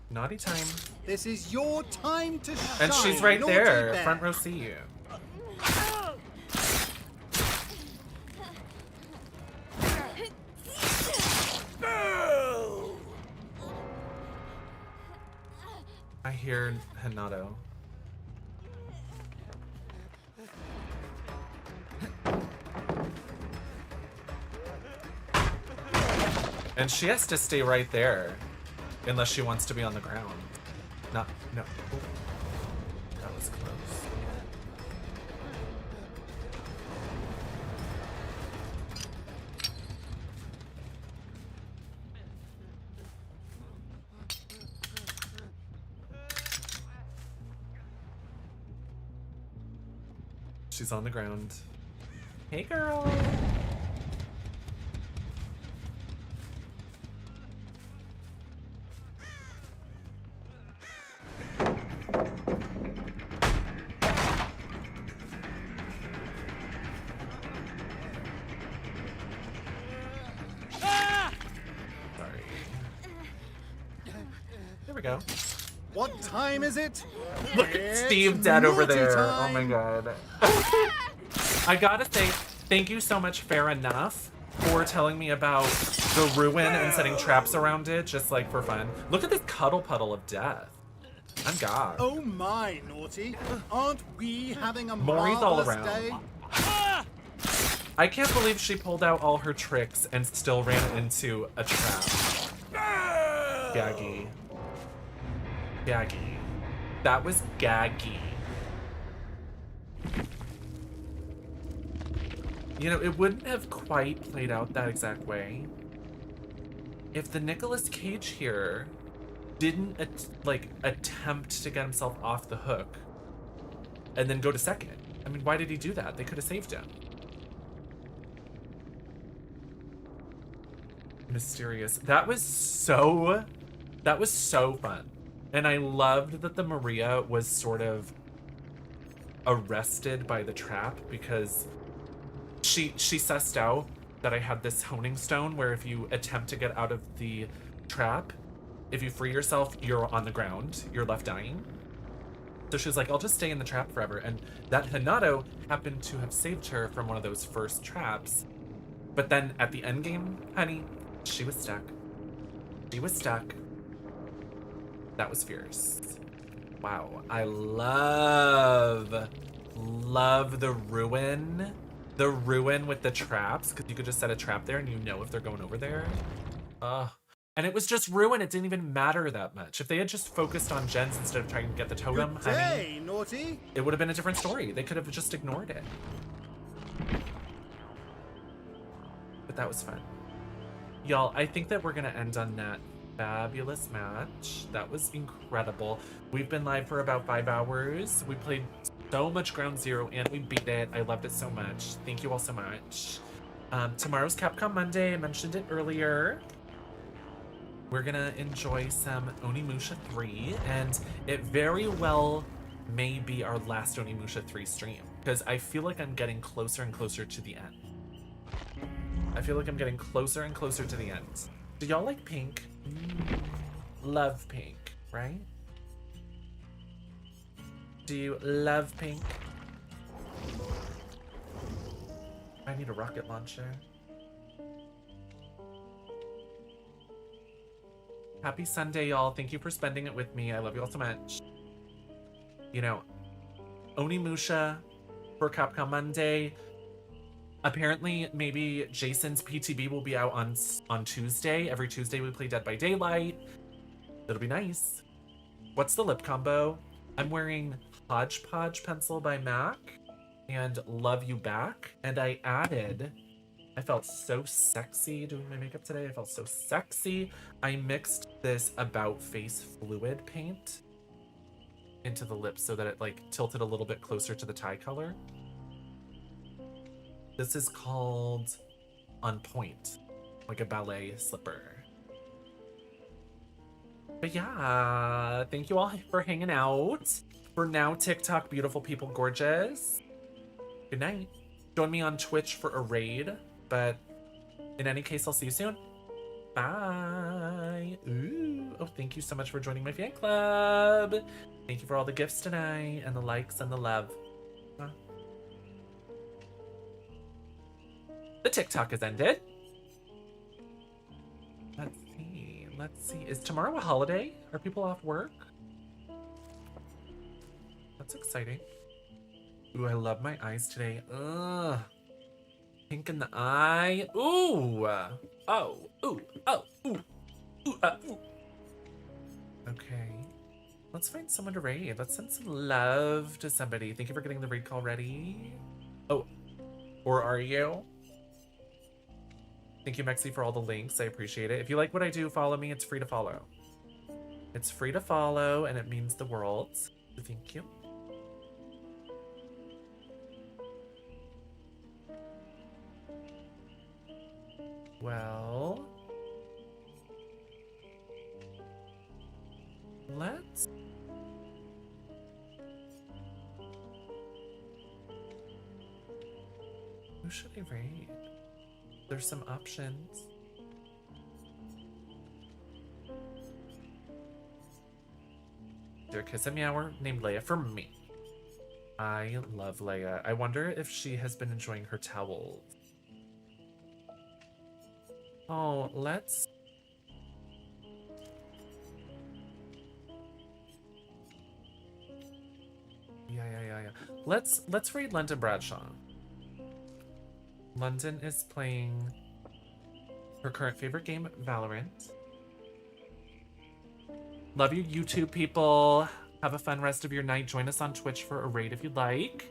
S1: Naughty time.
S7: This is your time to shine.
S1: And she's right there, front row seat. I hear Hanato. And she has to stay right there. Unless she wants to be on the ground. No. Ooh. That was close. She's on the ground. Hey, girl. Go.
S7: What time is it?
S1: Look at Steve dead over there. Oh my god. I gotta say, thank you so much, Fair Enough, for telling me about the ruin and setting traps around it, just like for fun. Look at this cuddle puddle of death. I'm God.
S7: Oh my, Naughty. Aren't we having a
S1: Maury's all
S7: marvelous
S1: around.
S7: day?
S1: I can't believe she pulled out all her tricks and still ran into a trap. Gaggy. Gaggy. That was gaggy. You know, it wouldn't have quite played out that exact way if the Nicolas Cage here didn't attempt to get himself off the hook and then go to second. I mean, why did he do that? They could have saved him. Mysterious. That was so fun. And I loved that the Maria was sort of arrested by the trap because she sussed out that I had this honing stone where if you attempt to get out of the trap, if you free yourself, you're on the ground. You're left dying. So she was like, I'll just stay in the trap forever. And that Hanato happened to have saved her from one of those first traps. But then at the end game, honey, she was stuck. She was stuck. That was fierce. Wow. I love the ruin. The ruin with the traps, because you could just set a trap there and you know if they're going over there. And it was just ruin. It didn't even matter that much. If they had just focused on gens instead of trying to get the totem,
S7: Good day, naughty.
S1: it would have been a different story. They could have just ignored it. But that was fun. Y'all, I think that we're going to end on that fabulous match. That was incredible. We've been live for about 5 hours. We played so much Ground Zero and we beat it. I loved it so much. Thank you all so much. Tomorrow's Capcom Monday. I mentioned it earlier. We're gonna enjoy some Onimusha 3, and it very well may be our last Onimusha 3 stream, because I feel like I'm getting closer and closer to the end. I feel like I'm getting closer and closer to the end. Do y'all like pink? Love pink, right? Do you love pink? I need a rocket launcher. Happy Sunday, y'all. Thank you for spending it with me. I love you all so much. You know, Onimusha for Capcom Monday. Apparently, maybe Jason's PTB will be out on Tuesday. Every Tuesday we play Dead by Daylight. It'll be nice. What's the lip combo? I'm wearing Hodgepodge Pencil by MAC and Love You Back. And I felt so sexy doing my makeup today. I felt so sexy. I mixed this About Face fluid paint into the lips so that it like tilted a little bit closer to the tie color. This is called On Point, like a ballet slipper. But yeah, thank you all for hanging out. For now, TikTok, beautiful people, gorgeous. Good night. Join me on Twitch for a raid, but in any case, I'll see you soon. Bye. Ooh. Oh, thank you so much for joining my fan club. Thank you for all the gifts tonight and the likes and the love. The TikTok has ended. Let's see. Is tomorrow a holiday? Are people off work? That's exciting. Ooh, I love my eyes today. Ugh. Pink in the eye. Ooh. Oh. Ooh. Oh. Ooh. Ooh. Ooh. Okay. Let's find someone to raid. Let's send some love to somebody. Thank you for getting the raid call ready. Oh. Or are you? Thank you, Mexi, for all the links. I appreciate it. If you like what I do, follow me. It's free to follow. It's free to follow, and it means the world. So thank you. Well, let's... Who should I raid? There's some options. There's a Kiss a Meower named Leia for me. I love Leia. I wonder if she has been enjoying her towels. Oh, let's... Yeah. Let's read London Bradshaw. London is playing her current favorite game, Valorant. Love you, YouTube people. Have a fun rest of your night. Join us on Twitch for a raid if you'd like.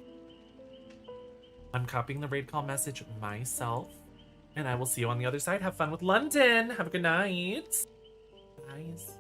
S1: I'm copying the raid call message myself. And I will see you on the other side. Have fun with London. Have a good night. Guys.